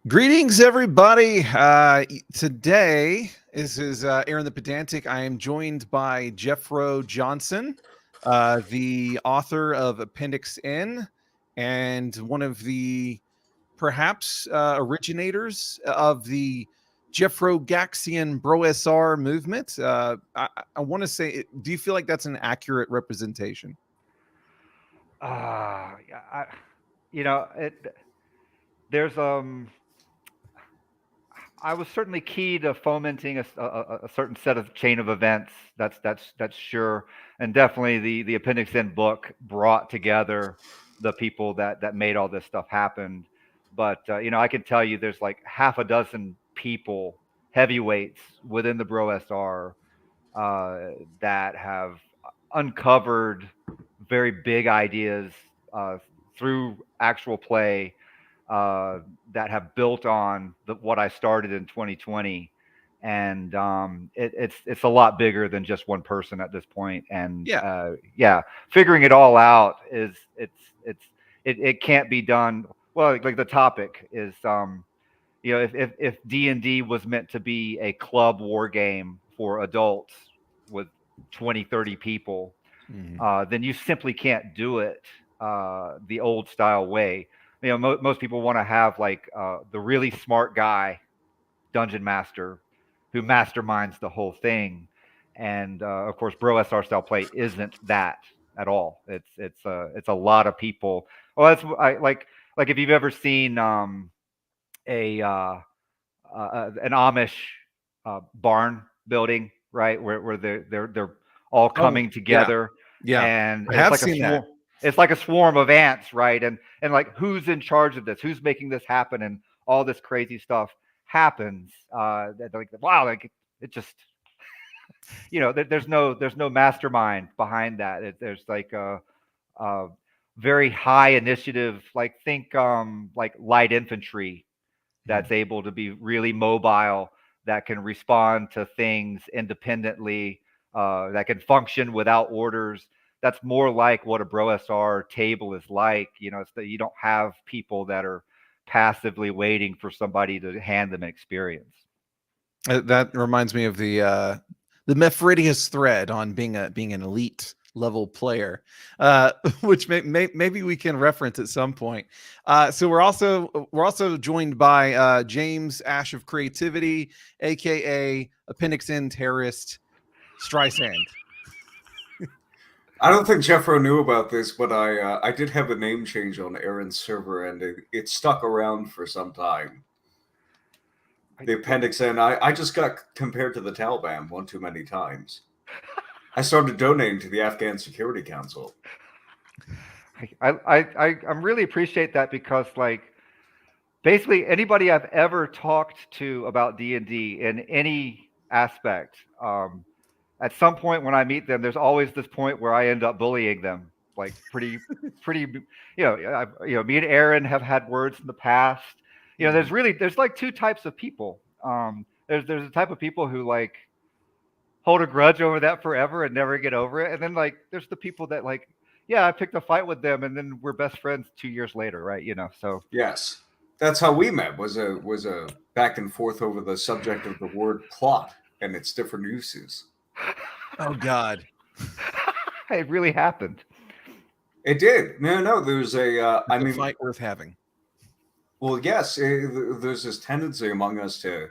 Greetings, everybody. Today, this is Aaron the Pedantic. I am joined by Jeffro Johnson, the author of Appendix N, and one of the perhaps originators of the Jeffro Gaxian BROSR movement. I want to say, do you feel like that's an accurate representation? Yeah, there's I was certainly key to fomenting a certain set of chain of events. That's sure, and definitely the Appendix N book brought together the people that made all this stuff happen. But I can tell you, there's like half a dozen people, heavyweights within the BROSR, that have uncovered very big ideas uh, through actual play, that have built on what I started in 2020, and it's a lot bigger than just one person at this point. And Yeah. yeah, figuring it all out it can't be done. Well, like the topic is, if D&D was meant to be a club war game for adults with 20, 30 people, then you simply can't do it the old style way. Most people want to have like the really smart guy, dungeon master, who masterminds the whole thing. And of course, Bro SR style play isn't that at all. It's a lot of people. Well, that's like if you've ever seen a an Amish barn building, right, where they're all Oh, coming yeah. together, Yeah. and I it's have like a seen that. swarm. It's like a swarm of ants, right? And like, who's in charge of this? Who's making this happen? And all this crazy stuff happens. Like, wow, like it just, there's no mastermind behind that. There's like a very high initiative, like think like light infantry that's able to be really mobile, that can respond to things independently, that can function without orders. That's more like what a BroSR table is like. It's that you don't have people that are passively waiting for somebody to hand them an experience. That reminds me of the Mefridius thread on being an elite level player, which maybe we can reference at some point. So we're also joined by James Ash of Creativity, aka Appendix N Terrorist, Streissand. I don't think Jeffro knew about this, but I did have a name change on Aaron's server, and it stuck around for some time. The Appendix N, I just got compared to the Taliban one too many times. I started donating to the Afghan Security Council. I really appreciate that, because like basically anybody I've ever talked to about D&D in any aspect, at some point when I meet them, there's always this point where I end up bullying them, like pretty. Me and Aaron have had words in the past. There's like two types of people. There's a type of people who like hold a grudge over that forever and never get over it, and then like there's the people that like, yeah, I picked a fight with them, and then we're best friends 2 years later, right? So Yes, that's how we met. Was a back and forth over the subject of the word plot and its different uses. Oh God, it really happened. It did. No. There's I mean, fight worth having. well, yes. There's this tendency among us to,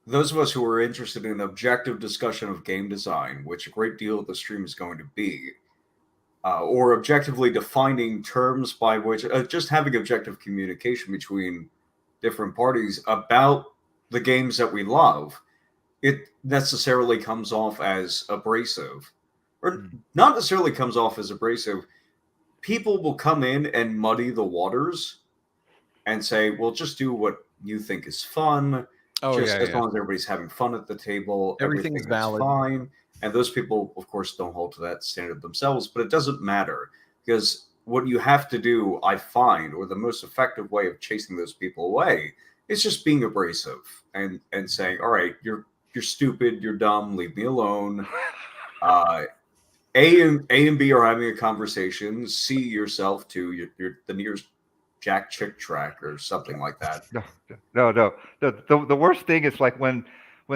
those of us who are interested in objective discussion of game design, which a great deal of the stream is going to be, or objectively defining terms by which, just having objective communication between different parties about the games that we love, it necessarily comes off as abrasive, or not necessarily comes off as abrasive. People will come in and muddy the waters and say, well, just do what you think is fun. Oh Just yeah, as yeah. long as everybody's having fun at the table, Everything is valid. fine. And those people, of course, don't hold to that standard themselves, but it doesn't matter, because what you have to do, I find, or the most effective way of chasing those people away, is just being abrasive and saying, all right, you're stupid, you're dumb, leave me alone. A and B are having a conversation. C yourself to you're the nearest Jack Chick Track or something like that. No. The worst thing is like when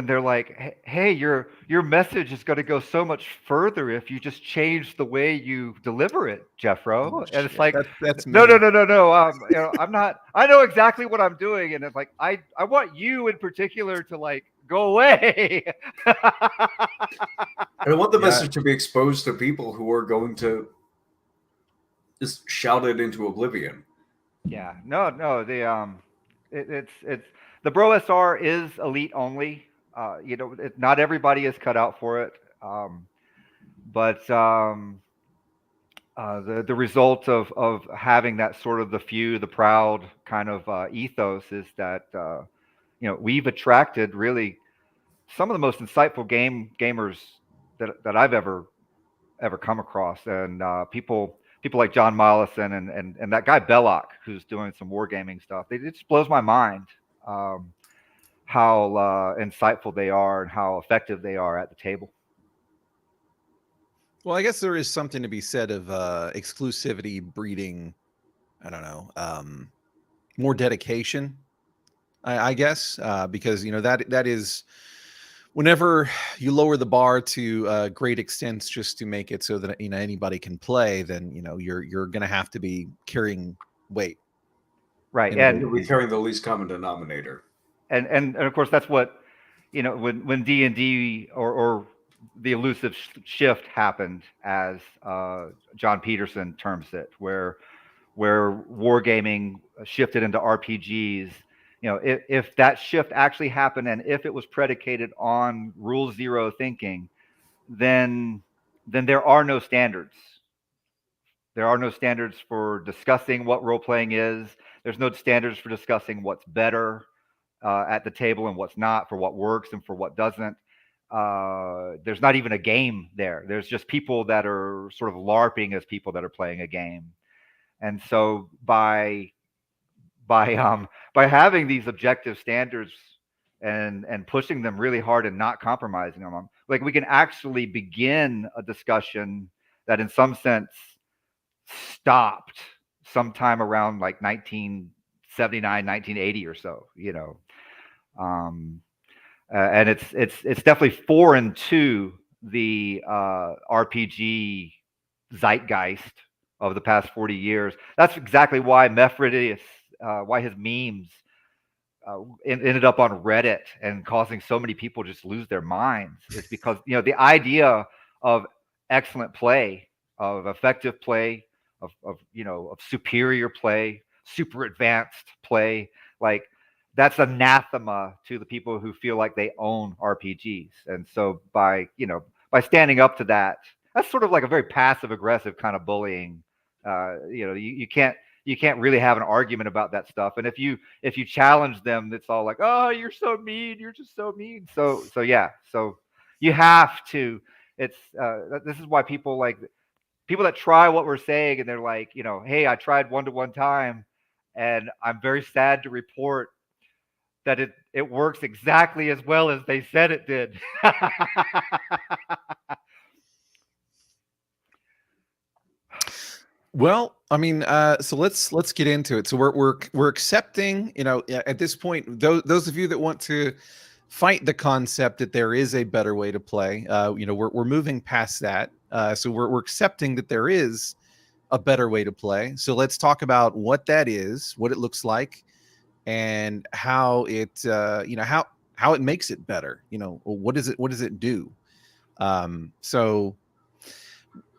they're like, hey, your message is going to go so much further if you just change the way you deliver it, Jeffro. Oh, and it's shit. like, that's no. me. I'm not. I know exactly what I'm doing, and it's like I want you in particular to like go away. I want the message to be exposed to people who are going to just shout it into oblivion. Yeah, no. It's the BROSR is elite only. Not everybody is cut out for it. But the result of having that sort of the few, the proud kind of ethos is that we've attracted really some of the most insightful gamers that I've ever come across, and people like John Mollison and that guy Belloc who's doing some wargaming stuff. It just blows my mind how insightful they are and how effective they are at the table. Well, I guess there is something to be said of exclusivity breeding, I don't know, more dedication, I guess, because that is whenever you lower the bar to great extents just to make it so that anybody can play, then you're going to have to be carrying weight, right? And you'll be carrying the least common denominator. And of course that's what when D&D or the elusive shift happened, as John Peterson terms it, where wargaming shifted into RPGs. If that shift actually happened and if it was predicated on rule zero thinking, then there are no standards. There are no standards for discussing what role playing is. There's no standards for discussing what's better at the table and what's not, for what works and for what doesn't. There's not even a game there. There's just people that are sort of LARPing as people that are playing a game. And so by having these objective standards and pushing them really hard and not compromising on them, like we can actually begin a discussion that in some sense stopped sometime around like 1979, 1980 or so, and it's definitely foreign to the RPG zeitgeist of the past 40 years. That's exactly why Mefridius, why his memes ended up on Reddit and causing so many people just lose their minds. It's because the idea of excellent play, of effective play, of superior play, super advanced play, like that's anathema to the people who feel like they own RPGs. And so by standing up to that, that's sort of like a very passive aggressive kind of bullying. You can't really have an argument about that stuff. And if you challenge them, it's all like, oh, you're so mean, you're just so mean. So you have to. It's this is why people that try what we're saying and they're like, hey, I tried 1-to-1 time, and I'm very sad to report that it works exactly as well as they said it did. Well, I mean, so let's get into it. So we're accepting, at this point, those of you that want to fight the concept that there is a better way to play, we're moving past that. So we're accepting that there is a better way to play. So let's talk about what that is, what it looks like, and how it, how it makes it better. What does it do? So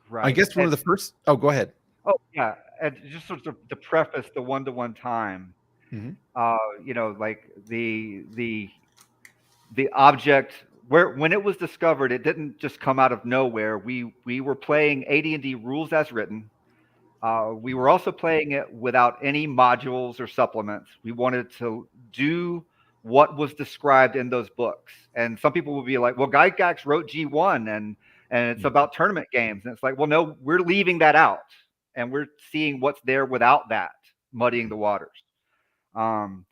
right. I guess one of the first. Oh, go ahead. Oh yeah, and just sort of to preface the 1-to-1 time, like the object when it was discovered, it didn't just come out of nowhere. We were playing AD&D rules as written. We were also playing it without any modules or supplements. We wanted to do what was described in those books. And some people would be like, well, Gygax wrote G1 and it's about tournament games. And it's like, well, no, we're leaving that out. And we're seeing what's there without that, muddying the waters. So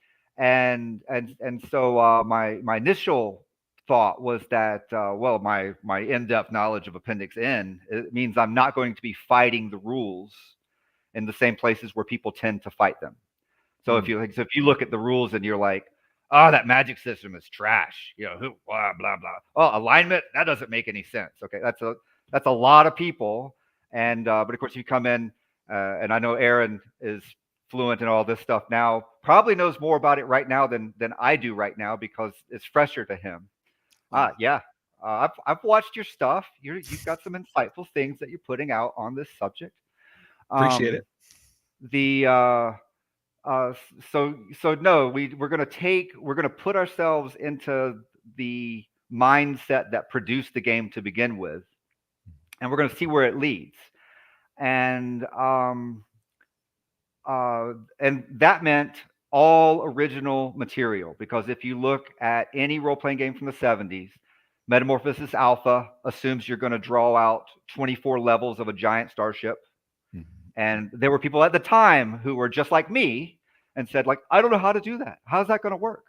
my initial thought was that, my in-depth knowledge of Appendix N, it means I'm not going to be fighting the rules in the same places where people tend to fight them. So if you look at the rules and you're like, oh, that magic system is trash, blah blah blah. Oh, alignment, that doesn't make any sense. Okay, that's a lot of people, and but of course you come in, and I know Aaron is fluent in all this stuff now. Probably knows more about it right now than I do right now because it's fresher to him. Yeah. I've watched your stuff. You've got some insightful things that you're putting out on this subject. Appreciate it. So no, we're gonna put ourselves into the mindset that produced the game to begin with, and we're gonna see where it leads. And that meant all original material, because if you look at any role-playing game from the 70s, Metamorphosis Alpha assumes you're going to draw out 24 levels of a giant starship. And there were people at the time who were just like me and said, like, I don't know how to do that. How's that going to work?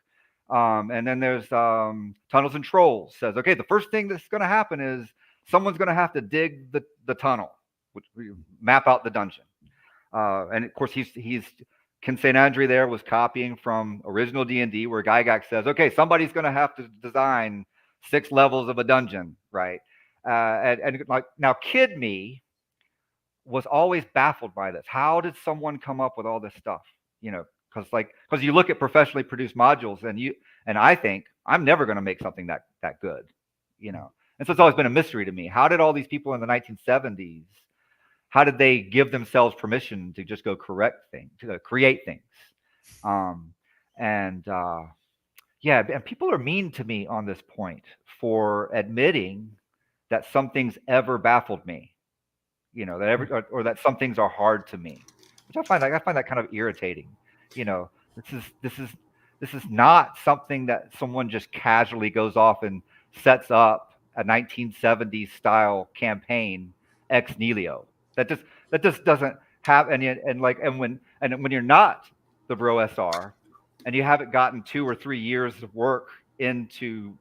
And then there's Tunnels and Trolls says, okay, the first thing that's going to happen is someone's going to have to dig the tunnel, which we map out the dungeon. And of course, he's Ken St. Andre there was copying from original D&D, where Gygax says, okay, somebody's going to have to design 6 levels of a dungeon, right? And like, now kid me was always baffled by this. How did someone come up with all this stuff? Because you look at professionally produced modules, and I think I'm never going to make something that good, And so it's always been a mystery to me. How did all these people in the 1970s, how did they give themselves permission to just go create things? Yeah, and people are mean to me on this point for admitting that something's ever baffled me, or that some things are hard to me, which I find that kind of irritating. This is not something that someone just casually goes off and sets up a 1970s style campaign ex nihilo. That just doesn't have any. And when you're not the BROSR, and you haven't gotten 2 or 3 years of work into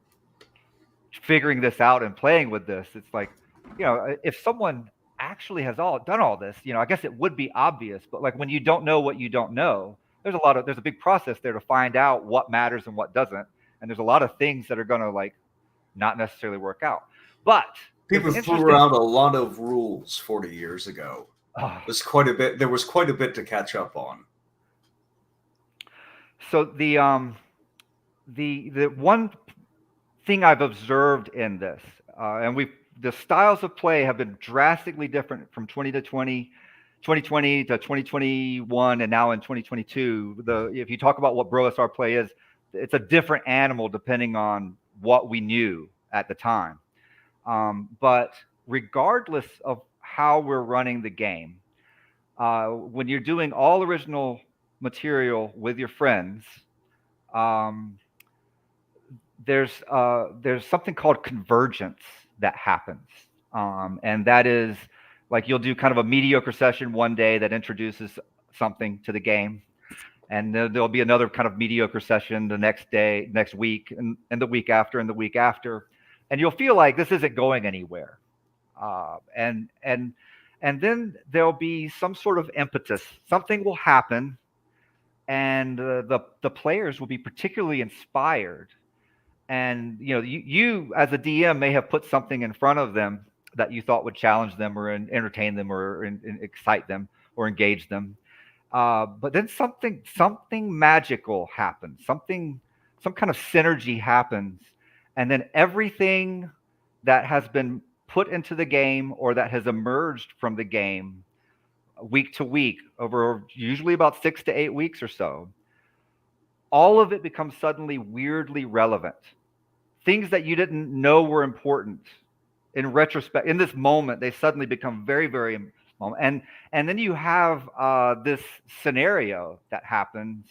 figuring this out and playing with this, it's like, if someone actually has done all this, I guess it would be obvious. But like, when you don't know what you don't know, there's a big process there to find out what matters and what doesn't. And there's a lot of things that are going to not necessarily work out. But people threw around a lot of rules 40 years ago. There's quite a bit. There was quite a bit to catch up on. So the one thing I've observed in this, and the styles of play have been drastically different from 2020 to 2021, and now in 2022. If you talk about what BROSR play is, it's a different animal depending on what we knew at the time. But regardless of how we're running the game, when you're doing all original material with your friends, there's something called convergence that happens, and that is like, you'll do kind of a mediocre session one day that introduces something to the game, and there'll be another kind of mediocre session the next day, next week, and the week after, and the week after, and you'll feel like this isn't going anywhere, and then there'll be some sort of impetus. Something will happen, and the players will be particularly inspired. And you as a DM may have put something in front of them that you thought would challenge them or entertain them or excite them or engage them. But then something magical happens. Some kind of synergy happens, and then everything that has been put into the game or that has emerged from the game week to week over usually about 6 to 8 weeks or so, all of it becomes suddenly weirdly relevant. Things that you didn't know were important, in retrospect, in this moment, they suddenly become very, very important. And then you have this scenario that happens,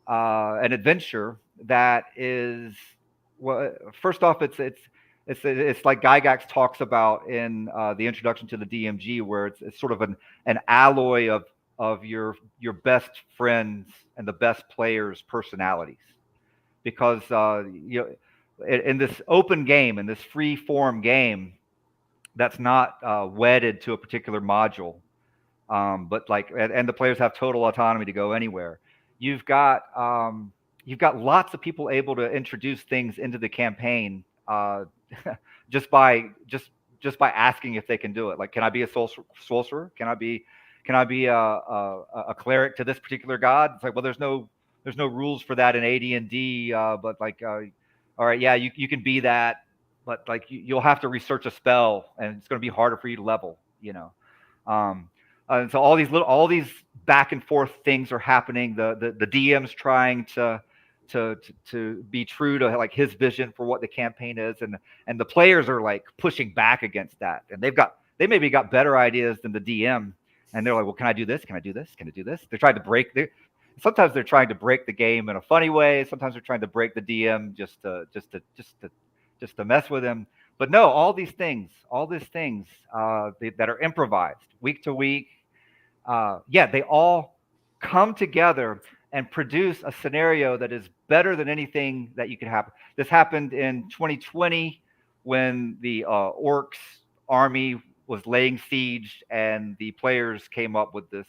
an adventure that is, well, first off, it's like Gygax talks about in the introduction to the DMG, where it's sort of an alloy of your best friends and the best players' personalities, because in this open game, in this free form game, that's not wedded to a particular module, but and the players have total autonomy to go anywhere. you've got lots of people able to introduce things into the campaign just by asking if they can do it. Like, can I be a sorcerer? Can I be a cleric to this particular god? It's like, well, there's no rules for that in AD&D, but like, all right, yeah, you can be that, but like you'll have to research a spell, and it's going to be harder for you to level, you know. And so all these back and forth things are happening. The DM's trying to be true to like his vision for what the campaign is, and the players are like pushing back against that, and they maybe got better ideas than the DM, and they're like, well, can I do this? Can I do this? Can I do this? They're trying to break sometimes they're trying to break the game in a funny way. Sometimes they're trying to break the DM just to mess with him. But no, all these things that are improvised week to week, they all come together and produce a scenario that is better than anything that you could happen. This happened in 2020 when the Orcs army was laying siege, and the players came up with this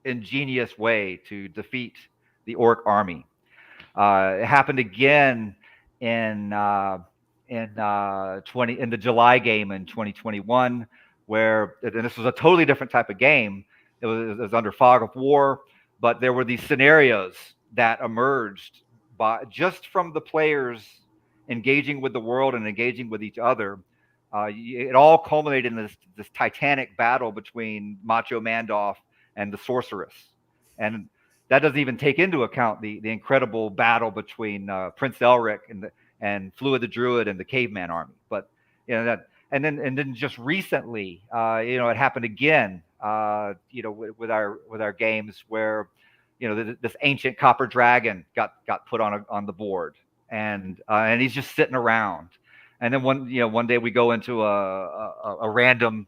ingenious way to defeat the Orc army. It happened again in the July game in 2021, where, and this was a totally different type of game. It was under fog of war, but there were these scenarios that emerged just from the players engaging with the world and engaging with each other. It all culminated in this titanic battle between Macho Mandoff and the sorceress, and that doesn't even take into account the incredible battle between Prince Elric and Fluid the Druid and the Caveman army. But you know that, and then just recently, it happened again. With our games where, this ancient copper dragon got put on the board, and he's just sitting around. And then one day we go into a random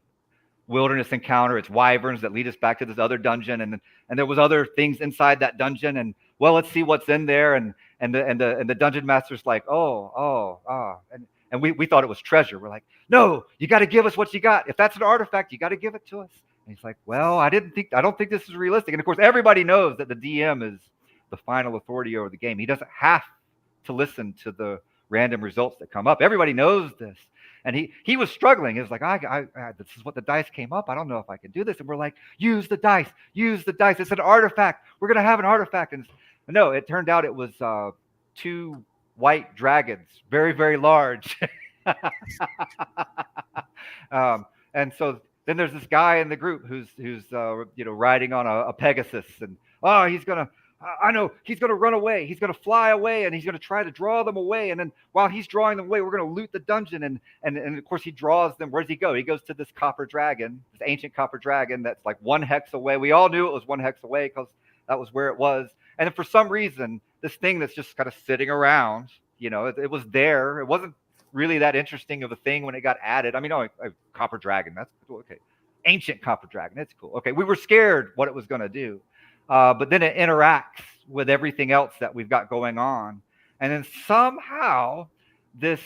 wilderness encounter. It's wyverns that lead us back to this other dungeon, and there was other things inside that dungeon, and well, let's see what's in there. And the dungeon master's like, and we thought it was treasure. We're like, no, you got to give us what you got. If that's an artifact, you got to give it to us. And he's like, well, I don't think this is realistic. And of course, everybody knows that the DM is the final authority over the game. He doesn't have to listen to the random results that come up. Everybody knows this. And he was struggling. He was like, I this is what the dice came up. I don't know if I can do this. And we're like, use the dice. It's an artifact. We're going to have an artifact. And no, it turned out it was 2 white dragons, very, very large. And so then there's this guy in the group who's riding on a Pegasus, and he's going to run away. He's going to fly away, and he's going to try to draw them away. And then while he's drawing them away, we're going to loot the dungeon. And of course, he draws them. Where does he go? He goes to this copper dragon, this ancient copper dragon that's like 1 hex away. We all knew it was 1 hex away because that was where it was. And then for some reason, this thing that's just kind of sitting around, it was there. It wasn't really that interesting of a thing when it got added. I mean, a copper dragon, that's cool. Okay. Ancient copper dragon, that's cool. Okay, we were scared what it was going to do. But then it interacts with everything else that we've got going on. And then somehow this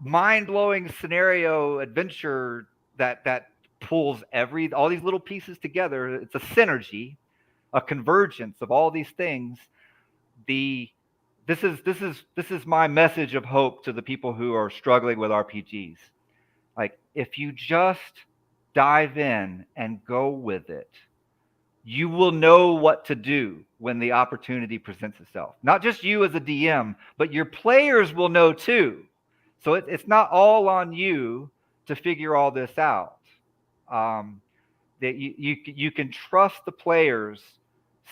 mind-blowing scenario adventure that pulls all these little pieces together, it's a synergy, a convergence of all these things. This is my message of hope to the people who are struggling with RPGs. Like, if you just dive in and go with it, you will know what to do when the opportunity presents itself. Not just you as a DM, but your players will know too. So it's not all on you to figure all this out. That you can trust the players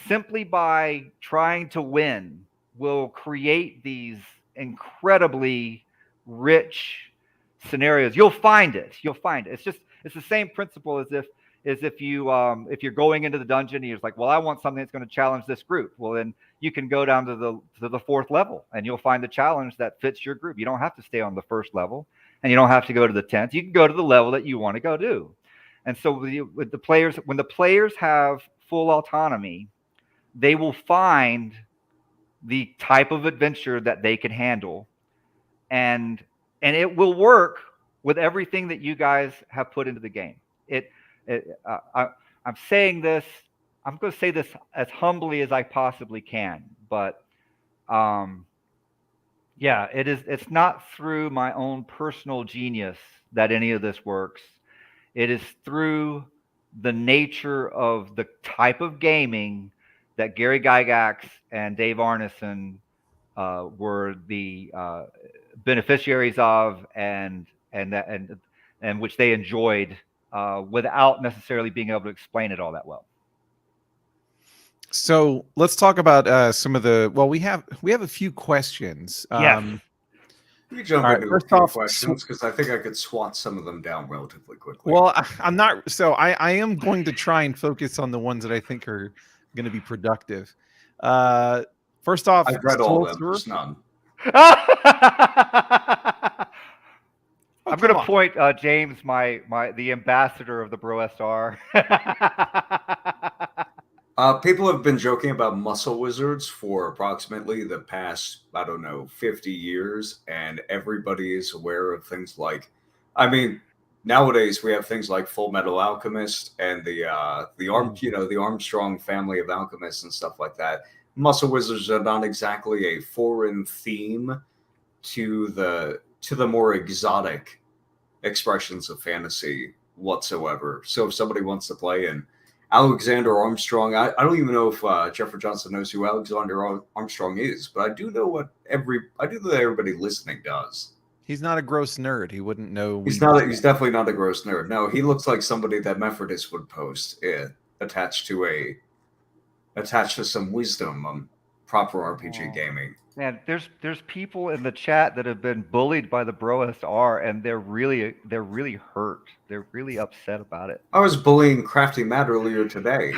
simply by trying to win will create these incredibly rich scenarios. You'll find it. It's the same principle as if you're going into the dungeon and you're like, well, I want something that's going to challenge this group. Well, then you can go down to the 4th level and you'll find the challenge that fits your group. You don't have to stay on the 1st level, and you don't have to go to the 10th. You can go to the level that you want to go to. And so with the players, when the players have full autonomy, they will find the type of adventure that they can handle, and it will work with everything that you guys have put into the game. I'm saying this I'm going to say this as humbly as I possibly can, but yeah, it's not through my own personal genius that any of this works. It is through the nature of the type of gaming that Gary Gygax and Dave Arneson were the beneficiaries of, and which they enjoyed without necessarily being able to explain it all that well. So let's talk about some of the. Well, we have a few questions. Yes. You jump All right, into a first few off, questions because I think I could swat some of them down relatively quickly. Well, I'm not. So I am going to try and focus on the ones that I think are going to be productive. First off, I've read all of them. Sorcerer. There's none. I'm going to point James, the ambassador of the BROSR. People have been joking about muscle wizards for approximately the past, I don't know, 50 years, and everybody is aware of things like, I mean, nowadays we have things like Full Metal Alchemist and the Armstrong family of alchemists and stuff like that. Muscle wizards are not exactly a foreign theme to the more exotic expressions of fantasy whatsoever. So if somebody wants to play in Alexander Armstrong, I don't even know if Jeffro Johnson knows who Alexander Armstrong is, but I do know that everybody listening does. He's not a gross nerd. He wouldn't know. He's definitely not a gross nerd. No, he looks like somebody that Mephrodis would post attached to some wisdom on proper RPG gaming. Man, there's people in the chat that have been bullied by the BROSR, and they're really hurt. They're really upset about it. I was bullying Crafty Matt earlier today.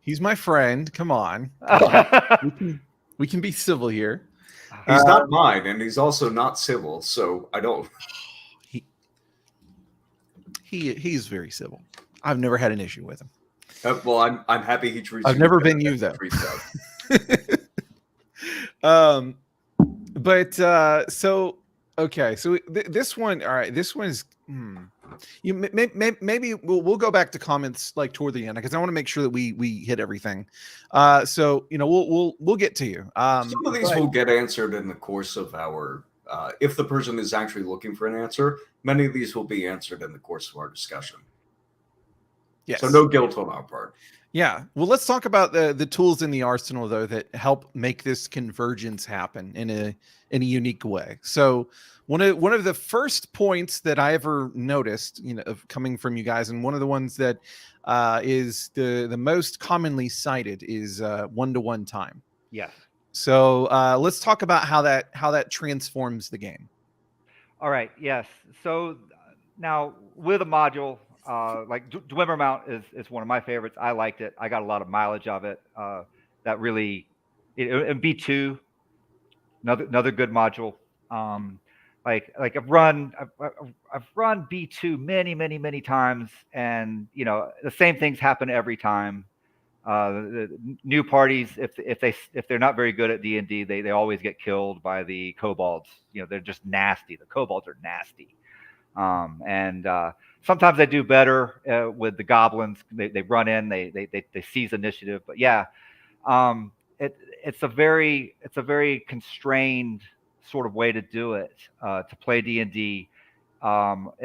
He's my friend. Come on. We can be civil here. He's not mine, and he's also not civil, so I don't. He's very civil. I've never had an issue with him. Well, I'm happy he treats. I've never been you though. So okay, so this one, all right, this one is. Maybe we'll go back to comments like toward the end because I want to make sure that we hit everything. So we'll get to you. Some of these will get answered in the course of our. If the person is actually looking for an answer, many of these will be answered in the course of our discussion. Yes. So no guilt on our part. Yeah. Well, let's talk about the tools in the arsenal though that help make this convergence happen in a unique way. So one of the first points that I ever noticed, of coming from you guys, and one of the ones that is the most commonly cited is one-to-one time. Yes. So let's talk about how that transforms the game. All right. Yes. So now with a module. Like Dwemer Mount is one of my favorites. I liked it. I got a lot of mileage of it. That really, and B2, another good module. Like I've run B2 many times, and the same things happen every time. The new parties, if they're not very good at D&D, they always get killed by the kobolds. They're just nasty. The kobolds are nasty. Sometimes they do better with the goblins. They run in, they seize initiative. But yeah, it's a very constrained sort of way to do it, to play D&D. As a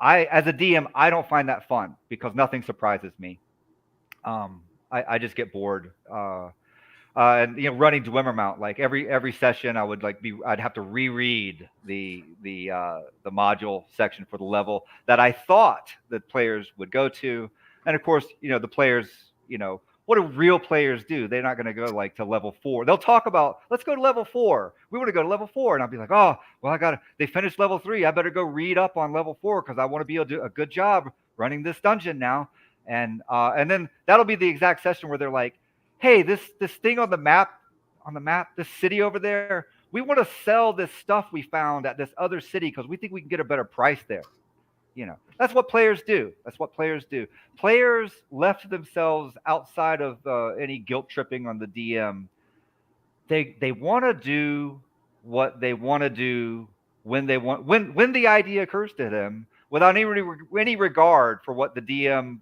DM, I don't find that fun because nothing surprises me. I just get bored. And running Dwemer Mount, like every session, I'd have to reread the module section for the level that I thought that players would go to, and of course, the players, what do real players do? They're not going to go like to level 4. They'll talk about, let's go to level 4. We want to go to level 4, and I'll be like, oh, well, they finished level 3. I better go read up on level 4 because I want to be able to do a good job running this dungeon now, and then that'll be the exact session where they're like, hey, this thing on the map, this city over there, we want to sell this stuff we found at this other city because we think we can get a better price there. That's what players do. Players left to themselves outside of any guilt tripping on the DM. They want to do what they want to do when the idea occurs to them without any regard for what the DM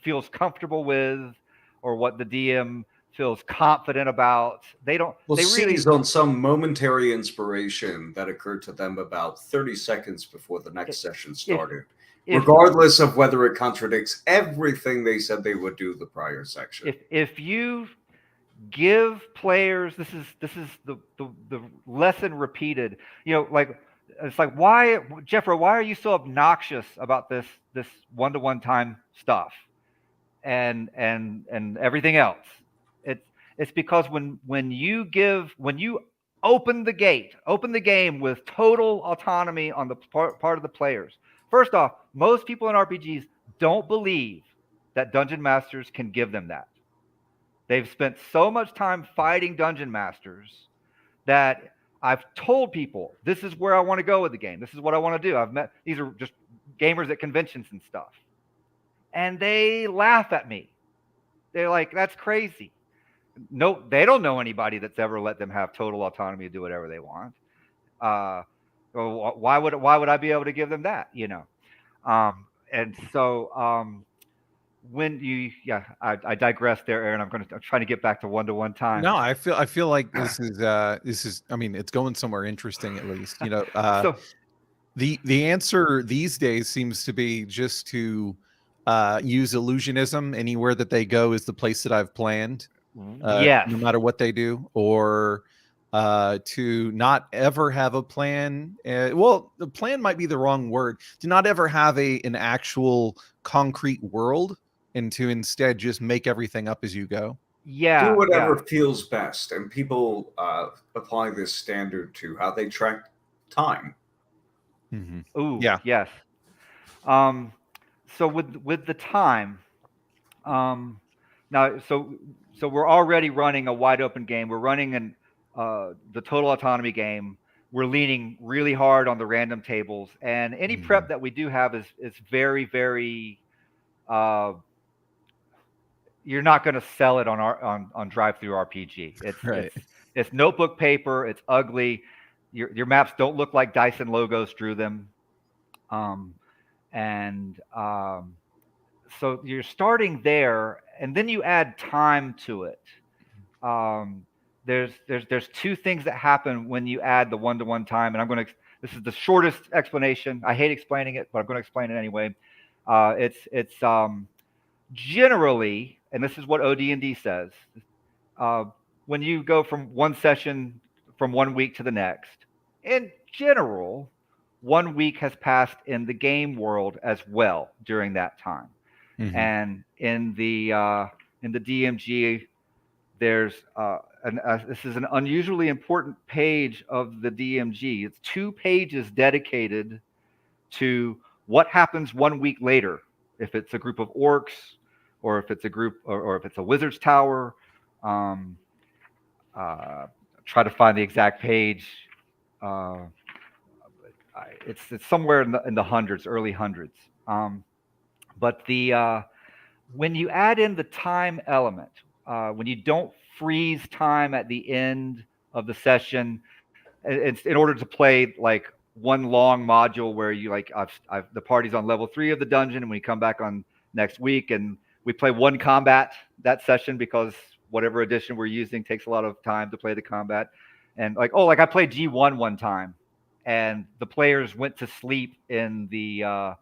feels comfortable with, or what the DM feels confident about. They don't. Well, they really seize on some momentary inspiration that occurred to them about 30 seconds before the next session started, regardless of whether it contradicts everything they said they would do the prior section. If you give players, this is the lesson repeated. Like it's like, why, Jeffro, why are you so obnoxious about this one-to-one time stuff and everything else? It's because when you open the game with total autonomy on the part of the players. First off, most people in RPGs don't believe that dungeon masters can give them that. They've spent so much time fighting dungeon masters that I've told people, this is where I want to go with the game. This is what I want to do. These are just gamers at conventions and stuff. And they laugh at me. They're like, that's crazy. No, they don't know anybody that's ever let them have total autonomy to do whatever they want. Why would I be able to give them that? And so when I digress there, Aaron. I'm trying to get back to one-to-one time. No, I feel like this is. I mean, it's going somewhere interesting at least. So the answer these days seems to be just to use illusionism. Anywhere that they go is the place that I've planned. Yes. No matter what they do, or to not ever have a plan. Well, the plan might be the wrong word. To not ever have an actual concrete world, and to instead just make everything up as you go. Yeah. Do whatever feels best, and people apply this standard to how they track time. Mm-hmm. Ooh, yeah. Yes. So with the time, now so we're already running a wide open game. We're running the total autonomy game. We're leaning really hard on the random tables, and any prep that we do have is very, very. You're not going to sell it on Drive-Thru RPG. It's right. It's notebook paper. It's ugly. Your maps don't look like Dyson logos drew them, so you're starting there, and then you add time to it. There's two things that happen when you add the one-to-one time, and this is the shortest explanation. I hate explaining it, but I'm going to explain it anyway. It's generally, and this is what OD&D says, when you go from one session from 1 week to the next, in general, 1 week has passed in the game world as well during that time. Mm-hmm. And in the DMG, there's this is an unusually important page of the DMG. It's 2 pages dedicated to what happens 1 week later, if it's a group of orcs, or if it's a group, or if it's a wizard's tower. Try to find the exact page. It's somewhere in the hundreds, early hundreds. But when you add in the time element, when you don't freeze time at the end of the session, it's in order to play like one long module where you the party's on level 3 of the dungeon, and we come back on next week and we play one combat that session because whatever edition we're using takes a lot of time to play the combat. And I played G1 one time, and the players went to sleep in the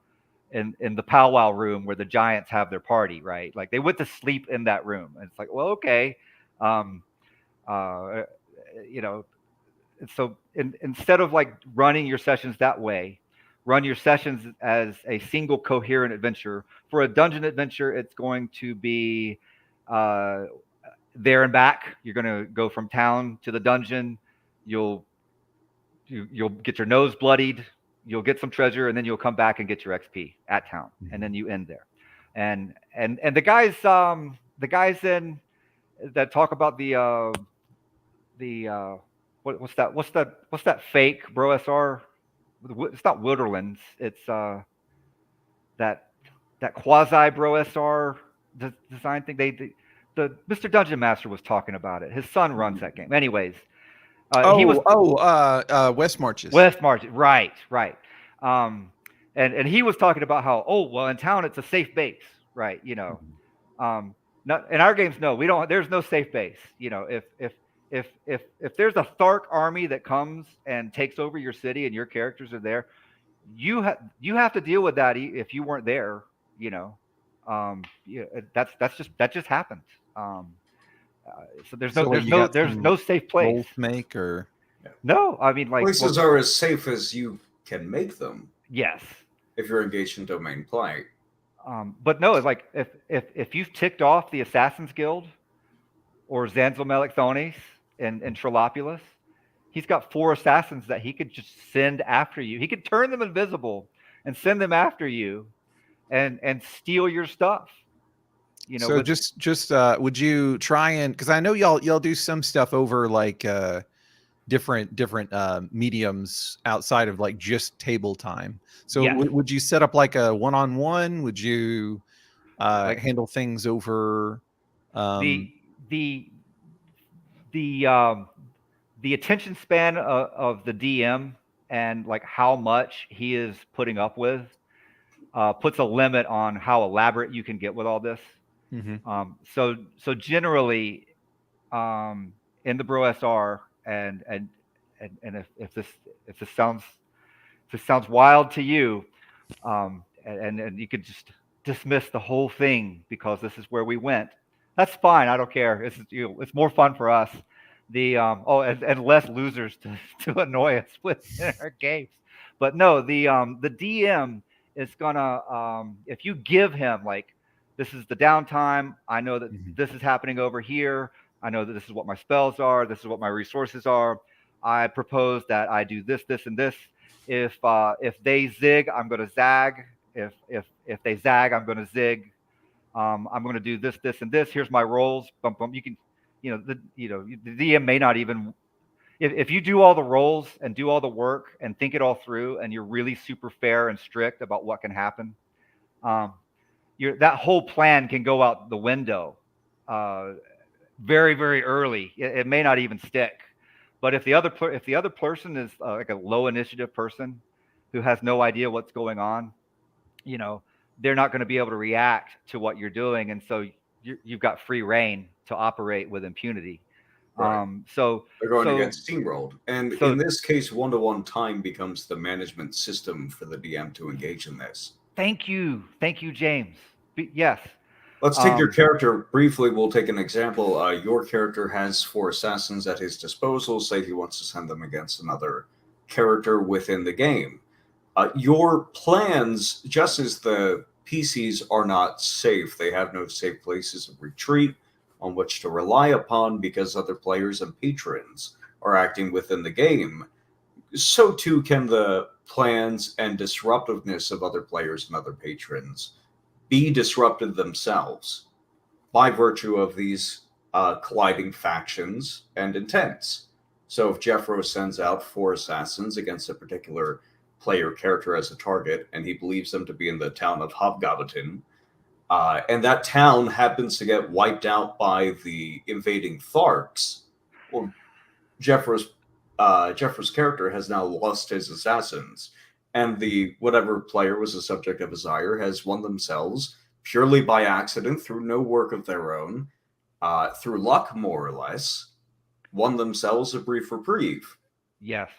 in the powwow room where the giants have their party, right? Like they went to sleep in that room, and it's like, well, okay, so instead of like running your sessions that way, run your sessions as a single coherent adventure. For a dungeon adventure, it's going to be there and back. You're going to go from town to the dungeon. You'll get your nose bloodied. You'll get some treasure, and then you'll come back and get your XP at town, and then you end there. And the guys in that talk about what's that fake BROSR? It's not Wooderlands. It's that quasi BROSR design thing. The Mr. Dungeon Master was talking about it. His son runs that game. Anyways, West Marches. West Marches, right. And he was talking about how, in town it's a safe base, right? Not in our games. No, we don't. There's no safe base. If there's a Thark army that comes and takes over your city and your characters are there, you have to deal with that if you weren't there. That just happens. So there's no safe place. Roll make or no. I mean, like places are as safe as you can make them. Yes. If you're engaged in domain play. But no, it's like if you've ticked off the Assassin's Guild or Zanzel Melechthonies in Trolopulus, he's got 4 assassins that he could just send after you. He could turn them invisible and send them after you and steal your stuff. So would you try and, because I know y'all do some stuff over like different mediums outside of like just table time. So yes. would you set up like a one-on-one? Would you handle things over the attention span of the DM and like how much he is putting up with puts a limit on how elaborate you can get with all this. Mm-hmm. So generally, in the BROSR, and if this sounds wild to you, and you could just dismiss the whole thing because this is where we went. That's fine. I don't care. It's more fun for us. And less losers to annoy us with in our games. But no, the DM is gonna if you give him like, this is the downtime. I know that this is happening over here. I know that this is what my spells are. This is what my resources are. I propose that I do this, this, and this. If they zig, I'm going to zag. If they zag, I'm going to zig. I'm going to do this, this, and this. Here's my rolls. Bum, bum. You can, the DM may not even. If you do all the rolls and do all the work and think it all through, and you're really super fair and strict about what can happen, that whole plan can go out the window very, very early. It may not even stick. But if the other person is like a low initiative person who has no idea what's going on, they're not going to be able to react to what you're doing, and so you've got free reign to operate with impunity. Right. So they're going to get steamrolled, and in this case, one-to-one time becomes the management system for the DM to engage in this. Thank you, James. Yes. Let's take your character briefly. We'll take an example. Your character has 4 assassins at his disposal. Say he wants to send them against another character within the game. Your plans, just as the PCs are not safe, they have no safe places of retreat on which to rely upon because other players and patrons are acting within the game. So too can the plans and disruptiveness of other players and other patrons be disrupted themselves by virtue of these colliding factions and intents. So if Jeffro sends out 4 assassins against a particular player character as a target, and he believes them to be in the town of Hobgoblin, and that town happens to get wiped out by the invading Tharks, well, Jeffro's character has now lost his assassins. And the whatever player was the subject of his ire has won themselves purely by accident, through no work of their own, through luck, more or less, won themselves a brief reprieve. Yes.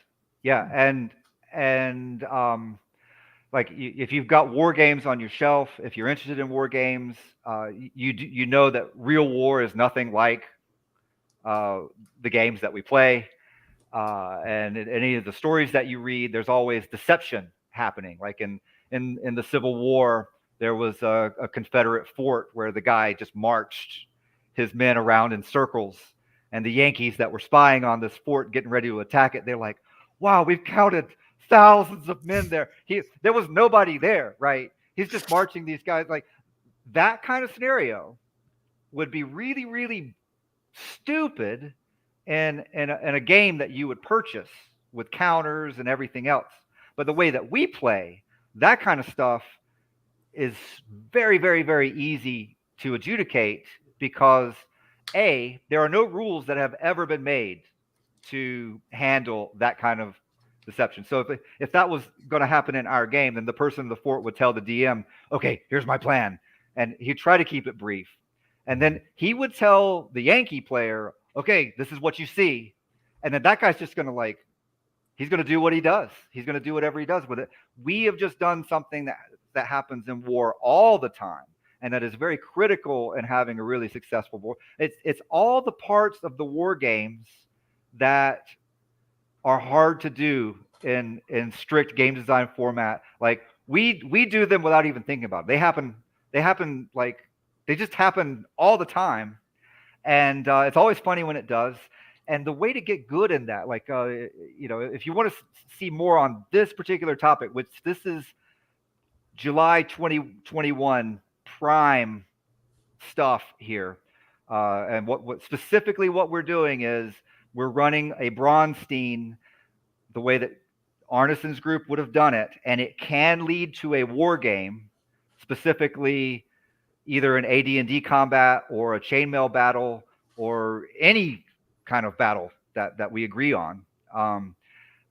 Yeah. And like if you've got war games on your shelf, if you're interested in war games, you know that real war is nothing like the games that we play. And in any of the stories that you read, there's always deception happening. Like in the Civil War, there was a Confederate fort where the guy just marched his men around in circles, and the Yankees that were spying on this fort, getting ready to attack it, they're like, wow, we've counted thousands of men there. There was nobody there, right? He's just marching these guys. Like, that kind of scenario would be really, really stupid in a game that you would purchase with counters and everything else. But the way that we play, that kind of stuff is very, very, very easy to adjudicate because, A, there are no rules that have ever been made to handle that kind of deception. So if that was going to happen in our game, then the person in the fort would tell the DM, okay, here's my plan. and he'd try to keep it brief. And then he would tell the Yankee player, okay, this is what you see. And then that guy's just going to he's going to do what he does. He's going to do whatever he does with it. We have just done something that happens in war all the time, and that is very critical in having a really successful war. It's all the parts of the war games that are hard to do in strict game design format. Like we do them without even thinking about it. They happen they just happen all the time, and it's always funny when it does. And the way to get good in that, if you want to see more on this particular topic, which this is July 2021 prime stuff here, and what specifically what we're doing is we're running a Bronstein the way that Arneson's group would have done it, and it can lead to a war game, specifically either an AD&D combat or a chainmail battle or any kind of battle that we agree on.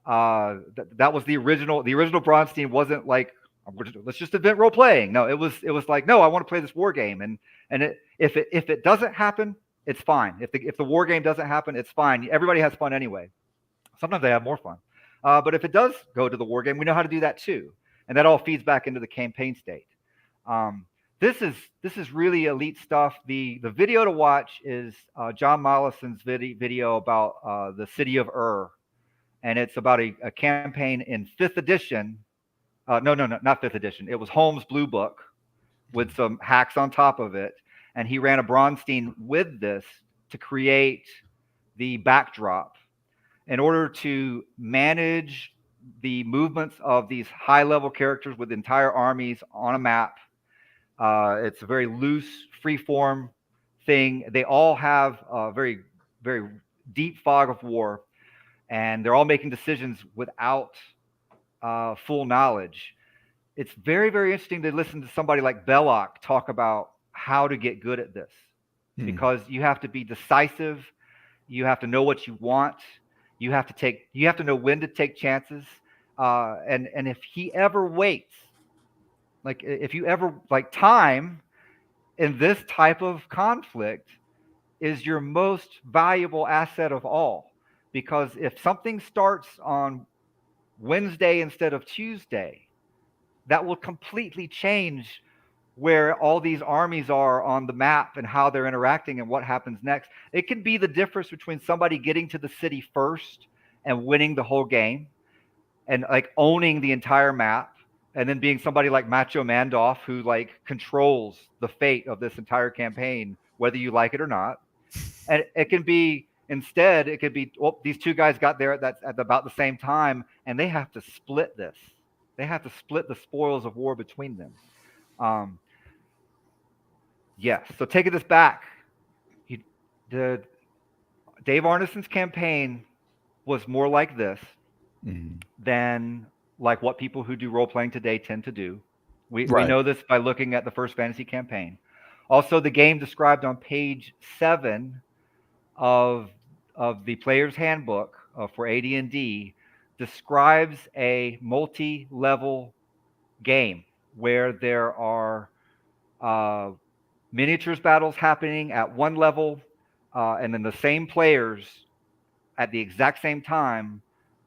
That was the original. The original Bronstein wasn't like, let's just invent role playing. No, it was like, no, I want to play this war game, and if it doesn't happen, it's fine. If the war game doesn't happen, it's fine. Everybody has fun anyway. Sometimes they have more fun. But if it does go to the war game, we know how to do that too, and that all feeds back into the campaign state. This is really elite stuff. The video to watch is John Mollison's video about the city of and it's about a campaign in 5th edition. No, not 5th edition. It was Holmes' Blue Book with some hacks on top of it, and he ran a Bronstein with this to create the backdrop in order to manage the movements of these high-level characters with entire armies on a map. It's a very loose, free-form thing. They all have a very, very deep fog of war, and they're all making decisions without full knowledge. It's very, very interesting to listen to somebody like Belloc talk about how to get good at this, because you have to be decisive. You have to know what you want. You have to know when to take chances. And if he ever waits, time in this type of conflict is your most valuable asset of all, because if something starts on Wednesday instead of Tuesday, that will completely change where all these armies are on the map and how they're interacting and what happens next. It can be the difference between somebody getting to the city first and winning the whole game and owning the entire map, and then being somebody like Macho Mandolf who controls the fate of this entire campaign, whether you like it or not. And it can be these two guys got there at about the same time, and they have to split this. They have to split the spoils of war between them. Yes. So taking this back, Dave Arneson's campaign was more like this than like what people who do role playing today tend to do. We know this by looking at the First Fantasy campaign. Also, the game described on page 7 of the Player's Handbook for AD&D describes a multi-level game where there are miniatures battles happening at one level, and then the same players at the exact same time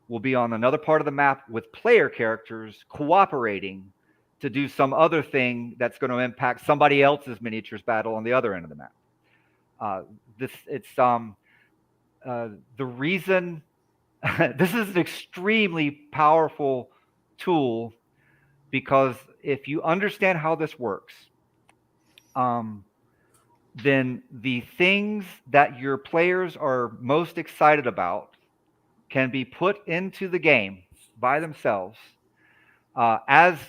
will be on another part of the map with player characters cooperating to do some other thing that's going to impact somebody else's miniatures battle on the other end of the map. The reason this is an extremely powerful tool, because if you understand how this works, then the things that your players are most excited about can be put into the game by themselves, as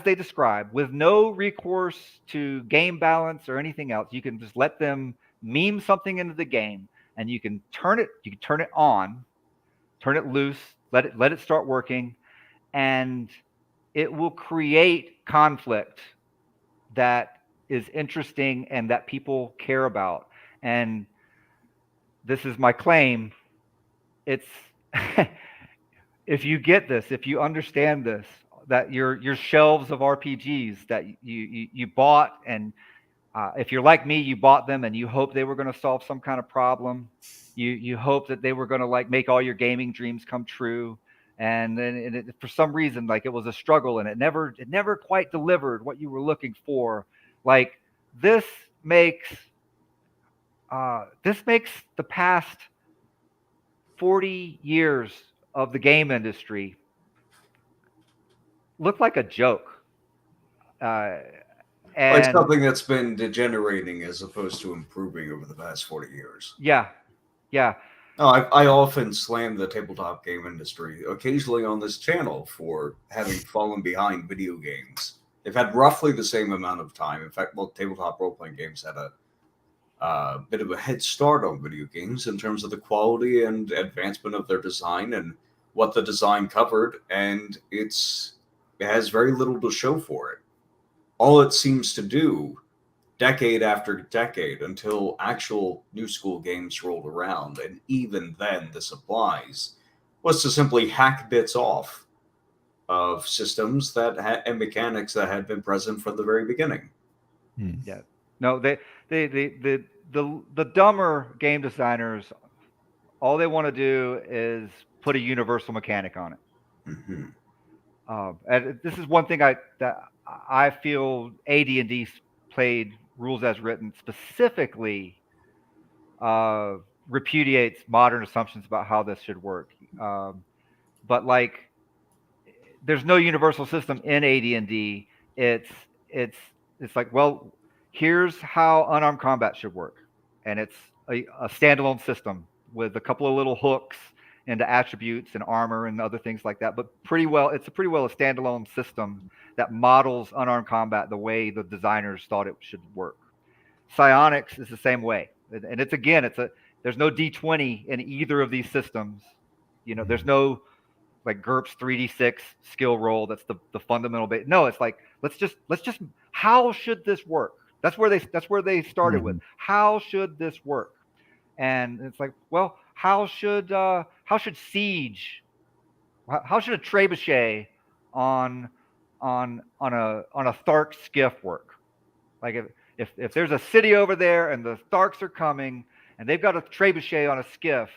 they describe, with no recourse to game balance or anything else. You can just let them meme something into the game, and you can turn it on, turn it loose, let it start working, and it will create conflict that is interesting and that people care about. And this is my claim. It's if you get this, if you understand this, that your shelves of RPGs that you bought, and if you're like me, you bought them and you hoped they were going to solve some kind of problem. You hope that they were going to like make all your gaming dreams come true, and then for some reason, like it was a struggle and it never quite delivered what you were looking for. Like this makes the past 40 years of the game industry look like a joke. Like And something that's been degenerating as opposed to improving over the past 40 years. yeah. No, I often slam the tabletop game industry, occasionally on this channel, for having fallen behind video games. They've had roughly the same amount of time. In fact, tabletop role-playing games had a bit of a head start on video games in terms of the quality and advancement of their design and what the design covered, and it has very little to show for it. All it seems to do, decade after decade, until actual new school games rolled around, and even then this applies, was to simply hack bits off of systems and mechanics that had been present from the very beginning. Yeah. No, the dumber game designers, all they want to do is put a universal mechanic on it. Mm-hmm. And this is one thing that I feel AD&D played rules as written specifically repudiates modern assumptions about how this should work. But like, there's no universal system in AD&D. It's like, well, here's how unarmed combat should work, and it's a standalone system with a couple of little hooks into attributes and armor and other things like that. But it's a pretty well a standalone system that models unarmed combat the way the designers thought it should work. Psionics is the same way, and there's no D20 in either of these systems. There's no like GURPS 3d6 skill roll. That's the fundamental base. No, it's like let's just how should this work? That's where they started with. How should this work? And it's like, well, how should siege? How should a trebuchet on a Thark skiff work? Like if there's a city over there and the Tharks are coming and they've got a trebuchet on a skiff,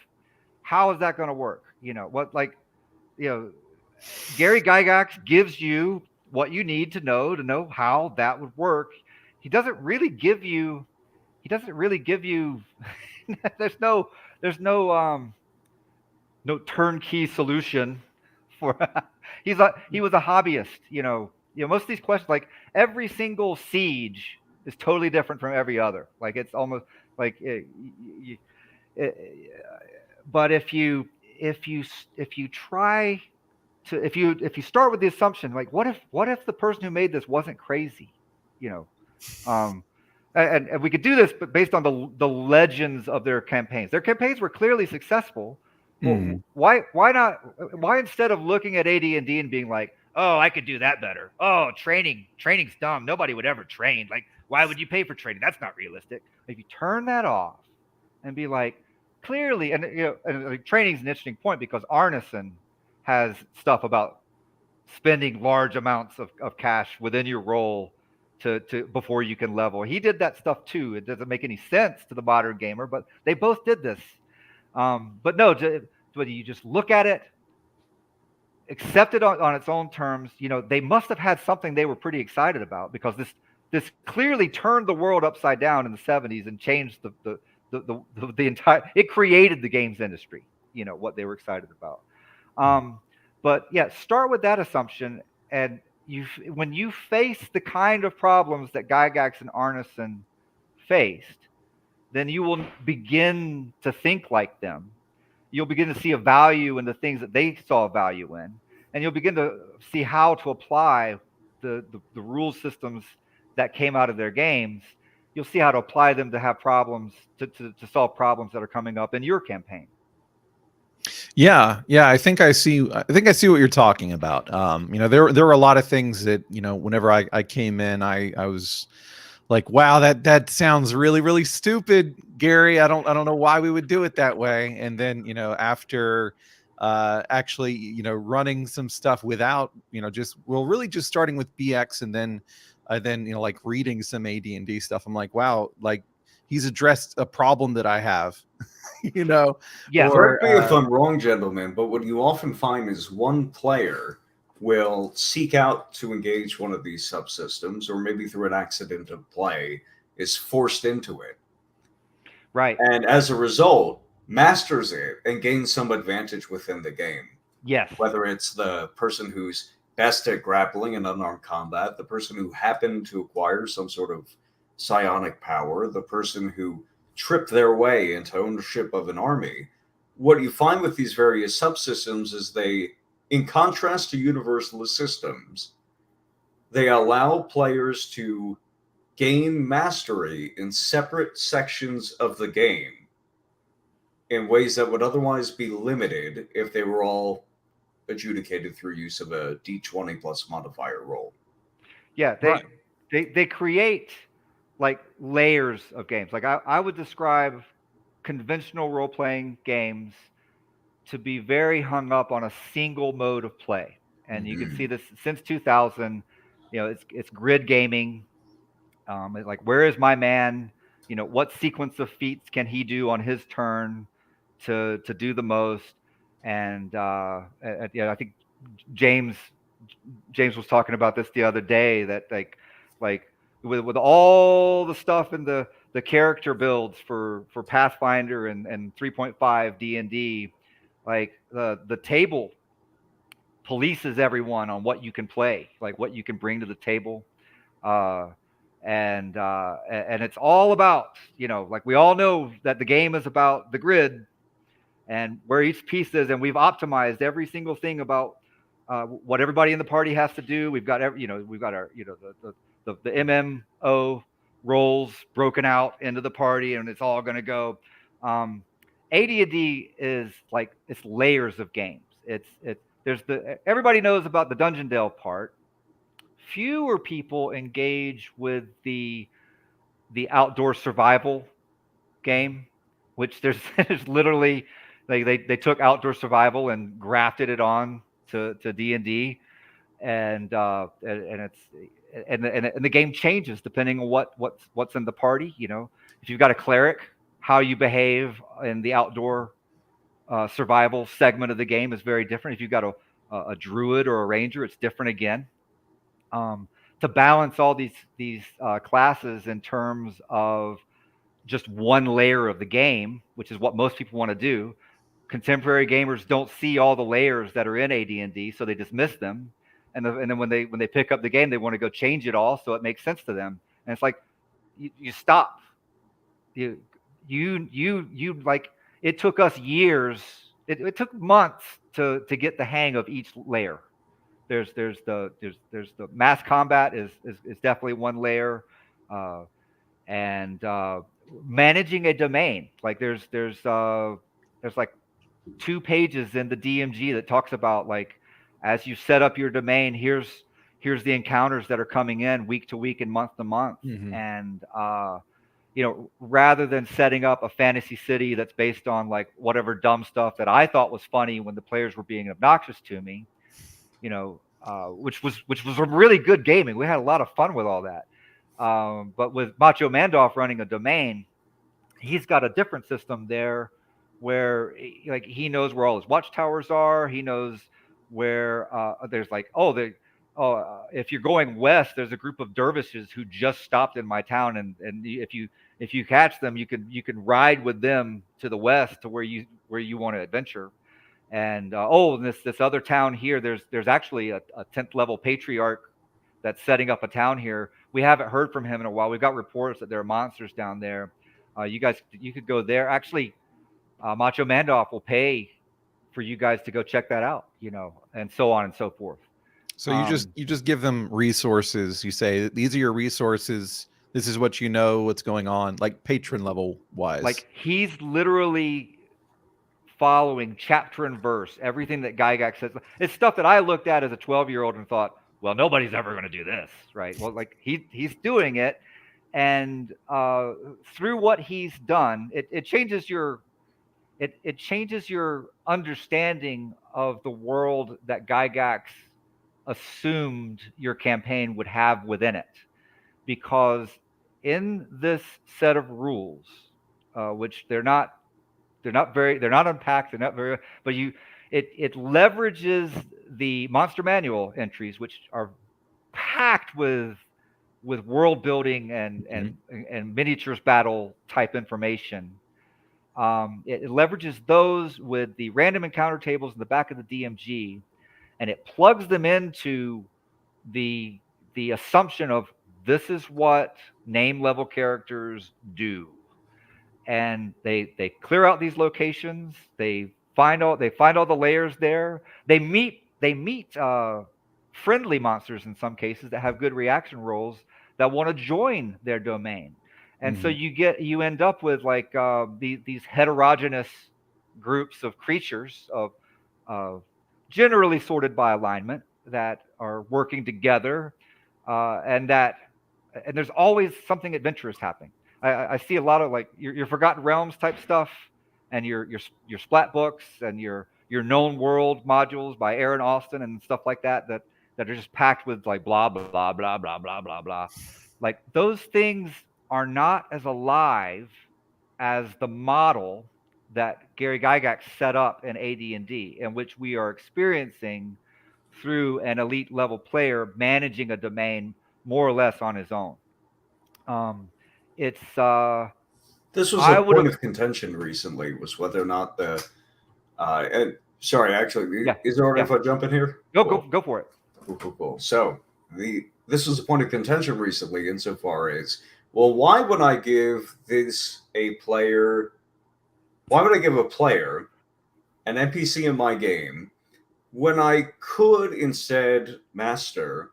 how is that going to work? Gary Gygax gives you what you need to know how that would work. He doesn't really give you there's no turnkey solution for he was a hobbyist. Most of these questions, like every single siege is totally different from every other. Like it's almost like but if you start with the assumption, like what if the person who made this wasn't crazy, and we could do this, but based on the legends of their campaigns. Their campaigns were clearly successful. Well, why instead of looking at AD&D and being like, oh, I could do that better. Oh, training's dumb. Nobody would ever train. Like, why would you pay for training? That's not realistic. If you turn that off and be like, clearly, and training's an interesting point because Arneson has stuff about spending large amounts of cash within your role to before you can level. He did that stuff too. It doesn't make any sense to the modern gamer, but they both did this. But no, whether you just look at it, accept it on its own terms, they must have had something they were pretty excited about, because this clearly turned the world upside down in the 70s and changed the entire, it created the games industry, what they were excited about. But yeah, start with that assumption. And when you face the kind of problems that Gygax and Arneson faced, then you will begin to think like them. You'll begin to see a value in the things that they saw value in, and you'll begin to see how to apply the rule systems that came out of their games. You'll see how to apply them to have problems, to solve problems that are coming up in your campaign. Yeah. I think I see what you're talking about. There were a lot of things that, whenever I came in, I was like, wow, that sounds really, really stupid, Gary. I don't know why we would do it that way. And then, after actually, running some stuff without, really just starting with BX and then like reading some AD&D stuff. I'm like, wow, like he's addressed a problem that I have, Yeah. Correct me if I'm wrong, gentlemen, but what you often find is one player will seek out to engage one of these subsystems, or maybe through an accident of play, is forced into it. Right. And as a result, masters it and gains some advantage within the game. Yes. Whether it's the person who's best at grappling and unarmed combat, the person who happened to acquire some sort of psionic power, the person who tripped their way into ownership of an army. What you find with these various subsystems is they, in contrast to universalist systems, they allow players to gain mastery in separate sections of the game in ways that would otherwise be limited if they were all adjudicated through use of a D20 plus modifier roll. Yeah, they create like layers of games. Like I would describe conventional role-playing games to be very hung up on a single mode of play. And you can see this since 2000, it's grid gaming. Like, where is my man? What sequence of feats can he do on his turn to do the most? And I think James was talking about this the other day, that like with all the stuff in the character builds for Pathfinder and 3.5 D&D, like the table polices everyone on what you can play, like what you can bring to the table. And it's all about, like we all know that the game is about the grid and where each piece is, and we've optimized every single thing about what everybody in the party has to do. We've got our the MMO roles broken out into the party, and it's all going to go. AD&D is like, it's layers of games. Everybody knows about the Dungeon Delve part. Fewer people engage with the outdoor survival game, which there's literally, they took outdoor survival and grafted it on to D&D, and the game changes depending on what's in the party. If you've got a cleric, how you behave in the outdoor survival segment of the game is very different. If you've got a druid or a ranger, it's different again. To balance all these classes in terms of just one layer of the game, which is what most people want to do. Contemporary gamers don't see all the layers that are in AD&D, so they dismiss them. And then when they pick up the game, they want to go change it all so it makes sense to them. And it's like, you stop. You like, it took us years. It took months to get the hang of each layer. There's the mass combat is definitely one layer, and managing a domain. Like there's like 2 pages in the DMG that talks about, like, as you set up your domain, here's the encounters that are coming in week to week and month to month. And rather than setting up a fantasy city that's based on like whatever dumb stuff that I thought was funny when the players were being obnoxious to me, which was a really good gaming. We had a lot of fun with all that. But with Macho Mandoff running a domain, he's got a different system there where, like, he knows where all his watchtowers are. He knows where there's like, if you're going west, there's a group of dervishes who just stopped in my town, and if you catch them, you can ride with them to the west to where you want to adventure. And this other town here, there's actually a 10th level patriarch that's setting up a town here. We haven't heard from him in a while. We've got reports that there are monsters down there. You could go there. Actually, Macho Mandoff will pay for you guys to go check that out, and so on and so forth. So you just give them resources. You say, these are your resources. This is what what's going on, like patron level wise. Like, he's literally following chapter and verse everything that Gygax says. It's stuff that I looked at as a 12-year-old and thought, well, nobody's ever going to do this, right? Well, like, he's doing it, and through what he's done, it changes your it changes your understanding of the world that Gygax assumed your campaign would have within it, because in this set of rules, which they're not unpacked, they're not very, but it leverages the monster manual entries, which are packed with world building and miniatures battle type information. It leverages those with the random encounter tables in the back of the DMG, and it plugs them into the assumption of this is what name level characters do. And they clear out these locations. They find all the layers there. They meet friendly monsters in some cases that have good reaction rolls that want to join their domain. And so you end up with like these heterogeneous groups of creatures of generally sorted by alignment that are working together, and there's always something adventurous happening. I see a lot of like your Forgotten Realms type stuff, and your splat books and your known world modules by Aaron Austin and stuff like that are just packed with like blah blah blah blah blah blah blah blah. Like those things are not as alive as the model that Gary Gygax set up in AD&D, in which we are experiencing through an elite level player managing a domain more or less on his own. This was a point of contention recently, was whether or not the and sorry, actually, is it all right if I jump in here? Go for it. Cool. So this was a point of contention recently insofar as, well, why would I give a player an NPC in my game when I could instead master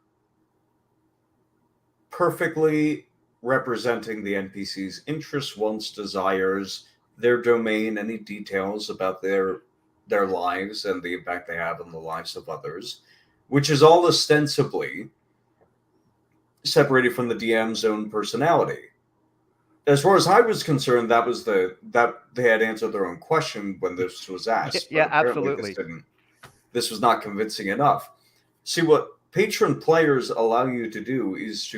perfectly representing the NPC's interests, wants, desires, their domain, any details about their lives and the impact they have on the lives of others, which is all ostensibly separated from the DM's own personality. As far as I was concerned, that they had answered their own question when this was asked. Yeah, absolutely. This was not convincing enough. See, what patron players allow you to do is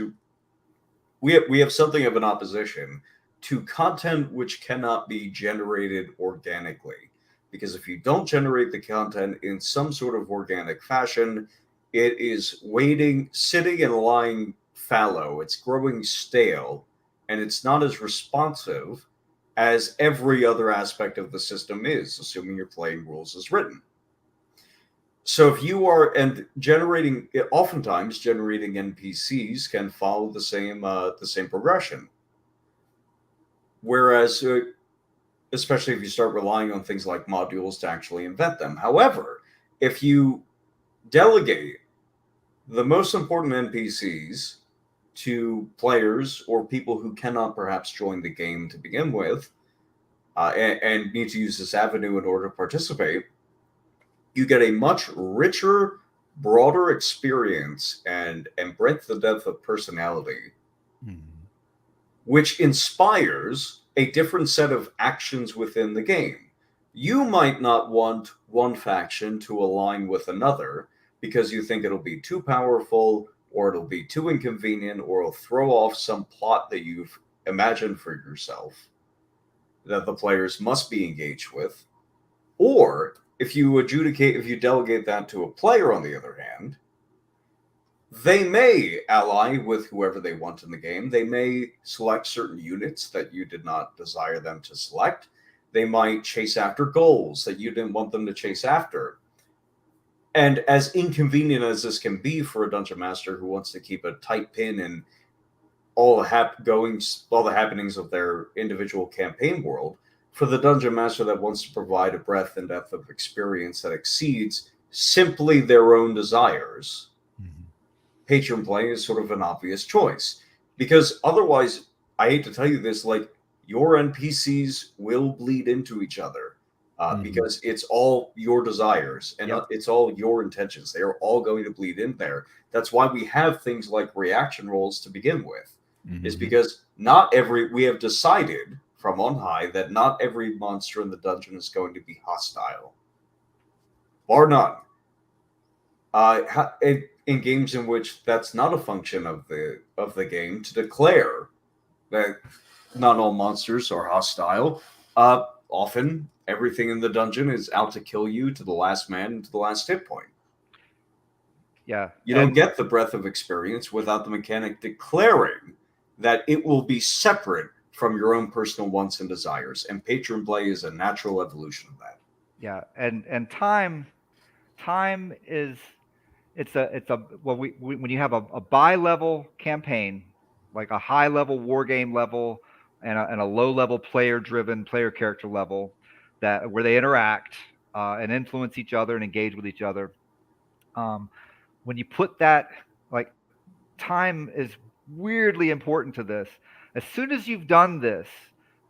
we have something of an opposition to content which cannot be generated organically. Because if you don't generate the content in some sort of organic fashion, it is sitting and lying fallow. It's growing stale, and it's not as responsive as every other aspect of the system is, assuming you're playing rules as written. So if you are, oftentimes generating NPCs can follow the same progression. Whereas, especially if you start relying on things like modules to actually invent them. However, if you delegate the most important NPCs to players or people who cannot perhaps join the game to begin with, and need to use this avenue in order to participate, you get a much richer, broader experience and breadth and depth of personality, which inspires a different set of actions within the game. You might not want one faction to align with another because you think it'll be too powerful, or it'll be too inconvenient, or it'll throw off some plot that you've imagined for yourself that the players must be engaged with. Or if you delegate that to a player, on the other hand, they may ally with whoever they want in the game. They may select certain units that you did not desire them to select. They might chase after goals that you didn't want them to chase after. And as inconvenient as this can be for a dungeon master who wants to keep a tight pin in all the happenings of their individual campaign world, for the dungeon master that wants to provide a breadth and depth of experience that exceeds simply their own desires, patron play is sort of an obvious choice. Because otherwise, I hate to tell you this, like, your NPCs will bleed into each other. Because it's all your desires and it's all your intentions. They are all going to bleed in there. That's why we have things like reaction rolls to begin with, is because we have decided from on high that not every monster in the dungeon is going to be hostile. Bar none. In games in which that's not a function of the game to declare that not all monsters are hostile, often everything in the dungeon is out to kill you to the last man and to the last hit point. Yeah. You don't get the breadth of experience without the mechanic declaring that it will be separate from your own personal wants and desires, and patron play is a natural evolution of that. Yeah, and time is when you have a bi-level campaign, like a high level war game level and a low level player character level, that where they interact and influence each other and engage with each other. When you put that, like, time is weirdly important to this. As soon as you've done this,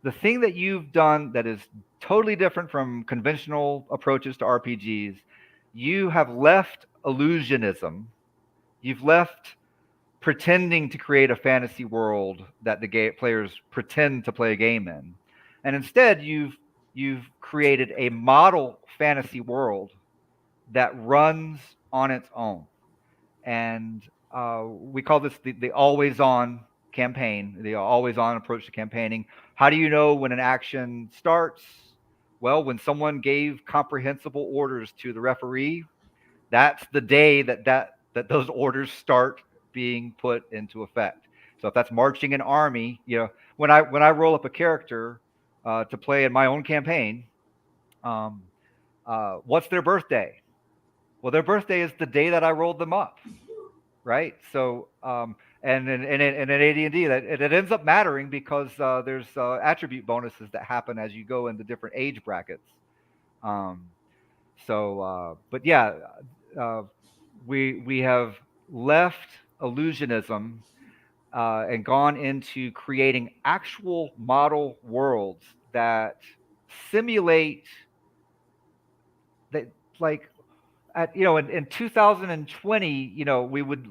the thing that you've done that is totally different from conventional approaches to RPGs, you have left illusionism. You've left pretending to create a fantasy world that the players pretend to play a game in. And instead, you've created a model fantasy world that runs on its own. And we call this the always-on campaign, the always-on approach to campaigning. How do you know when an action starts? Well, when someone gave comprehensible orders to the referee, that's the day that those orders start being put into effect. So if that's marching an army, when I roll up a character to play in my own campaign, what's their birthday? Well, their birthday is the day that I rolled them up, right? So, and in AD&D, that it ends up mattering because there's attribute bonuses that happen as you go into different age brackets. But yeah, we have left illusionism and gone into creating actual model worlds that simulate that, like, in 2020, we would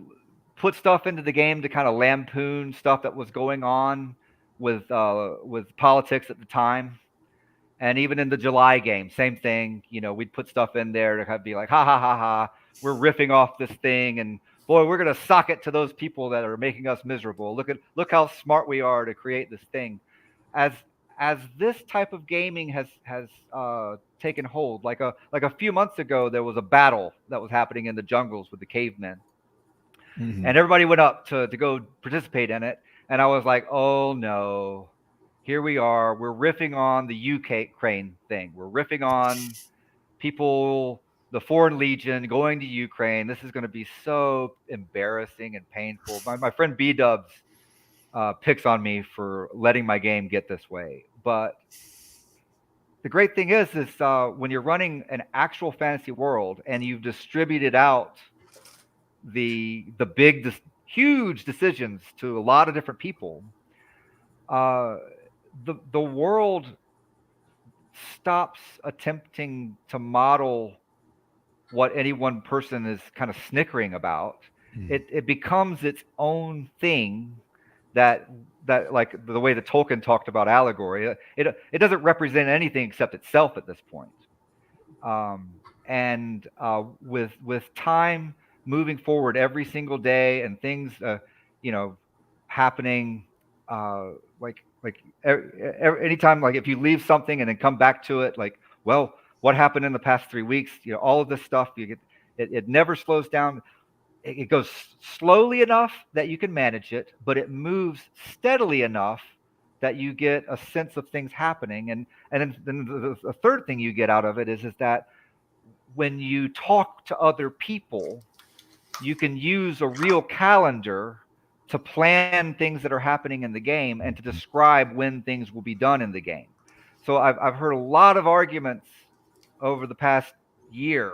put stuff into the game to kind of lampoon stuff that was going on with politics at the time. And even in the July game, same thing. We'd put stuff in there to kind of be like, ha ha ha ha, we're riffing off this thing, and boy, we're gonna sock it to those people that are making us miserable. Look how smart we are to create this thing. As this type of gaming has taken hold, like a few months ago, there was a battle that was happening in the jungles with the cavemen, and everybody went up to go participate in it, and I was like, oh no. Here we are. We're riffing on the Ukraine thing. We're riffing on people, the Foreign Legion going to Ukraine. This is going to be so embarrassing and painful. My friend B-Dubs picks on me for letting my game get this way. But the great thing is when you're running an actual fantasy world and you've distributed out the huge decisions to a lot of different people, the world stops attempting to model what any one person is kind of snickering about. It becomes its own thing that like the way that Tolkien talked about allegory, it doesn't represent anything except itself at this point. With time moving forward every single day and things happening anytime, like if you leave something and then come back to it, like, well, what happened in the past 3 weeks, all of this stuff, it never slows down. It goes slowly enough that you can manage it, but it moves steadily enough that you get a sense of things happening. And then the third thing you get out of it is that when you talk to other people, you can use a real calendar to plan things that are happening in the game and to describe when things will be done in the game. So I've heard a lot of arguments over the past year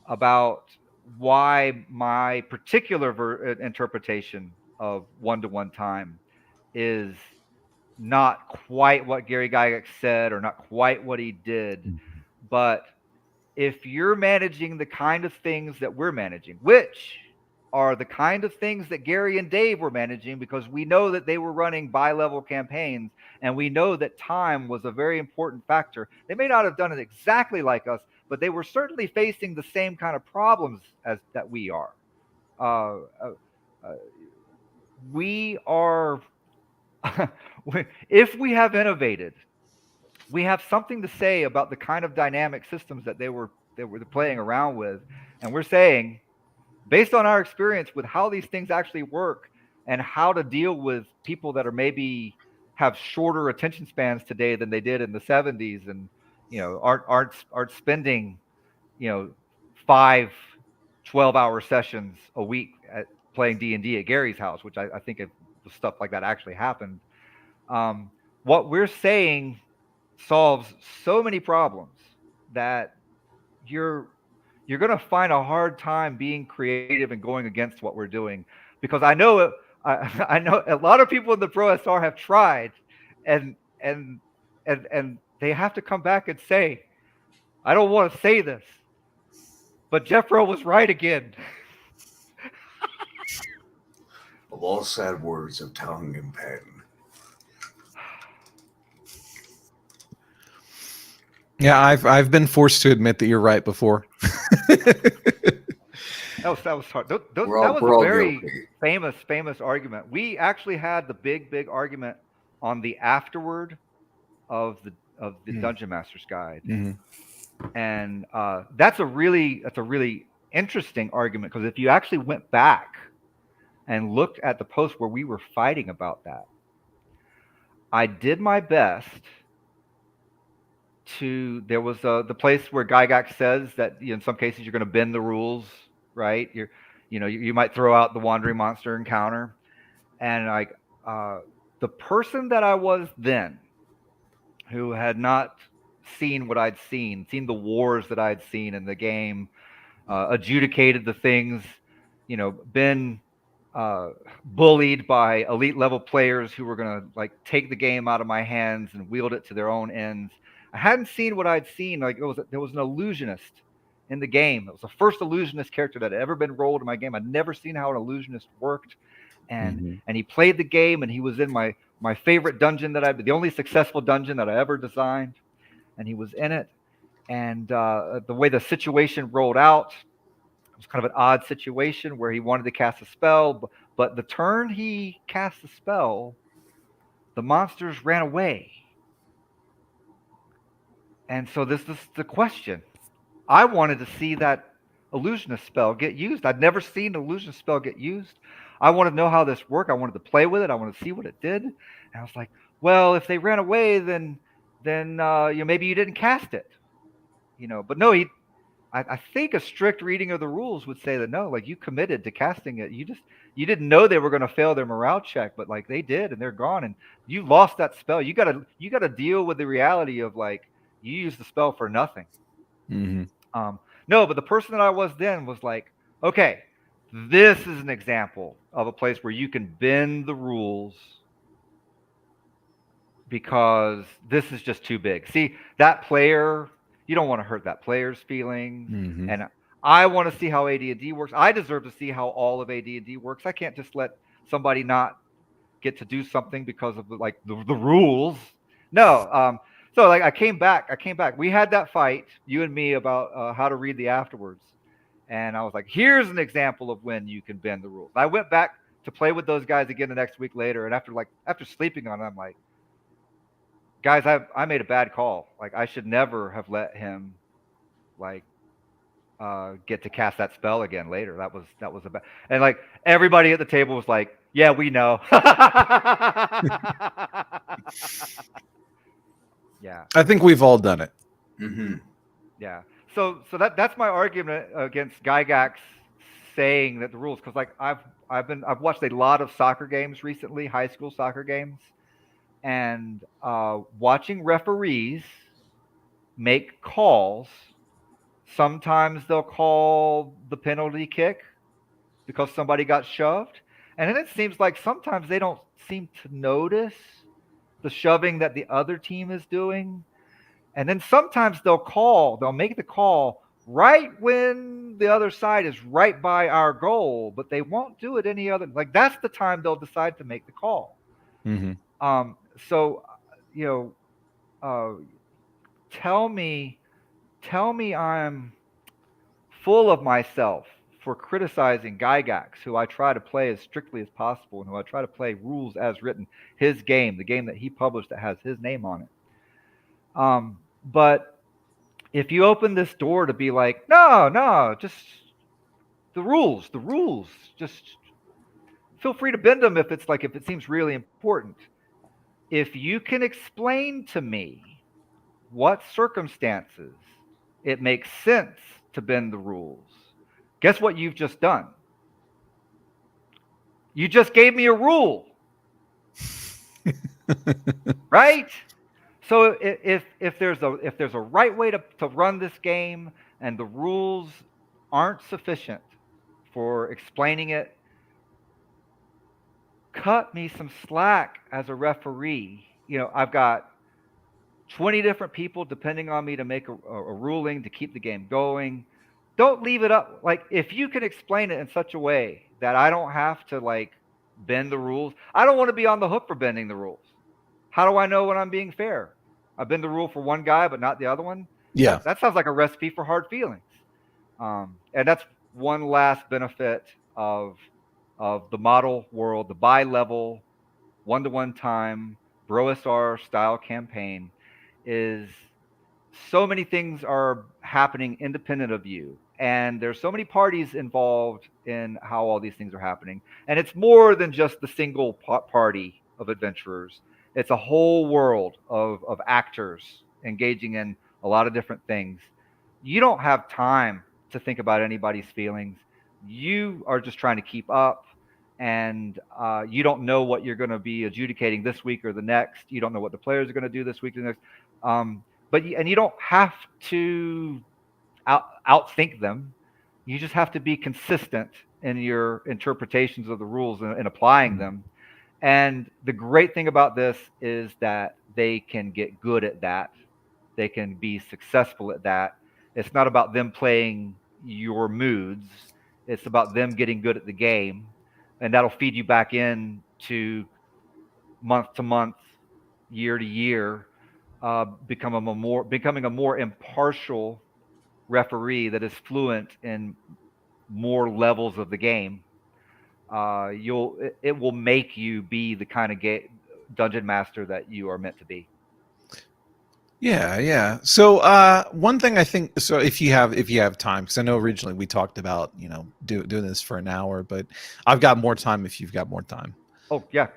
about why my particular interpretation of one-to-one time is not quite what Gary Gygax said or not quite what he did. But if you're managing the kind of things that we're managing, which are the kind of things that Gary and Dave were managing, because we know that they were running bi-level campaigns, and we know that time was a very important factor. They may not have done it exactly like us, but they were certainly facing the same kind of problems as that we are. We are, if we have innovated, we have something to say about the kind of dynamic systems that they were playing around with, and we're saying, based on our experience with how these things actually work and how to deal with people that are maybe have shorter attention spans today than they did in the 70s, and aren't spending 5 12-hour sessions a week at playing D&D at Gary's house, which I think if stuff like that actually happened. What we're saying solves so many problems that you're going to find a hard time being creative and going against what we're doing, because I know a lot of people in the BROSR have tried, and they have to come back and say, I don't want to say this, but Jeffro was right again. Of all sad words of tongue and pen. Yeah, I've been forced to admit that you're right before. That was hard. That was a very famous argument. We actually had the big argument on the afterword of the Dungeon Master's Guide, and that's a really interesting argument, because if you actually went back and looked at the post where we were fighting about that, I did my best to. There was the place where Gygax says that in some cases you're going to bend the rules, right? You might throw out the wandering monster encounter, and like the person that I was then, who had not seen what I'd seen the wars that I'd seen in the game, adjudicated the things, been bullied by elite level players who were going to like take the game out of my hands and wield it to their own ends. I hadn't seen what I'd seen. Like there was an illusionist in the game. It was the first illusionist character that had ever been rolled in my game. I'd never seen how an illusionist worked, and he played the game, and he was in my favorite dungeon the only successful dungeon that I ever designed, and he was in it. And the way the situation rolled out, it was kind of an odd situation where he wanted to cast a spell, but the turn he cast the spell, the monsters ran away. And so this is the question. I wanted to see that illusionist spell get used. I'd never seen an illusionist spell get used. I wanted to know how this worked. I wanted to play with it. I wanted to see what it did. And I was like, well, if they ran away, then maybe you didn't cast it. But no, I think a strict reading of the rules would say that no, like you committed to casting it. You didn't know they were going to fail their morale check, but like they did, and they're gone, and you lost that spell. You gotta deal with the reality of like you used the spell for nothing. No, but the person that I was then was like, okay, this is an example of a place where you can bend the rules because this is just too big. See, that player, you don't want to hurt that player's feelings. And I want to see how AD&D works. I deserve to see how all of AD&D works. I can't just let somebody not get to do something because of the rules. No. So like I came back. We had that fight, you and me, about how to read the afterwards. And I was like, here's an example of when you can bend the rules. I went back to play with those guys again the next week later. And after sleeping on it, I'm like, guys, I made a bad call. Like I should never have let him get to cast that spell again later. That was a bad, and like everybody at the table was like, yeah, we know. Yeah. I think we've all done it. Yeah. So that's my argument against Gygax saying that the rules, because like I've watched a lot of soccer games recently, high school soccer games, and watching referees make calls. Sometimes they'll call the penalty kick because somebody got shoved, and then it seems like sometimes they don't seem to notice the shoving that the other team is doing. And then sometimes they'll make the call right when the other side is right by our goal, but they won't do it any other. Like that's the time they'll decide to make the call. Mm-hmm. So, you know, tell me I'm full of myself for criticizing Gygax, who I try to play as strictly as possible and who I try to play rules as written, his game, the game that he published that has his name on it. But if you open this door to be like, no, just the rules, just feel free to bend them if it seems really important. If you can explain to me what circumstances it makes sense to bend the rules, guess what you've just done? You just gave me a rule. Right? So if there's a right way to run this game and the rules aren't sufficient for explaining it, cut me some slack as a referee. I've got 20 different people depending on me to make a ruling to keep the game going. Don't leave it up. Like, if you can explain it in such a way that I don't have to bend the rules. I don't want to be on the hook for bending the rules. How do I know when I'm being fair? I bend the rule for one guy but not the other one. Yeah. That sounds like a recipe for hard feelings. And that's one last benefit of the model world, the bi-level, one-to-one time BROSR style campaign, is so many things are happening independent of you. And there's so many parties involved in how all these things are happening. And it's more than just the single party of adventurers. It's a whole world of actors engaging in a lot of different things. You don't have time to think about anybody's feelings. You are just trying to keep up. And you don't know what you're going to be adjudicating this week or the next. You don't know what the players are going to do this week or the next. But you don't have to outthink them. You just have to be consistent in your interpretations of the rules and applying them. And the great thing about this is that they can get good at that. They can be successful at that. It's not about them playing your moods. It's about them getting good at the game. And that'll feed you back in to month to month, year to year, becoming a more impartial referee that is fluent in more levels of the game. It will make you be the kind of dungeon master that you are meant to be. Yeah. So one thing I think, so if you have time, because I know originally we talked about doing this for an hour, but I've got more time if you've got more time. Oh yeah,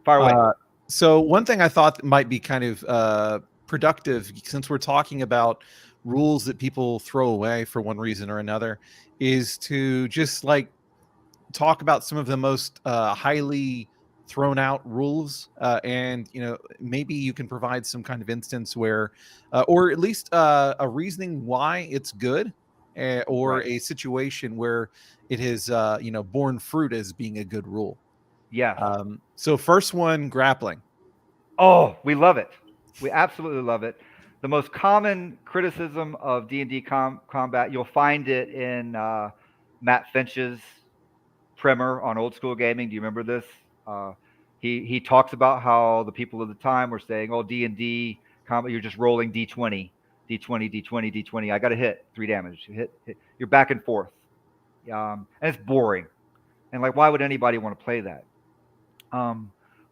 fire away. So one thing I thought might be kind of productive, since we're talking about rules that people throw away for one reason or another, is to just talk about some of the most highly thrown out rules, and maybe you can provide some kind of instance where or at least a reasoning why it's good, or Right. a situation where it has borne fruit as being a good rule. Yeah. So first one, grappling. Oh, we love it. We absolutely love it. The most common criticism of D&D combat, you'll find it in Matt Finch's primer on Old School Gaming. Do you remember this? He talks about how the people of the time were saying, "Oh, D&D combat, you're just rolling D20, D20, D20, D20. I got to hit 3 damage. Hit. You're back and forth, and it's boring. And why would anybody want to play that?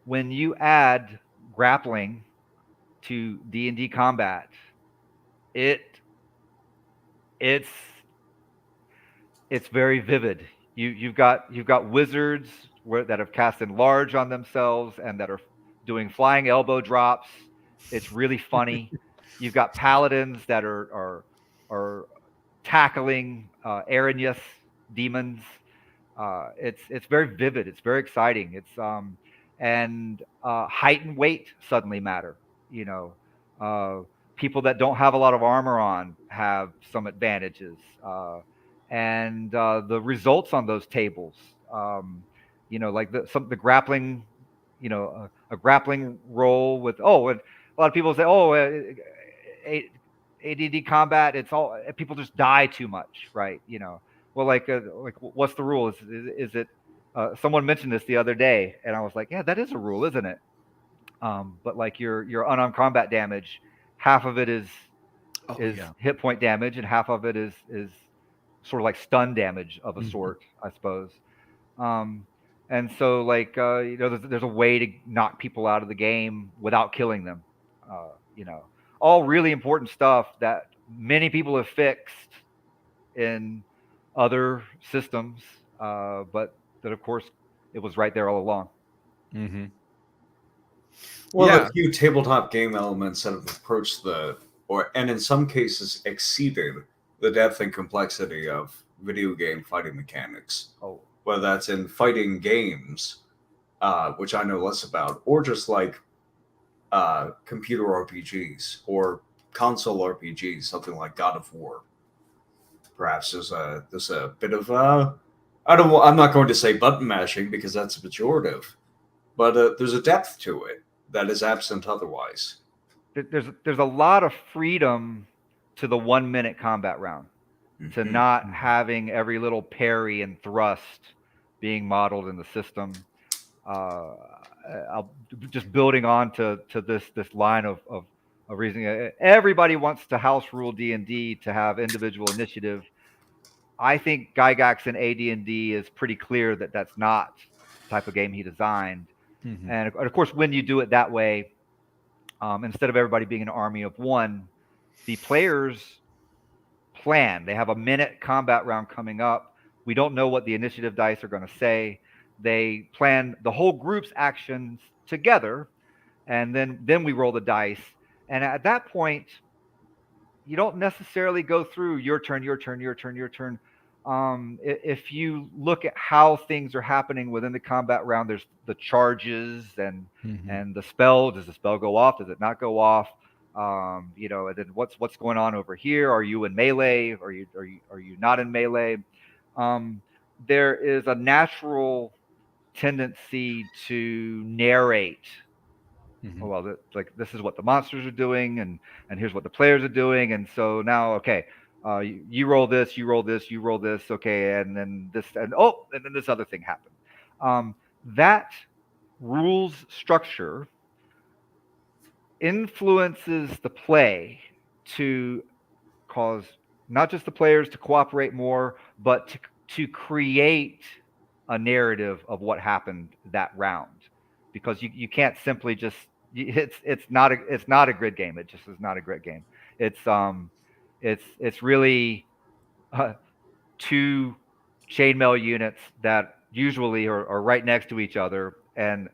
When you add grappling to D&D combat, it's very vivid. You've got wizards that have cast enlarge on themselves and that are doing flying elbow drops. It's really funny. You've got paladins that are tackling Arrhenius demons. It's very vivid. It's very exciting. It's and height and weight suddenly matter. People that don't have a lot of armor on have some advantages. And the results on those tables, the grappling, a grappling roll with, and a lot of people say, ADD combat, it's all people just die too much, right? Well, like what's the rule? Is it? Someone mentioned this the other day, and I was like, yeah, that is a rule, isn't it? But like your unarmed combat damage, half of it is hit point damage, and half of it is sort of like stun damage of a sort, I suppose. And so like there's a way to knock people out of the game without killing them. All really important stuff that many people have fixed in other systems, but that of course it was right there all along. Mm-hmm. One of the few tabletop game elements that have approached and in some cases exceeded the depth and complexity of video game fighting mechanics. Oh. Whether that's in fighting games, which I know less about, or just like computer RPGs or console RPGs, something like God of War. Perhaps there's a bit of I'm not going to say button mashing because that's pejorative, but there's a depth to it that is absent otherwise. There's a lot of freedom to the 1 minute combat round, to not having every little parry and thrust being modeled in the system. I'll just building on to this line of reasoning. Everybody wants to house rule D&D to have individual initiative. I think Gygax in AD&D is pretty clear that that's not the type of game he designed. And of course, when you do it that way, instead of everybody being an army of one, the players plan. They have a minute combat round coming up. We don't know what the initiative dice are going to say. They plan the whole group's actions together, and then we roll the dice. And at that point, you don't necessarily go through your turn, your turn, your turn, your turn. If you look at how things are happening within the combat round, there's the charges and the spell. Does the spell go off? Does it not go off? And then what's going on over here? Are you in melee? Are you not in melee? There is a natural tendency to narrate. Well, like this is what the monsters are doing, and here's what the players are doing, and so now, okay, you roll this, you roll this, you roll this, okay, and then this, and then this other thing happened. That rules structure influences the play to cause not just the players to cooperate more, but to create a narrative of what happened that round, because you can't simply just it's not a grid game. It just is not a grid game. It's really two chainmail units that usually are right next to each other, and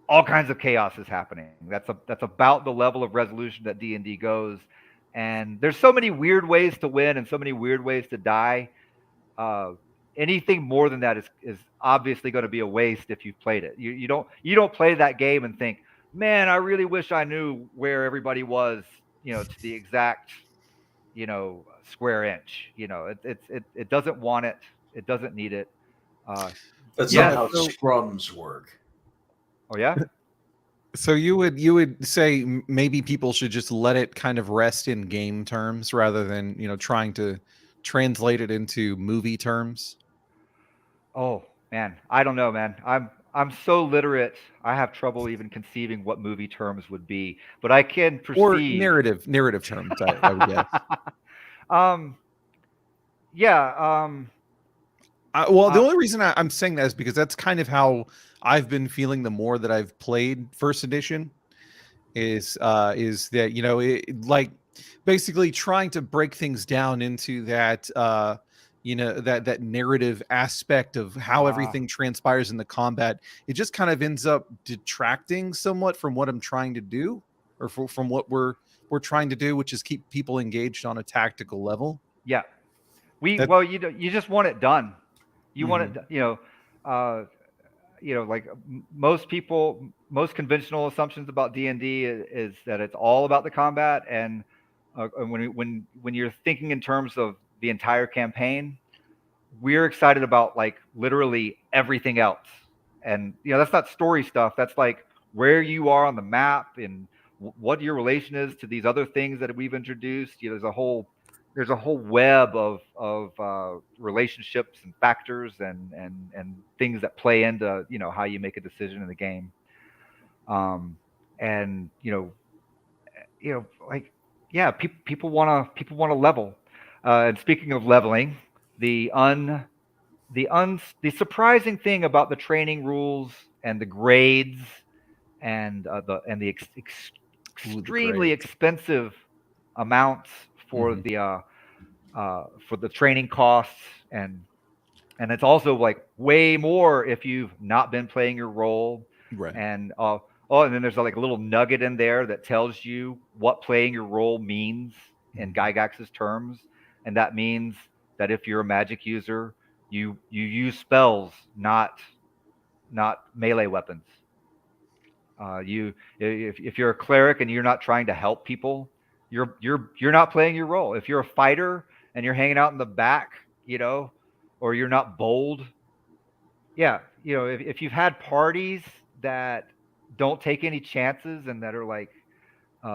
all kinds of chaos is happening. That's about the level of resolution that D&D goes, and there's so many weird ways to win and so many weird ways to die. Anything more than that is obviously going to be a waste if you've played it. You don't play that game and think, man, I really wish I knew where everybody was, to the exact, square inch. It doesn't want it. It doesn't need it. That's not how scrums work. Oh yeah. So you would say maybe people should just let it kind of rest in game terms rather than trying to translate it into movie terms. Oh man, I don't know, man. I'm so literate. I have trouble even conceiving what movie terms would be, but I can perceive or narrative terms. I would guess. Well, the only reason I'm saying that is because that's kind of how I've been feeling the more that I've played First Edition. Is that like basically trying to break things down into that that narrative aspect of how everything transpires in the combat. It just kind of ends up detracting somewhat from what I'm trying to do, or from what we're trying to do, which is keep people engaged on a tactical level. Yeah, you just want it done. You want it, like most people, most conventional assumptions about D&D is that it's all about the combat, and when you're thinking in terms of the entire campaign, we're excited about like literally everything else. And that's not story stuff. That's like where you are on the map and what your relation is to these other things that we've introduced. There's a whole web of relationships and factors and things that play into how you make a decision in the game. And like, yeah, people want to level. And speaking of leveling, the surprising thing about the training rules and the grades and the extremely expensive amounts for the training costs, and it's also like way more if you've not been playing your role. Right. And and then there's like a little nugget in there that tells you what playing your role means in Gygax's terms, and that means that if you're a magic user, you use spells, not melee weapons. If you're a cleric and you're not trying to help people, you're not playing your role. If you're a fighter and you're hanging out in the back, or you're not bold, if you've had parties that don't take any chances and that are like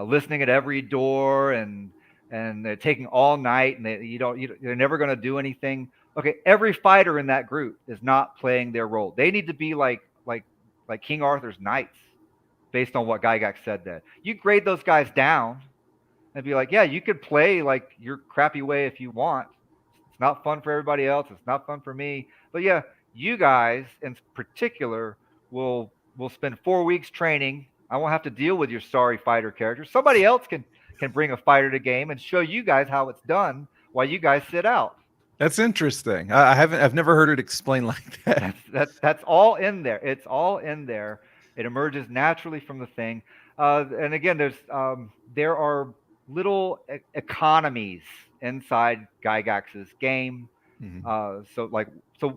listening at every door and they're taking all night and they're never going to do anything. Okay, every fighter in that group is not playing their role. They need to be like King Arthur's knights, based on what Gygax said. That you grade those guys down and be like, yeah, you could play like your crappy way if you want. It's not fun for everybody else. It's not fun for me. But yeah, you guys in particular will spend 4 weeks training. I won't have to deal with your sorry fighter characters. Somebody else can bring a fighter to game and show you guys how it's done while you guys sit out. That's interesting. I've never heard it explained like that. That's all in there. It's all in there. It emerges naturally from the thing. And again, there are little economies inside Gygax's game. So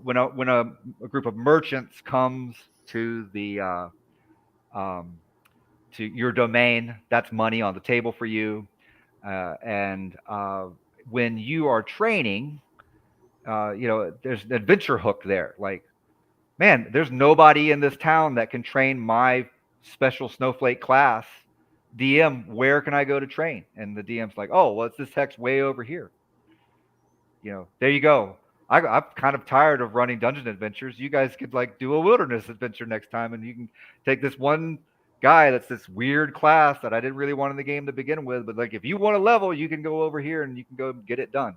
when a group of merchants comes to the to your domain, that's money on the table for you. And when you are training, there's an adventure hook there. Like, man, there's nobody in this town that can train my special snowflake class. DM, where can I go to train? And the DM's like, oh, well, it's this hex way over here. There you go. I'm kind of tired of running dungeon adventures. You guys could like do a wilderness adventure next time, and you can take this one guy that's this weird class that I didn't really want in the game to begin with. But like, if you want to level, you can go over here and you can go get it done.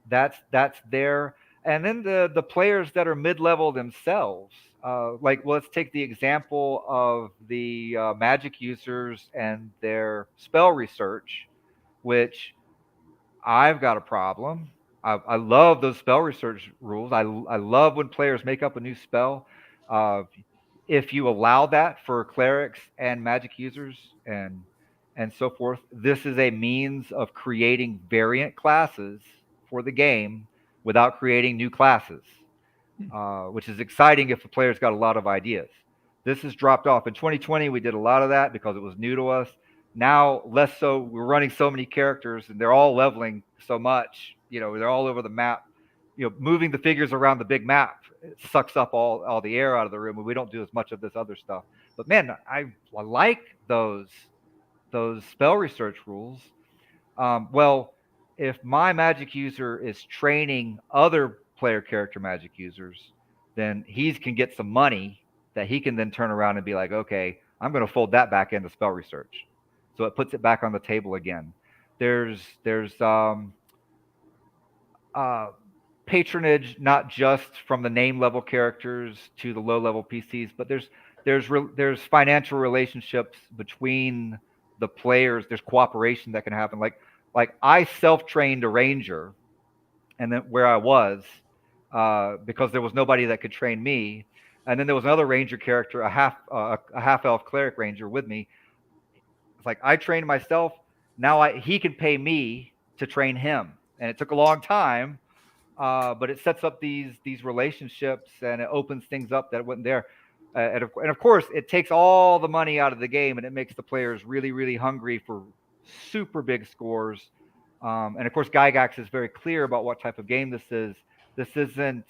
That's there. And then the players that are mid-level themselves, let's take the example of the magic users and their spell research, which I've got a problem. I love those spell research rules. I love when players make up a new spell. If you allow that for clerics and magic users and so forth, this is a means of creating variant classes for the game without creating new classes, which is exciting if the player's got a lot of ideas. This has dropped off. In 2020, we did a lot of that because it was new to us. Now, less so. We're running so many characters, and they're all leveling so much. They're all over the map. Moving the figures around the big map, it sucks up all the air out of the room, and we don't do as much of this other stuff. But man, I like those spell research rules. If my magic user is training other player character magic users, then he can get some money that he can then turn around and be like, okay, I'm going to fold that back into spell research. So it puts it back on the table again. There's patronage, not just from the name level characters to the low level PCs, but there's financial relationships between the players. There's cooperation that can happen. Like I self-trained a ranger, and then where I was, because there was nobody that could train me, and then there was another ranger character, a half elf cleric ranger with me. It's like I trained myself. Now he can pay me to train him, and it took a long time, but it sets up these relationships and it opens things up that wasn't there. And of course, it takes all the money out of the game, and it makes the players really, really hungry for super big scores. And of course, Gygax is very clear about what type of game this is. This isn't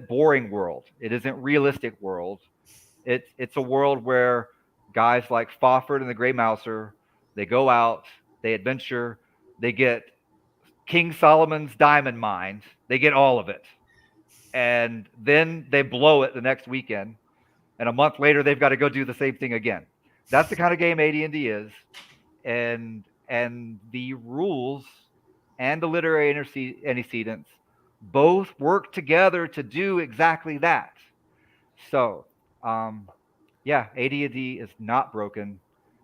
boring world. It isn't realistic world. It's a world where guys like Fawford and the Grey Mouser, they go out, they adventure, they get King Solomon's diamond mine, they get all of it. And then they blow it the next weekend. And a month later, they've got to go do the same thing again. That's the kind of game AD&D is. And the rules and the literary antecedents both work together to do exactly that. So, yeah, AD&D is not broken.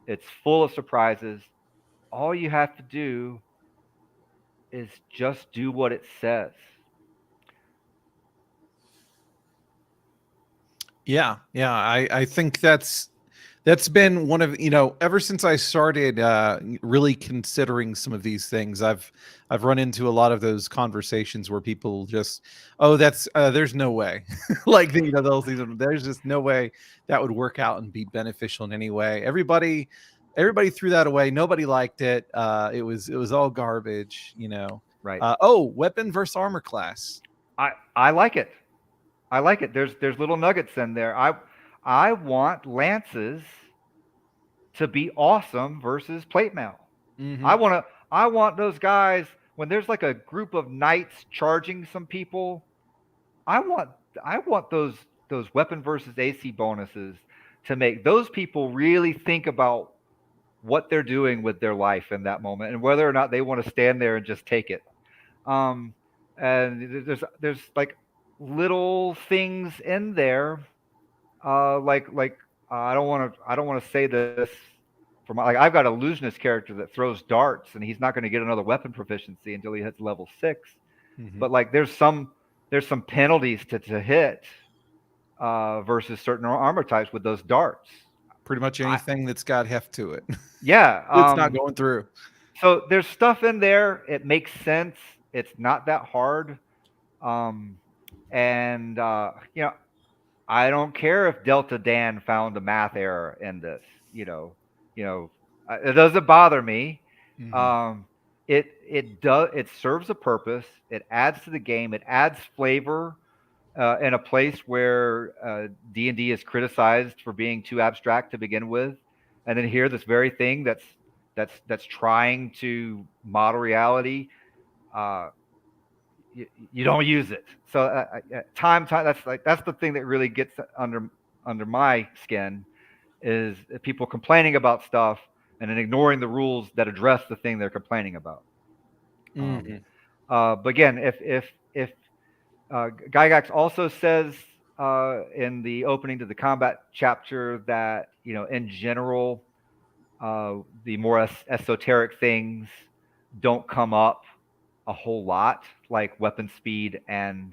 It's full of surprises. All you have to do is just do what it says. Yeah, I think that's been one of, ever since I started really considering some of these things, I've run into a lot of those conversations where people just, oh, that's there's no way, like there's just no way that would work out and be beneficial in any way. Everybody threw that away. Nobody liked it. It was all garbage, Right. Weapon versus armor class. I like it. I like it. There's little nuggets in there. I want lances to be awesome versus plate mail. Mm-hmm. I want those guys when there's like a group of knights charging some people. I want those weapon versus AC bonuses to make those people really think about what they're doing with their life in that moment and whether or not they want to stand there and just take it. And there's like little things in there, like I don't want to say this for my, like, I've got a illusionist character that throws darts and he's not going to get another weapon proficiency until he hits level 6. Mm-hmm. But like there's some penalties to hit versus certain armor types with those darts. Pretty much anything that's got heft to it. Yeah, it's not going through. So there's stuff in there. It makes sense. It's not that hard. And I don't care if Delta Dan found a math error in this. It doesn't bother me. Mm-hmm. It serves a purpose. It adds to the game. It adds flavor in a place where D&D is criticized for being too abstract to begin with, and then here this very thing that's trying to model reality. You don't use it. So time. That's the thing that really gets under my skin is people complaining about stuff and then ignoring the rules that address the thing they're complaining about. Mm-hmm. But again, if Gygax also says in the opening to the combat chapter that in general the more esoteric things don't come up a whole lot, like weapon speed and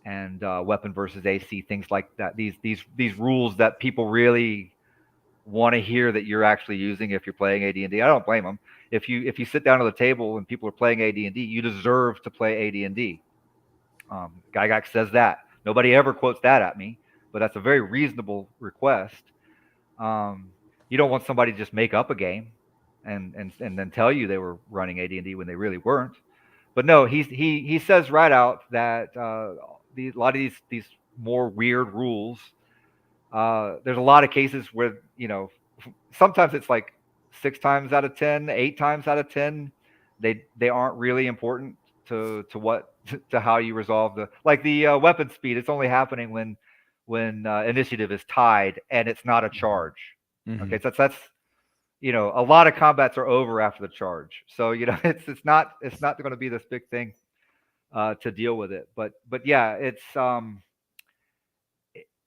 weapon versus AC, things like that. These rules that people really want to hear that you're actually using if you're playing AD&D. I don't blame them. If you sit down at the table and people are playing AD&D, you deserve to play AD&D. Gygax says that. Nobody ever quotes that at me, but that's a very reasonable request. You don't want somebody to just make up a game and then tell you they were running AD&D when they really weren't. But no, he says right out that a lot of these more weird rules. There's a lot of cases where sometimes it's like 6 times out of 10, 8 times out of 10, they aren't really important to how you resolve the weapon speed. It's only happening when initiative is tied and it's not a charge. Mm-hmm. Okay, so that's a lot of combats are over after the charge. So it's not going to be this big thing to deal with it. But yeah, it's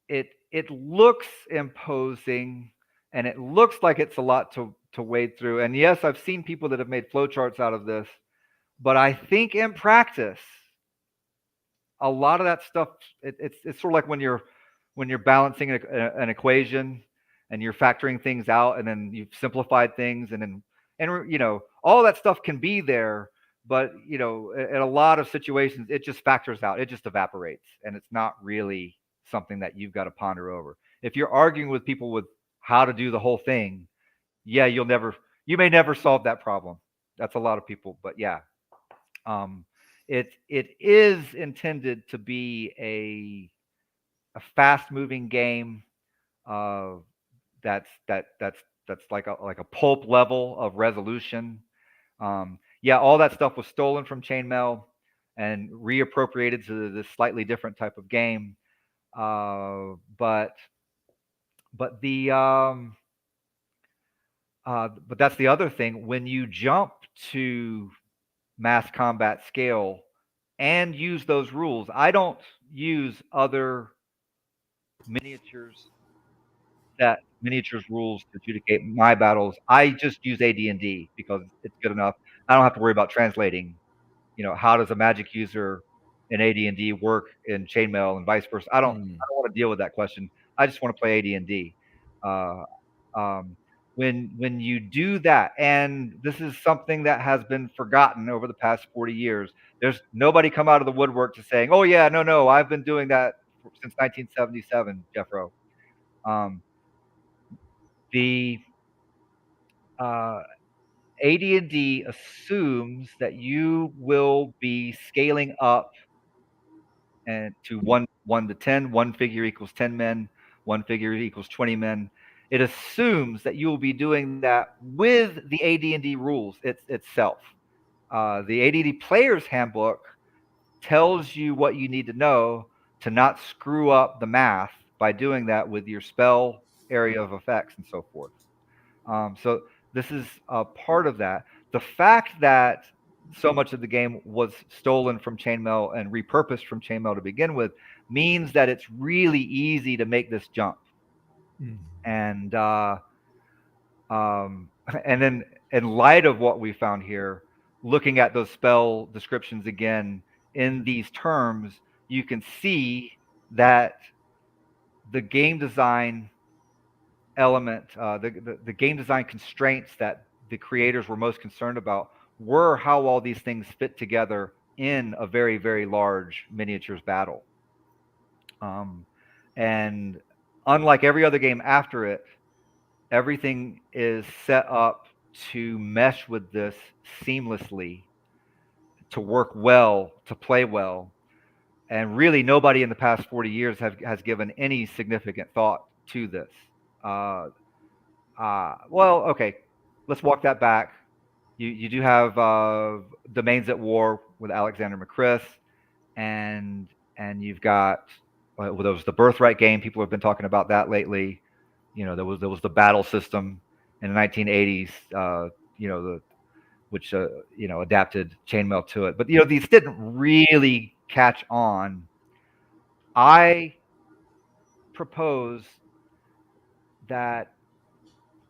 it looks imposing and it looks like it's a lot to wade through. And yes, I've seen people that have made flowcharts out of this, but I think in practice, a lot of that stuff, it's sort of like when you're balancing an equation and you're factoring things out and then you've simplified things and all that stuff can be there, but in a lot of situations, it just factors out. It just evaporates and it's not really something that you've got to ponder over. If you're arguing with people with how to do the whole thing, yeah, you may never solve that problem. That's a lot of people, but yeah. It is intended to be a fast moving game. that's like a pulp level of resolution. Yeah, all that stuff was stolen from Chainmail and reappropriated to this slightly different type of game. But that's the other thing. When you jump to mass combat scale and use those rules, I don't use other miniatures rules to adjudicate my battles. I just use AD&D because it's good enough. I don't have to worry about translating. How does a magic user in AD&D work in chainmail and vice versa? I don't want to deal with that question. I just want to play AD&D. When you do that, and this is something that has been forgotten over the past 40 years, there's nobody come out of the woodwork to saying, "Oh yeah, no, I've been doing that since 1977, Jeffro." The AD&D assumes that you will be scaling up and to 1 to 10. One figure equals 10 men. One figure equals 20 men. It assumes that you will be doing that with the AD&D rules itself. The AD&D Player's Handbook tells you what you need to know to not screw up the math by doing that with your spell area of effects and so forth. So this is a part of that. The fact that so much of the game was stolen from Chainmail and repurposed from Chainmail to begin with means that it's really easy to make this jump. And then in light of what we found here, looking at those spell descriptions again in these terms, you can see that the game design element, the game design constraints that the creators were most concerned about were how all these things fit together in a very, very large miniatures battle. And unlike every other game after it, everything is set up to mesh with this seamlessly, to work well, to play well. And really nobody in the past 40 years has given any significant thought to this. Well, okay, let's walk that back. You do have Domains at War with Alexander McChrist, and you've got there was the Birthright game. People have been talking about that lately. There was the battle system in the 1980s. Which adapted chainmail to it. But these didn't really catch on. I propose that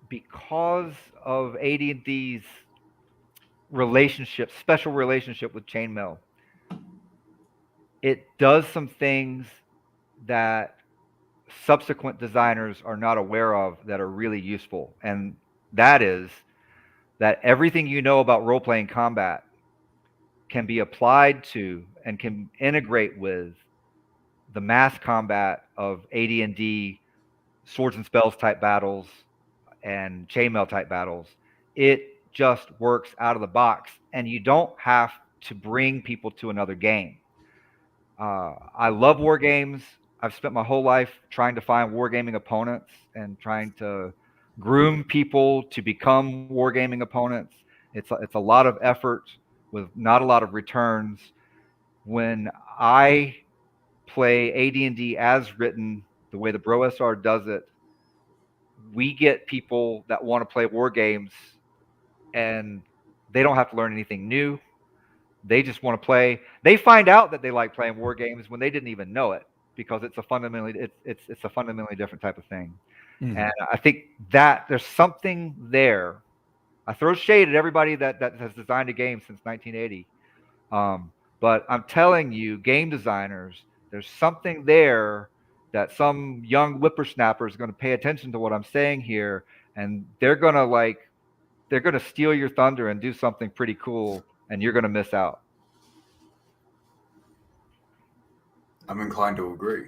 because of AD&D's special relationship with chainmail, it does some things that subsequent designers are not aware of that are really useful. And that is that everything you know about role-playing combat can be applied to and can integrate with the mass combat of AD&D swords and spells type battles and chainmail type battles. It just works out of the box, and you don't have to bring people to another game. I love war games. I've spent my whole life trying to find wargaming opponents and trying to groom people to become wargaming opponents. It's a lot of effort with not a lot of returns. When I play AD&D as written, the way the BROSR does it, we get people that want to play war games, and they don't have to learn anything new. They just want to play. They find out that they like playing war games when they didn't even know it, because it's a fundamentally different type of thing. Mm-hmm. And I think that there's something there. I throw shade at everybody that has designed a game since 1980. But I'm telling you, game designers, there's something there that some young whippersnapper is going to pay attention to what I'm saying here, and they're going to steal your thunder and do something pretty cool, and you're going to miss out. I'm inclined to agree.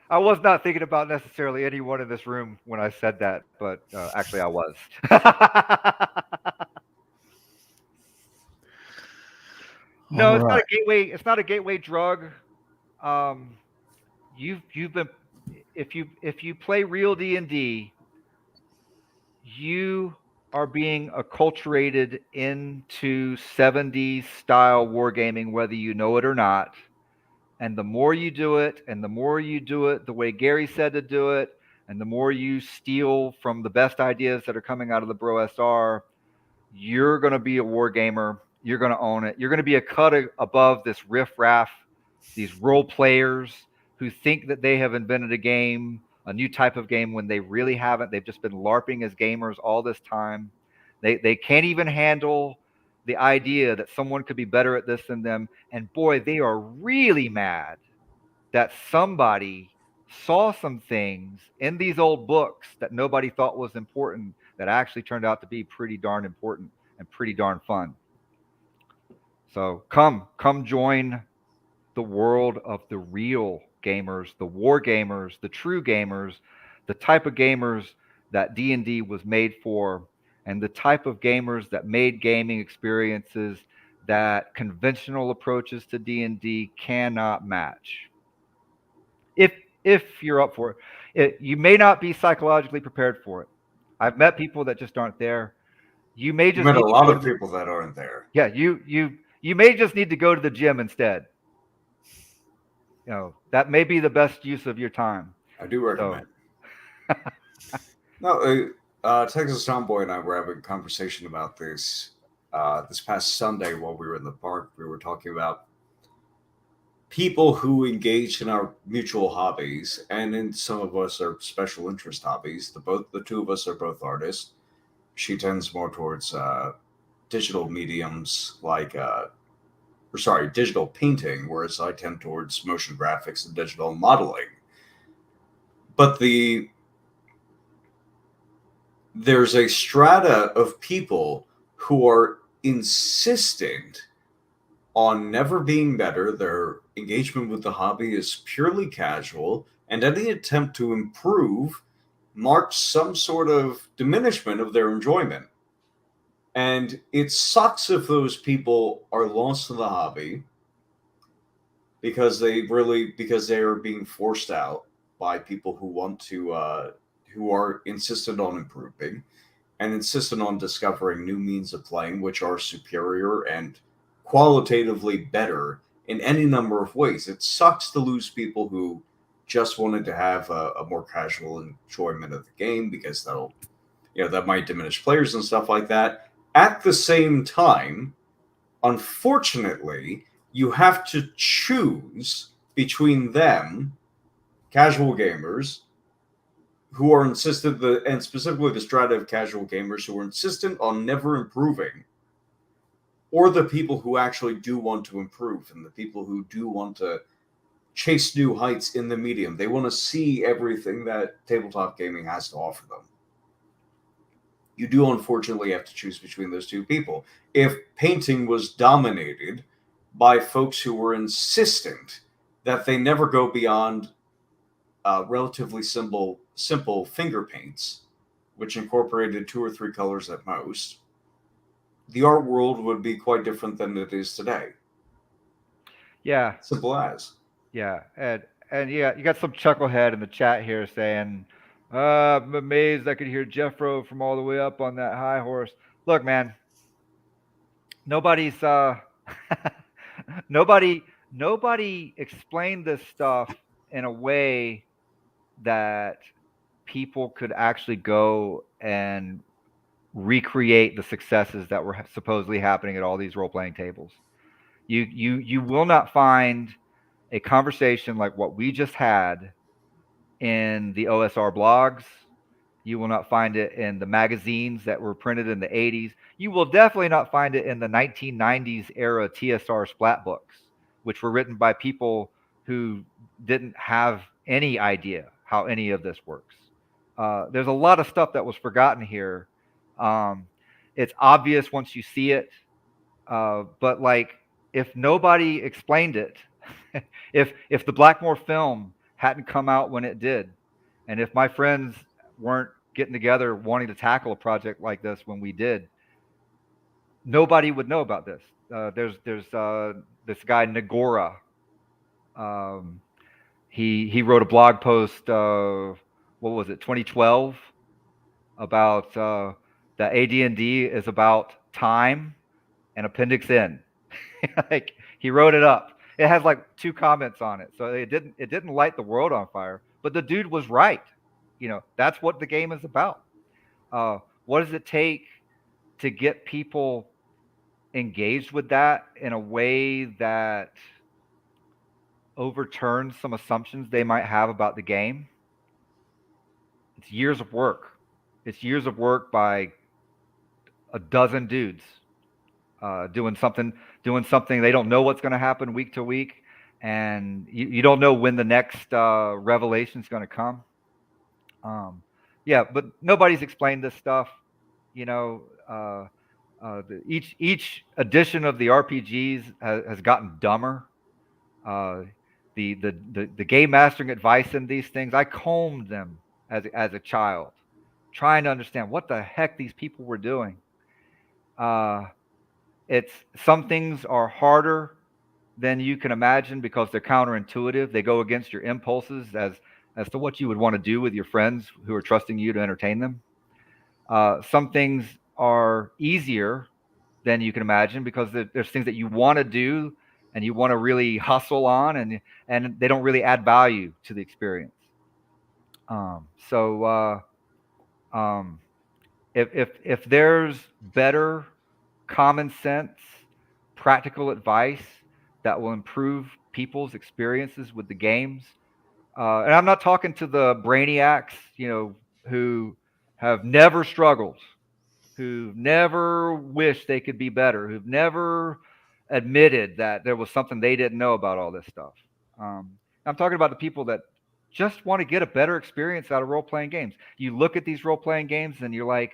I was not thinking about necessarily anyone in this room when I said that, but actually I was. No, it's not a gateway drug. You've been if you play real D&D, you are being acculturated into 70s style wargaming, whether you know it or not. And the more you do it, and the more you do it the way Gary said to do it, and the more you steal from the best ideas that are coming out of the BROSR, you're going to be a war gamer. You're going to own it. You're going to be a cut above this riffraff, these role players who think that they have invented a game, a new type of game, when they really haven't. They've just been LARPing as gamers all this time. They can't even handle the idea that someone could be better at this than them. And boy, they are really mad that somebody saw some things in these old books that nobody thought was important that actually turned out to be pretty darn important and pretty darn fun. So come join the world of the real gamers, the war gamers, the true gamers, the type of gamers that D&D was made for, and the type of gamers that made gaming experiences that conventional approaches to D&D cannot match. If you're up for it, you may not be psychologically prepared for it. I've met people that just aren't there. You may just met a need lot of people that aren't there. Yeah, you may just need to go to the gym instead. You know, that may be the best use of your time. I do recommend. So. No, Texas Tomboy and I were having a conversation about this this past Sunday while we were in the park. We were talking about people who engage in our mutual hobbies, and in some of us are special interest hobbies. The two of us are both artists. She tends more towards digital mediums like digital painting, whereas I tend towards motion graphics and digital modeling. But there's a strata of people who are insistent on never being better. Their engagement with the hobby is purely casual, and any attempt to improve marks some sort of diminishment of their enjoyment. And it sucks if those people are lost to the hobby because they are being forced out by people who want to who are insistent on improving and insistent on discovering new means of playing which are superior and qualitatively better in any number of ways. It sucks to lose people who just wanted to have a more casual enjoyment of the game because that might diminish players and stuff like that. At the same time, unfortunately, you have to choose between them, casual gamers, who are insistent, and specifically the strata of casual gamers who are insistent on never improving, or the people who actually do want to improve and the people who do want to chase new heights in the medium. They want to see everything that tabletop gaming has to offer them. You do unfortunately have to choose between those two people. If painting was dominated by folks who were insistent that they never go beyond relatively simple finger paints, which incorporated 2 or 3 colors at most, the art world would be quite different than it is today. Yeah. Simple as. Yeah. And yeah, you got some chucklehead in the chat here saying, I'm amazed I could hear Jeffro from all the way up on that high horse. Look, man, nobody's nobody explained this stuff in a way that people could actually go and recreate the successes that were supposedly happening at all these role-playing tables. You will not find a conversation like what we just had in the OSR blogs. You will not find it in the magazines that were printed in the 80s. You will definitely not find it in the 1990s era TSR splat books, which were written by people who didn't have any idea how any of this works. There's a lot of stuff that was forgotten here. It's obvious once you see it, but like if nobody explained it, if the Blackmore film hadn't come out when it did, and if my friends weren't getting together wanting to tackle a project like this when we did, nobody would know about this. There's this guy Nagora. He wrote a blog post, what was it, 2012, about that AD&D is about time and Appendix N. Like, he wrote it up. It has like 2 comments on it, so it didn't light the world on fire. But the dude was right. That's what the game is about. What does it take to get people engaged with that in a way that overturns some assumptions they might have about the game? It's years of work. It's years of work by a dozen dudes doing something they don't know what's going to happen week to week, and you don't know when the next revelation is going to come. Yeah, but nobody's explained this stuff. Each edition of the RPGs has gotten dumber. The game mastering advice in these things, I combed them as a child, trying to understand what the heck these people were doing. Some things are harder than you can imagine because they're counterintuitive. They go against your impulses as to what you would want to do with your friends who are trusting you to entertain them. Some things are easier than you can imagine because there's things that you want to do and you want to really hustle on, and they don't really add value to the experience. If there's better common sense, practical advice that will improve people's experiences with the games, and I'm not talking to the brainiacs, who have never struggled, who've never wished they could be better, who've never admitted that there was something they didn't know about all this stuff. I'm talking about the people that just want to get a better experience out of role-playing games. You look at these role-playing games and you're like,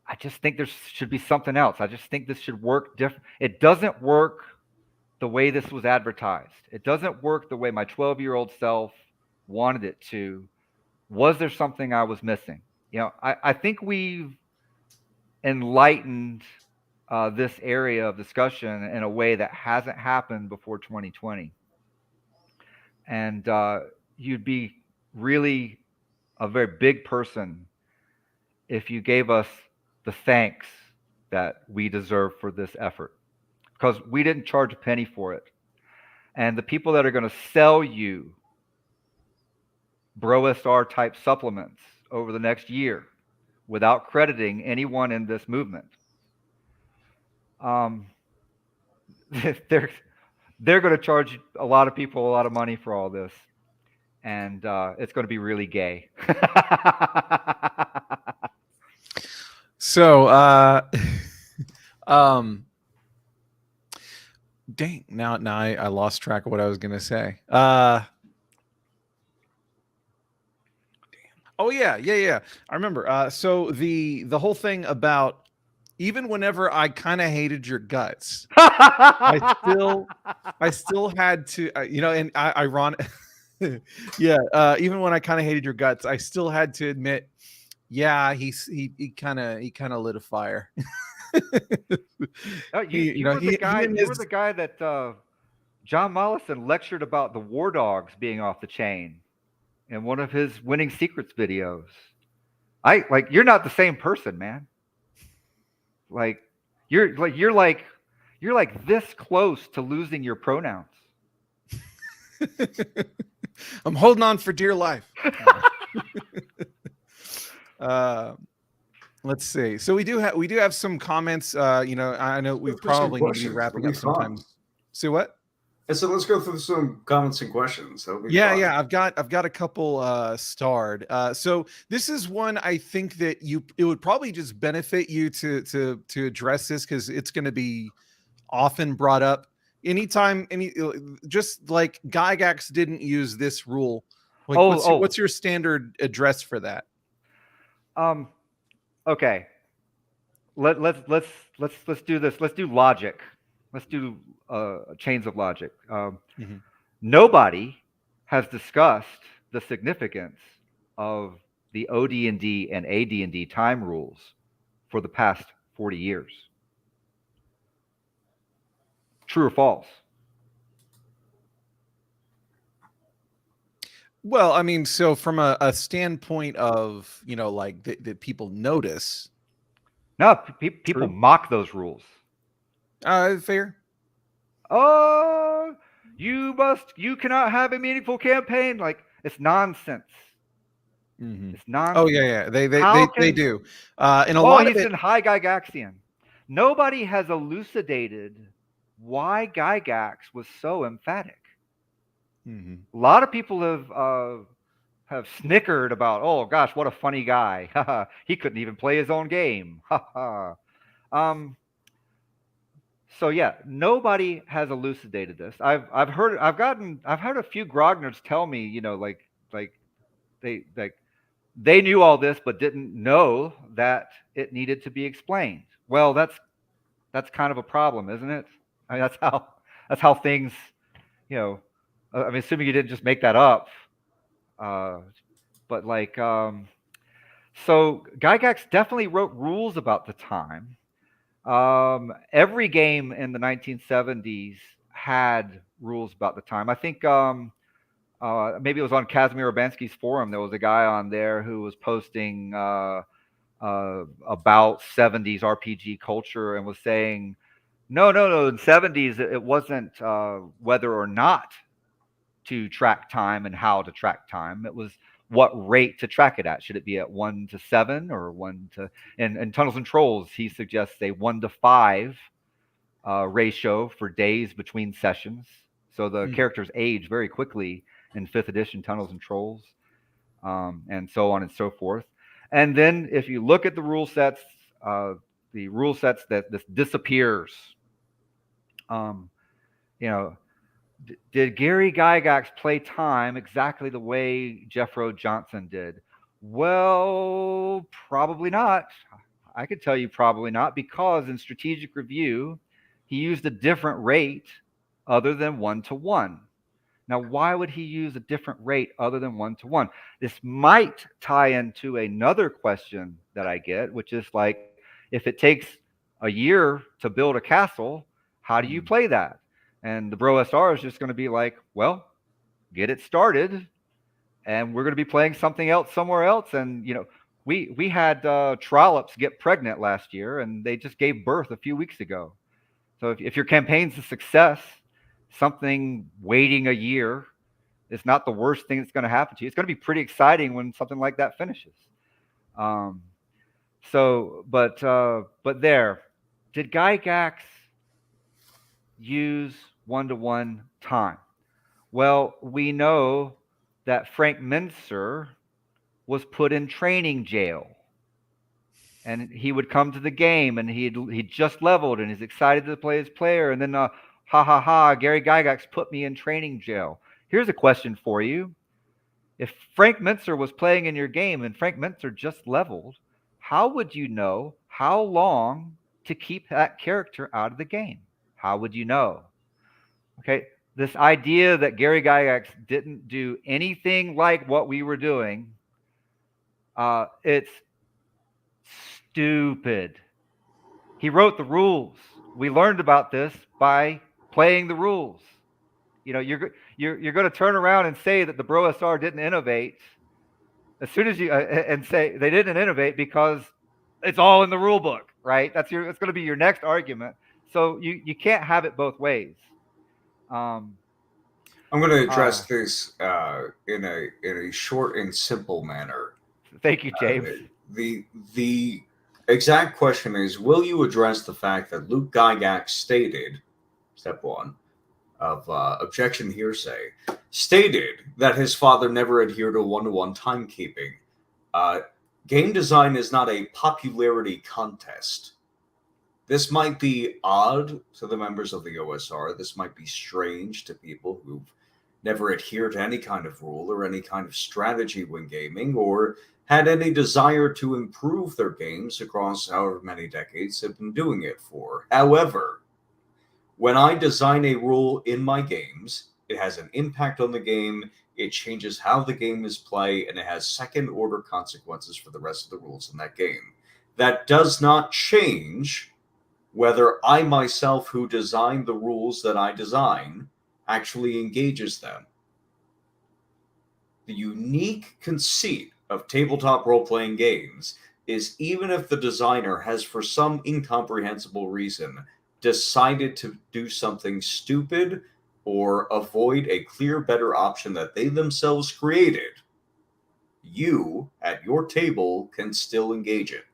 I just think there should be something else. I just think this should work different. It doesn't work the way this was advertised. It doesn't work the way my 12-year-old self wanted it to. Was there something I was missing? I think we've enlightened this area of discussion in a way that hasn't happened before 2020. And you'd be really a very big person if you gave us the thanks that we deserve for this effort, because we didn't charge a penny for it. And the people that are going to sell you BROSR type supplements over the next year without crediting anyone in this movement, they're going to charge a lot of people a lot of money for all this, and it's going to be really gay. So, dang, now I lost track of what I was gonna say. Oh yeah. I remember. So the whole thing about, even whenever I kind of hated your guts, I still had to, and ironic. Yeah. Even when I kind of hated your guts, I still had to admit, yeah, he kind of lit a fire. You were the guy that John Mollison lectured about the war dogs being off the chain in one of his Winning Secrets videos. You're not the same person, man. You're like this close to losing your pronouns. I'm holding on for dear life. Let's see. So we do have some comments. I know we probably need to be wrapping up sometimes. See what? And so let's go through some comments and questions. Yeah. I've got a couple starred. So this is one I think that it would probably just benefit you to address this, because it's going to be often brought up anytime. Just like Gygax didn't use this rule. What's your standard address for that? Okay. Let's do this. Let's do logic. Let's do chains of logic. Nobody has discussed the significance of the OD&D and AD&D time rules for the past 40 years. True or false? Well, I mean, so from a standpoint of, like that people notice. No, people True. mock those rules. Fair. Oh, you cannot have a meaningful campaign. Like, it's nonsense. Mm-hmm. It's Oh nonsense. yeah, yeah. How They can, do. And a oh, lot of he's it. in high Gygaxian. Nobody has elucidated why Gygax was so emphatic. Mm-hmm. A lot of people have snickered about, oh gosh, what a funny guy. He couldn't even play his own game. um, so yeah, nobody has elucidated this. I've heard a few grognards tell me, like they knew all this but didn't know that it needed to be explained. Well, that's kind of a problem, isn't it? I mean, that's how things, you know. I mean, assuming you didn't just make that up, uh, but like, so Gygax definitely wrote rules about the time. Every game in the 1970s had rules about the time. I think maybe it was on Kazimir Urbanski's forum. There was a guy on there who was posting about 70s RPG culture and was saying, no. In 70s, it wasn't whether or not to track time and how to track time. It was what rate to track it at. Should it be at 1 to 7 or 1 to, and Tunnels and Trolls, he suggests a 1 to 5 ratio for days between sessions. So the characters age very quickly in 5th edition Tunnels and Trolls, and so on and so forth. And then if you look at the rule sets that this disappears, you know, did Gary Gygax play time exactly the way Jeffro Johnson did? Well, probably not. I could tell you probably not, because in strategic review, he used a different rate other than 1 to 1. Now, why would he use a different rate other than 1 to 1? This might tie into another question that I get, which is like, if it takes a year to build a castle, how do you play that? And the BROSR is just going to be like, well, get it started, and we're going to be playing something else somewhere else. And we had Trollops get pregnant last year, and they just gave birth a few weeks ago. So if your campaign's a success, something waiting a year is not the worst thing that's going to happen to you. It's going to be pretty exciting when something like that finishes. But there, did Gygax use 1-to-1 time? Well, we know that Frank Mincer was put in training jail, and he would come to the game, and he'd just leveled, and he's excited to play his player, and then Gary Gygax put me in training jail. Here's a question for you. If Frank Mincer was playing in your game and Frank Mincer just leveled, how would you know how long to keep that character out of the game? How would you know? Okay, this idea that Gary Gygax didn't do anything like what we were doing, it's stupid. He wrote the rules. We learned about this by playing the rules. You're going to turn around and say that the BROSR didn't innovate as soon as you and say they didn't innovate because it's all in the rule book, right? It's going to be your next argument. So you can't have it both ways. I'm going to address this in a short and simple manner. Thank you, James. The exact question is: will you address the fact that Luke Gygax stated, step 1 of objection hearsay, stated that his father never adhered to 1-to-1 timekeeping? Game design is not a popularity contest. This might be odd to the members of the OSR. This might be strange to people who've never adhered to any kind of rule or any kind of strategy when gaming, or had any desire to improve their games across however many decades they've been doing it for. However, when I design a rule in my games, it has an impact on the game, it changes how the game is played, and it has second-order consequences for the rest of the rules in that game. That does not change whether I myself, who designed the rules that I design, actually engages them. The unique conceit of tabletop role-playing games is even if the designer has, for some incomprehensible reason, decided to do something stupid or avoid a clear, better option that they themselves created, you, at your table, can still engage it.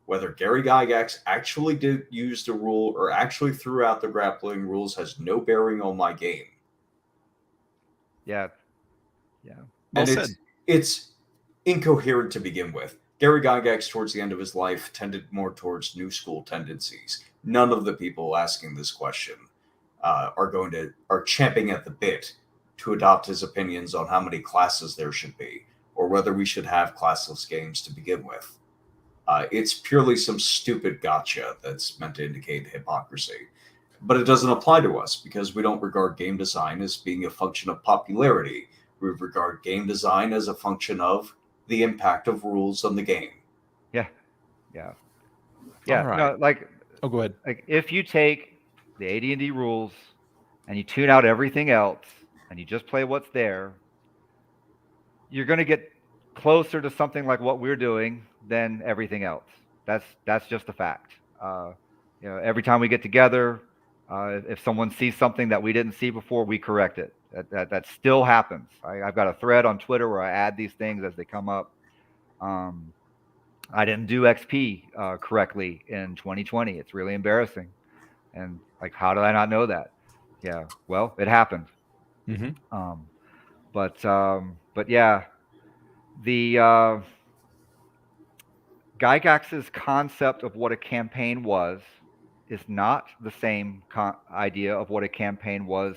Whether Gary Gygax actually did use the rule or actually threw out the grappling rules has no bearing on my game. Yeah. And Well said. it's incoherent to begin with. Gary Gygax, towards the end of his life, tended more towards new school tendencies. None of the people asking this question are champing at the bit to adopt his opinions on how many classes there should be, or whether we should have classless games to begin with. It's purely some stupid gotcha that's meant to indicate hypocrisy. But it doesn't apply to us because we don't regard game design as being a function of popularity. We regard game design as a function of the impact of rules on the game. Yeah. All right. No, like, Oh, go ahead. like if you take the AD&D rules and you tune out everything else and you just play what's there, you're going to get closer to something like what we're doing than everything else. That's just a fact. Every time we get together, if someone sees something that we didn't see before, we correct it. That still happens. I've got a thread on Twitter where I add these things as they come up. I didn't do XP correctly in 2020. It's really embarrassing. And like, how did I not know that? Yeah, well, it happened. Mm-hmm. But yeah, the Gygax's concept of what a campaign was is not the same idea of what a campaign was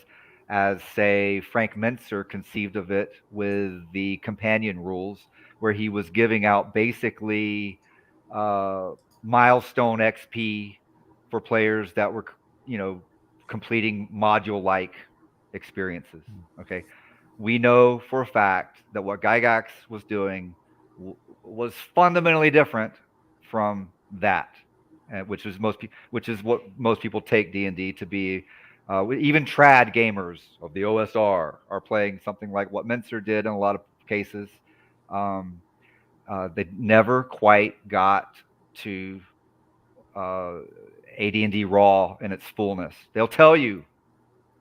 as, say, Frank Mentzer conceived of it with the companion rules, where he was giving out basically milestone XP for players that were, completing module-like experiences. Okay, we know for a fact that what Gygax was doing was fundamentally different from that, which is what most people take D&D to be. Even trad gamers of the OSR are playing something like what Mentzer did in a lot of cases. They never quite got to AD&D Raw in its fullness. They'll tell you,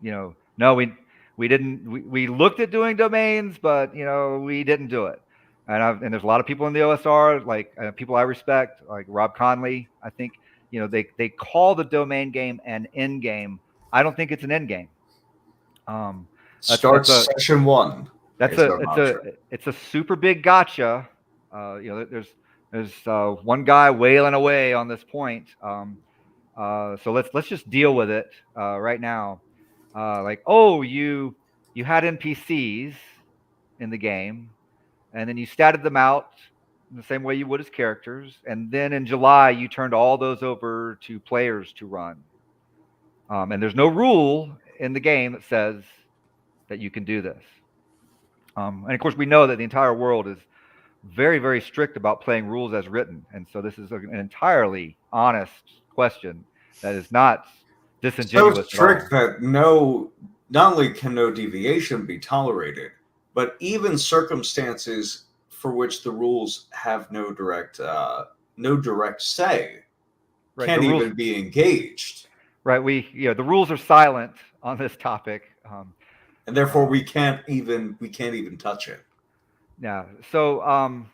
no, we didn't. We looked at doing domains, but we didn't do it. And there's a lot of people in the OSR, like people I respect, like Rob Conley. I think they call the domain game an end game. I don't think it's an end game. Starts session one. It's a super big gotcha. There's one guy wailing away on this point. So let's just deal with it right now. You had NPCs in the game, and then you statted them out in the same way you would as characters, and then in July you turned all those over to players to run. And there's no rule in the game that says that you can do this. And of course, we know that the entire world is very, very strict about playing rules as written, and so this is an entirely honest question that is not disingenuous. So strict that not only can no deviation be tolerated, but even circumstances for which the rules have no direct say can't even be engaged. Right. The rules are silent on this topic, and therefore we can't even touch it. Yeah. So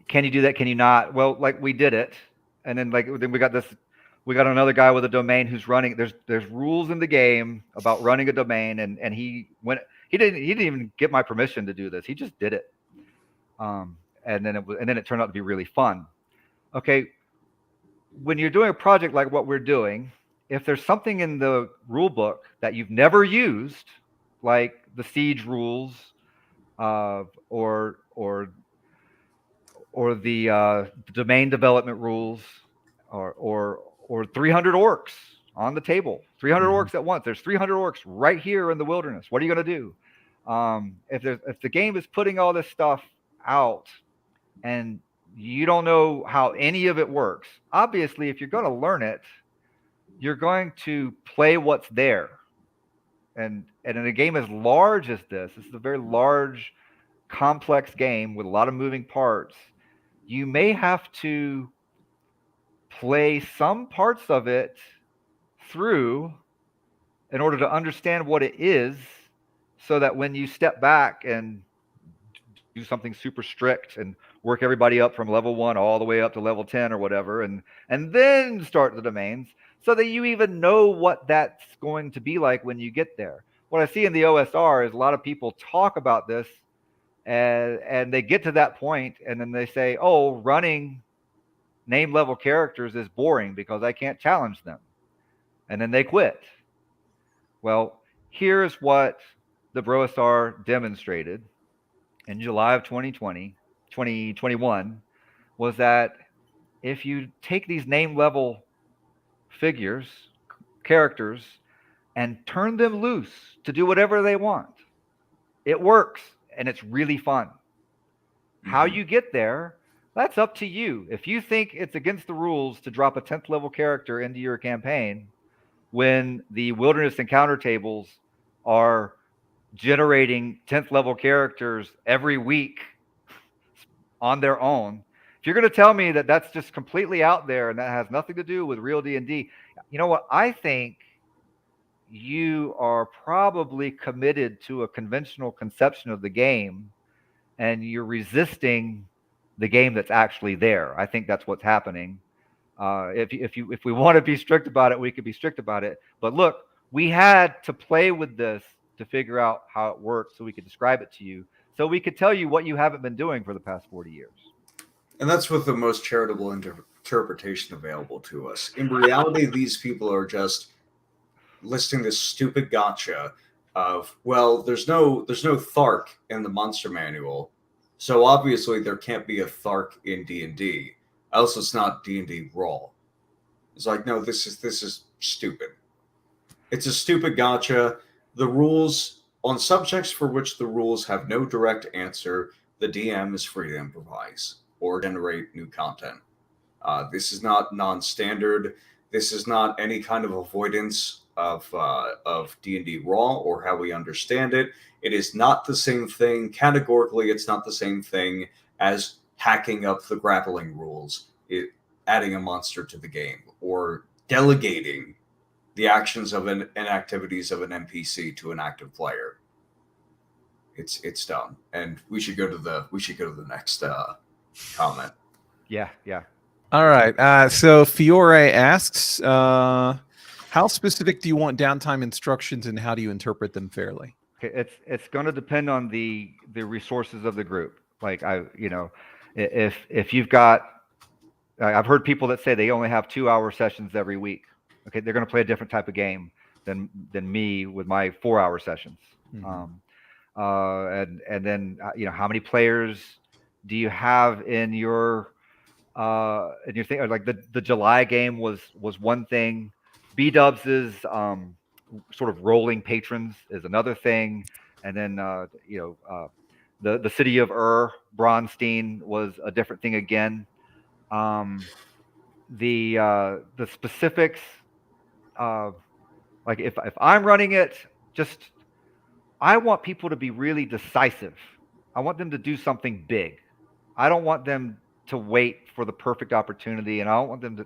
can you do that? Can you not? Well, like we did it, and then we got another guy with a domain who's running. There's rules in the game about running a domain, and he didn't even get my permission to do this. He just did it. And then it turned out to be really fun. Okay, when you're doing a project like what we're doing, if there's something in the rule book that you've never used, like the siege rules, or the domain development rules, or 300 orcs on the table, 300 orcs at once. There's 300 orcs right here in the wilderness. What are you going to do? If the game is putting all this stuff out and you don't know how any of it works, obviously, if you're going to learn it, you're going to play what's there. And in a game as large as this is a very large, complex game with a lot of moving parts. You may have to play some parts of it through in order to understand what it is, so that when you step back and do something super strict and work everybody up from level 1 all the way up to level 10 or whatever, and then start the domains, so that you even know what that's going to be like when you get there. What I see in the OSR is a lot of people talk about this, and they get to that point, and then they say, oh, running name level characters is boring because I can't challenge them. And then they quit. Well, here's what the BROSR demonstrated in July of 2021, was that if you take these name level figures, characters, and turn them loose to do whatever they want, it works, and it's really fun. How you get there, that's up to you. If you think it's against the rules to drop a 10th level character into your campaign when the wilderness encounter tables are generating 10th level characters every week on their own, if you're going to tell me that that's just completely out there and that has nothing to do with real D&D, you know what? I think you are probably committed to a conventional conception of the game, and you're resisting the game that's actually there. I think that's what's happening. If we want to be strict about it, we could be strict about it. But look, we had to play with this to figure out how it works, so we could describe it to you, so we could tell you what you haven't been doing for the past 40 years. And that's with the most charitable interpretation available to us. In reality, these people are just listing this stupid gotcha of, well, there's no Thark in the monster manual, so obviously there can't be a Thark in D&D. Else it's not D&D Raw. It's like, no, this is stupid. It's a stupid gotcha. The rules, on subjects for which the rules have no direct answer, the DM is free to improvise or generate new content. This is not non-standard. This is not any kind of avoidance of D&D Raw or how we understand it. It is not the same thing. Categorically, it's not the same thing as hacking up the grappling rules, adding a monster to the game, or delegating the actions of and activities of an NPC to an active player. It's dumb, and we should go to the next comment. Yeah. All right. So Fiore asks, how specific do you want downtime instructions, and how do you interpret them fairly? Okay, it's going to depend on the resources of the group. Like if you've got, I've heard people that say they only have 2-hour sessions every week. Okay, they're going to play a different type of game than me with my 4-hour sessions. Mm-hmm. And then how many players do you have in your thing? Like the July game was one thing. B-Dubs is sort of rolling patrons is another thing, and then the city of Bronstein was a different thing again. The specifics, like if I'm running it, I want people to be really decisive. I want them to do something big. I don't want them to wait for the perfect opportunity, and I don't want them to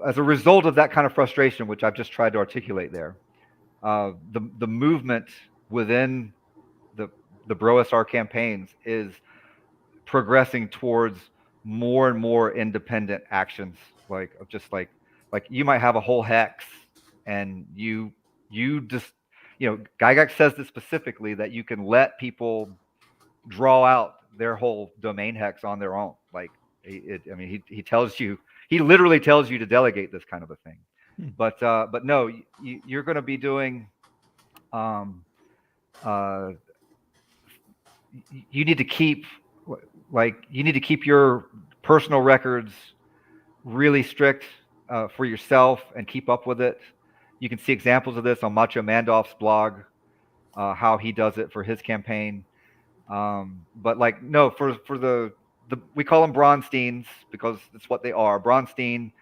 as a result of that kind of frustration, which I've just tried to articulate there, the movement within the BROSR campaigns is progressing towards more and more independent actions. Like you might have a whole hex, and you just Gygax says this specifically, that you can let people draw out their whole domain hex on their own. Like he tells you, he literally tells you to delegate this kind of a thing. But no, you're going to be doing you need to keep your personal records really strict for yourself and keep up with it. You can see examples of this on Macho Mandolf's blog, how he does it for his campaign. But for the we call them Bronsteins because it's what they are. Bronstein,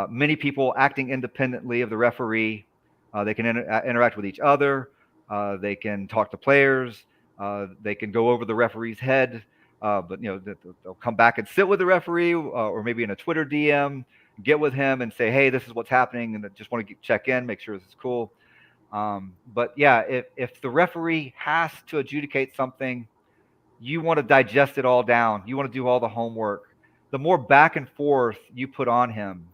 many people acting independently of the referee. They can interact with each other. They can talk to players. They can go over the referee's head. But they'll come back and sit with the referee, or maybe in a Twitter DM, get with him and say, "Hey, this is what's happening," and I just want to check in, make sure this is cool. But yeah, if the referee has to adjudicate something, you want to digest it all down. You want to do all the homework. The more back and forth you put on him,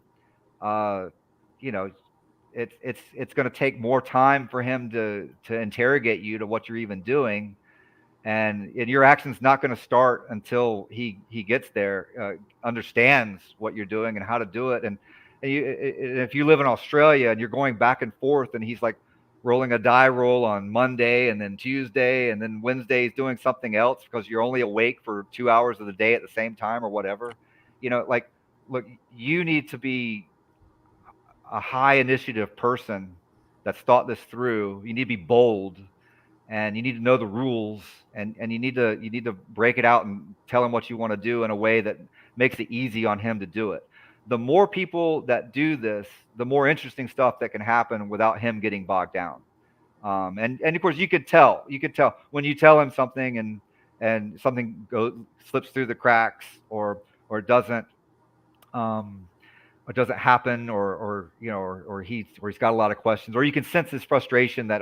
it's going to take more time for him to interrogate you to what you're even doing, and your action's not going to start until he gets there, understands what you're doing and how to do it. And if you live in Australia and you're going back and forth, and he's like rolling a die roll on Monday and then Tuesday and then Wednesday he's doing something else because you're only awake for 2 hours of the day at the same time or whatever, look, you need to be a high initiative person that's thought this through. You need to be bold, and you need to know the rules, and you need to break it out and tell him what you want to do in a way that makes it easy on him to do it. The more people that do this, the more interesting stuff that can happen without him getting bogged down. And of course you could tell when you tell him something and something slips through the cracks or doesn't happen, or he's got a lot of questions, or you can sense his frustration that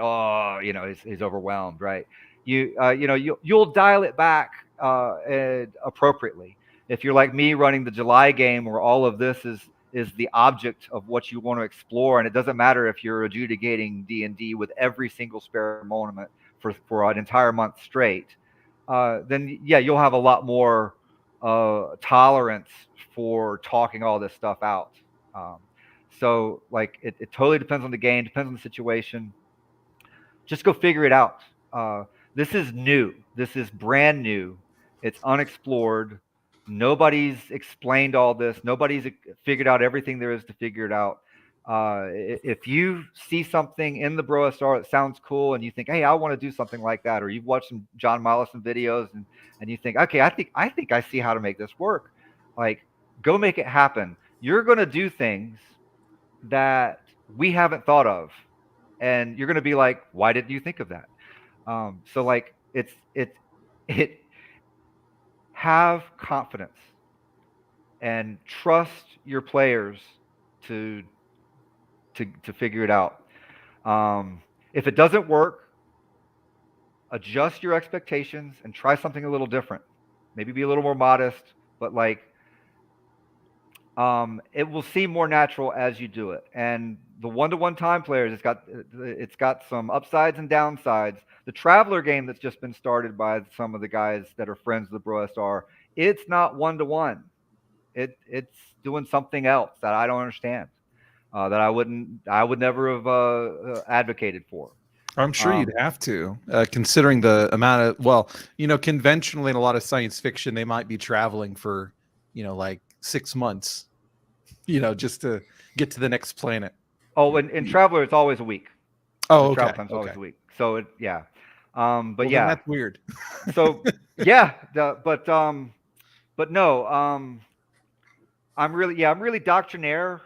he's overwhelmed, right? You'll dial it back appropriately. If you're like me running the July game, where all of this is the object of what you want to explore, and it doesn't matter if you're adjudicating D&D with every single spare moment for an entire month straight, then yeah, you'll have a lot more tolerance for talking all this stuff out. So like it totally depends on the game, depends on the situation. Just go figure it out. This is new. This is brand new. It's unexplored. Nobody's explained all this. Nobody's figured out everything there is to figure it out. If you see something in the BROSR that sounds cool and you think, hey, I want to do something like that, or you've watched some John Mollison videos and you think, okay, I think I see how to make this work. Like, go make it happen. You're going to do things that we haven't thought of, and you're going to be like, why didn't you think of that? So like it have confidence and trust your players to figure it out. If it doesn't work, adjust your expectations and try something a little different. Maybe be a little more modest, but like it will seem more natural as you do it. And the one-to-one time players, it's got some upsides and downsides. The Traveler game that's just been started by some of the guys that are friends of the BROSR, it's not one-to-one. It's doing something else that I don't understand, that I would never have advocated for. I'm sure you'd have to, considering the amount of, conventionally in a lot of science fiction, they might be traveling for, like 6 months, just to get to the next planet. Oh, in Traveler, it's always a week. Oh, okay. Travel time's always a week. So yeah. But yeah, that's weird. So yeah, but no, I'm really doctrinaire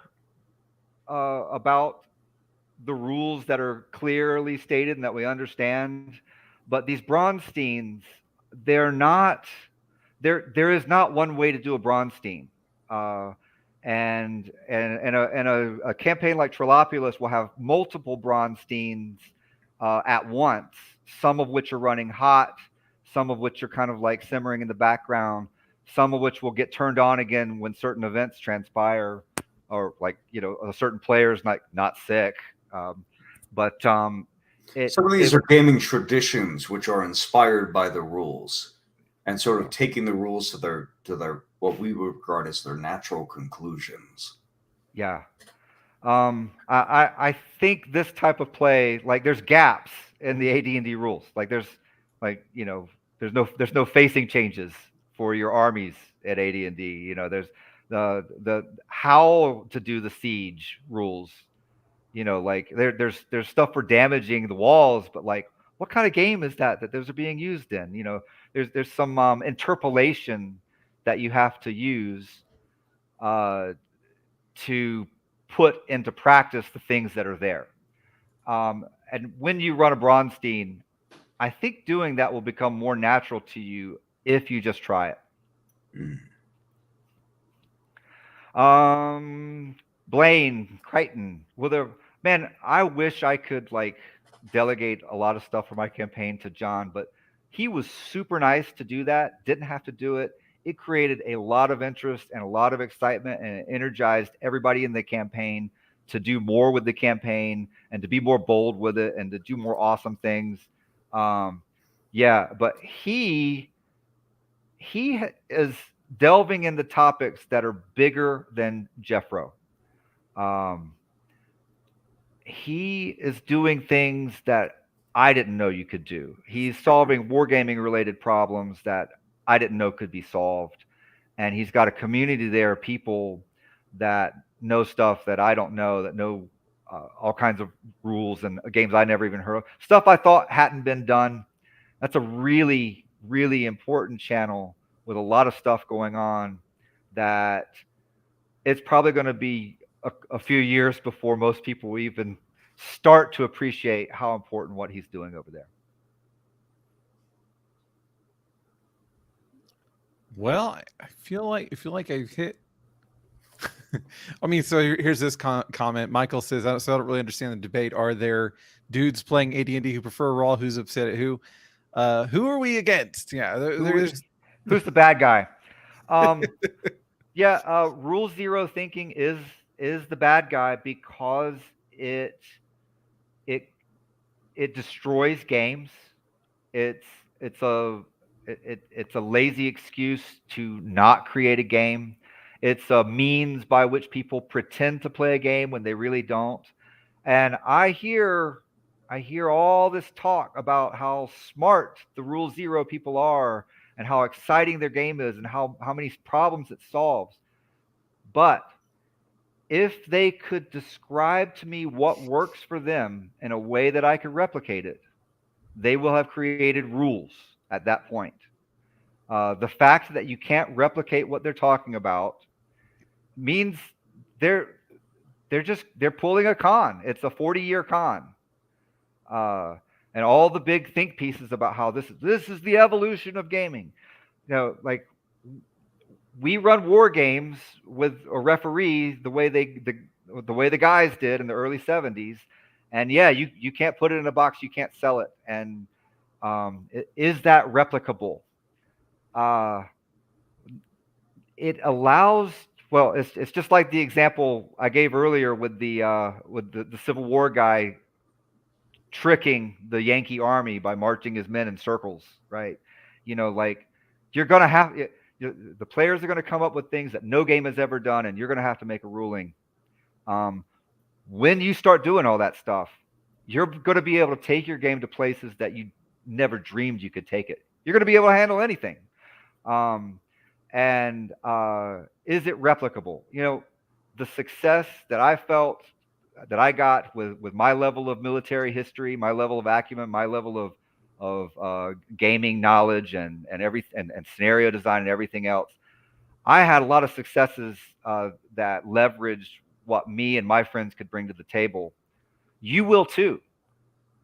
about the rules that are clearly stated and that we understand. But these Bronsteins, there is not one way to do a Bronstein. And a campaign like Trilopulus will have multiple Bronsteins at once, some of which are running hot, some of which are kind of like simmering in the background, some of which will get turned on again when certain events transpire, or like a certain player's not sick. But some of these are gaming traditions which are inspired by the rules, and sort of taking the rules to their what we would regard as their natural conclusions. Yeah. I think this type of play, like, there's gaps in the AD&D rules. Like there's no facing changes for your armies at AD&D. There's the how to do the siege rules. Like there's stuff for damaging the walls, but like, what kind of game is that those are being used in? There's some interpolation that you have to use to put into practice the things that are there. And when you run a Bronstein, I think doing that will become more natural to you if you just try it. Blaine Crichton, man, I wish I could like delegate a lot of stuff for my campaign to John, but he was super nice to do that. Didn't have to do it. It created a lot of interest and a lot of excitement, and it energized everybody in the campaign to do more with the campaign and to be more bold with it and to do more awesome things. Yeah, but he is delving into topics that are bigger than Jeffro. He is doing things that I didn't know you could do. He's solving wargaming related problems that I didn't know could be solved. And he's got a community there of people that know stuff that I don't know, that know all kinds of rules and games I never even heard of. Stuff I thought hadn't been done. That's a really, really important channel with a lot of stuff going on that it's probably going to be a few years before most people will even start to appreciate how important what he's doing over there. Well, I feel like I've hit. I mean, so here's this comment. Michael says, I don't really understand the debate. Are there dudes playing AD&D who prefer Raw? Who's upset at who? Who are we against? Yeah, who's the bad guy? Yeah, rule zero thinking is the bad guy because it destroys games. It's a lazy excuse to not create a game. It's a means by which people pretend to play a game when they really don't. And I hear all this talk about how smart the rule zero people are and how exciting their game is and how many problems it solves. But if they could describe to me what works for them in a way that I could replicate it, they will have created rules at that point. The fact that you can't replicate what they're talking about means they're pulling a con. It's a 40-year con. And all the big think pieces about how this is the evolution of gaming. You know, like we run war games with a referee the way the guys did in the early 70s. And yeah, you can't put it in a box, you can't sell it. And is that replicable? It allows. Well, it's just like the example I gave earlier with the Civil War guy tricking the Yankee army by marching his men in circles, right? You know, like you're gonna have the players are gonna come up with things that no game has ever done, and you're gonna have to make a ruling. When you start doing all that stuff, you're gonna be able to take your game to places that you never dreamed you could take it. You're gonna be able to handle anything. And is it replicable? You know, the success that I felt that I got with my level of military history, my level of acumen, my level of gaming knowledge and scenario design and everything else, I had a lot of successes that leveraged what me and my friends could bring to the table. You will too.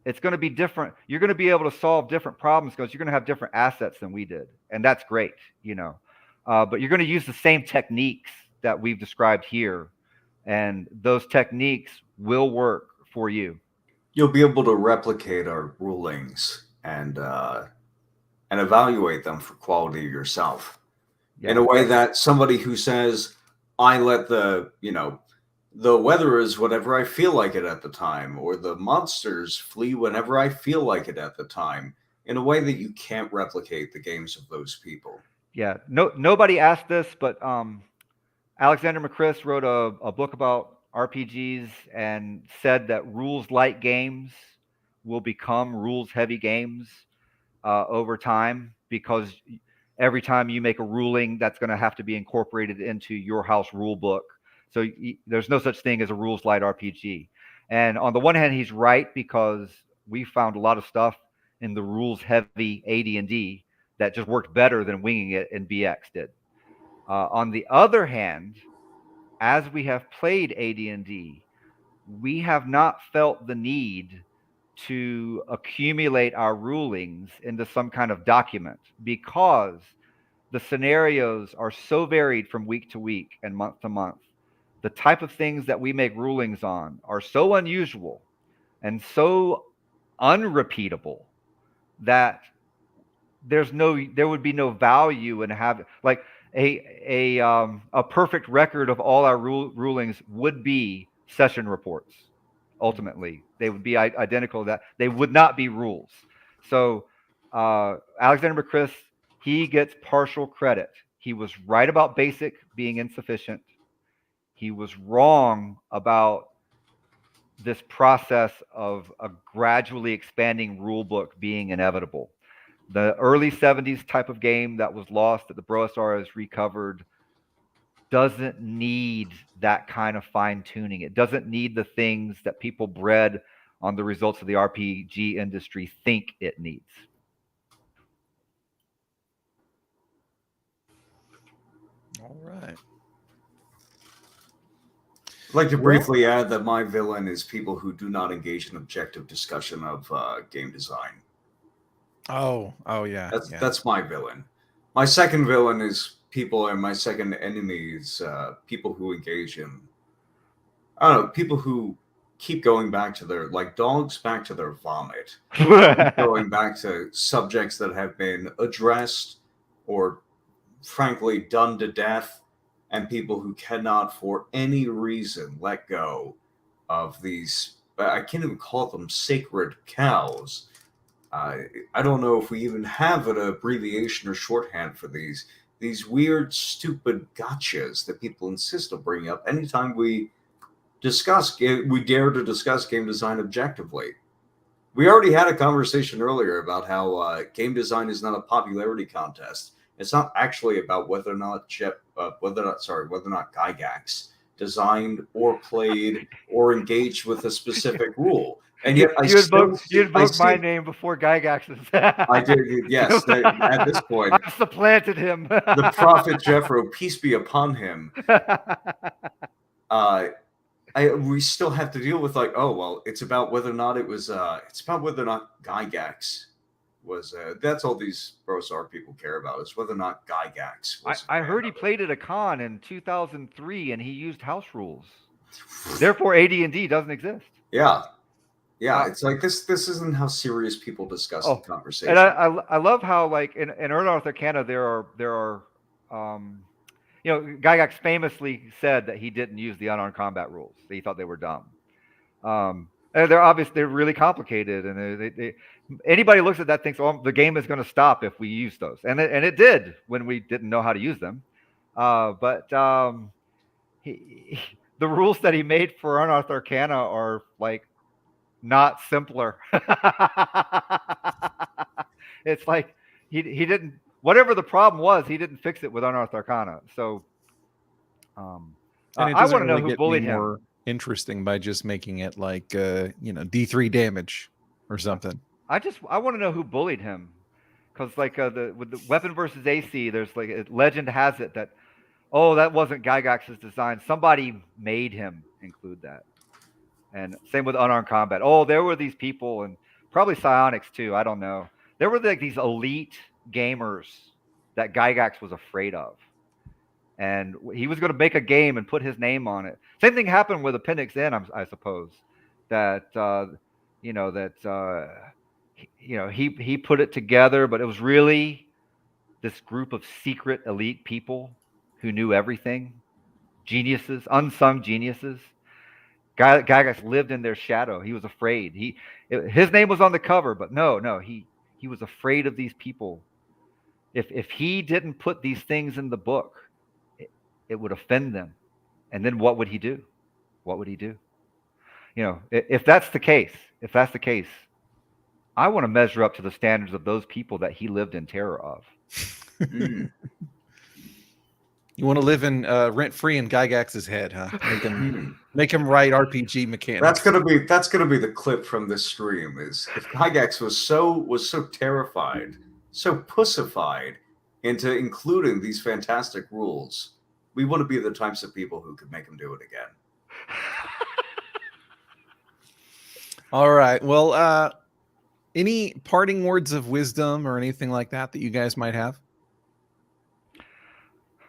It's going to be different. You're going to be able to solve different problems because you're going to have different assets than we did, and that's great, you know. But you're going to use the same techniques that we've described here, and those techniques will work for you. You'll be able to replicate our rulings and evaluate them for quality yourself in a way that somebody who says, I let the weather is whatever I feel like it at the time, or the monsters flee whenever I feel like it at the time, in a way that you can't replicate the games of those people. Yeah, nobody asked this, but Alexander McChrist wrote a book about RPGs and said that rules-light games will become rules-heavy games over time, because every time you make a ruling, that's going to have to be incorporated into your house rule book. So there's no such thing as a rules-light RPG. And on the one hand, he's right, because we found a lot of stuff in the rules-heavy AD&D that just worked better than winging it in BX did. On the other hand, as we have played AD&D, we have not felt the need to accumulate our rulings into some kind of document, because the scenarios are so varied from week to week and month to month. The type of things that we make rulings on are so unusual and so unrepeatable that there would be no value in having, like, a perfect record of all our rulings would be session reports. Ultimately, they would be identical. That they would not be rules. So Alexander McChrist, he gets partial credit. He was right about basic being insufficient. He was wrong about this process of a gradually expanding rule book being inevitable. The early 70s type of game that was lost that the BROSR has recovered doesn't need that kind of fine tuning. It doesn't need the things that people bred on the results of the RPG industry think it needs. All right. I'd like to briefly add that my villain is people who do not engage in objective discussion of game design. Oh, yeah. That's my villain. My second villain is people, and my second enemy is people who engage in, I don't know, people who keep going back to their, like dogs back to their vomit, going back to subjects that have been addressed or frankly done to death, and people who cannot for any reason let go of these, I can't even call them sacred cows. I don't know if we even have an abbreviation or shorthand for these weird, stupid gotchas that people insist on bringing up anytime we dare to discuss game design objectively. We already had a conversation earlier about how game design is not a popularity contest. It's not actually about whether or not Gygax designed or played or engaged with a specific rule. And yet you invoked my name before Gygax's. I did, yes. At this point, I supplanted him. The prophet Jeffro, peace be upon him. We still have to deal with, like, oh well, it's about whether or not it was. It's about whether or not Gygax was. That's all these BROSR people care about, is whether or not Gygax was. I heard he played at a con in 2003 and he used house rules. Therefore, AD&D doesn't exist. Yeah, it's like this isn't how serious people discuss the conversation. And I love how, like, in Unearthed Arcana there are Gygax famously said that he didn't use the unarmed combat rules. He thought they were dumb. And they're really complicated, and anybody looks at that thinks, oh, the game is going to stop if we use those, and it did when we didn't know how to use them. But the rules that he made for Unearthed Arcana are, like, not simpler. It's like he didn't, whatever the problem was, he didn't fix it with Unearthed Arcana. So and I want to know who bullied him. More interesting by just making it like D3 damage or something. I want to know who bullied him, because like with the weapon versus AC, there's like legend has it that that wasn't Gygax's design. Somebody made him include that. And same with unarmed combat. There were these people, and probably psionics too. I don't know. There were like these elite gamers that Gygax was afraid of, and he was going to make a game and put his name on it. Same thing happened with Appendix N, I suppose. That he put it together, but it was really this group of secret elite people who knew everything, geniuses, unsung geniuses. Gygax lived in their shadow. He was afraid. His name was on the cover, but no, he was afraid of these people. If he didn't put these things in the book, it would offend them. And then what would he do? What would he do? If that's the case, I want to measure up to the standards of those people that he lived in terror of. You want to live in rent-free in Gygax's head, huh? Make him write RPG mechanics. That's gonna be the clip from this stream. Is if Gygax was so terrified, so pussified, into including these fantastic rules, we want to be the types of people who could make them do it again. All right. Well, any parting words of wisdom or anything like that you guys might have?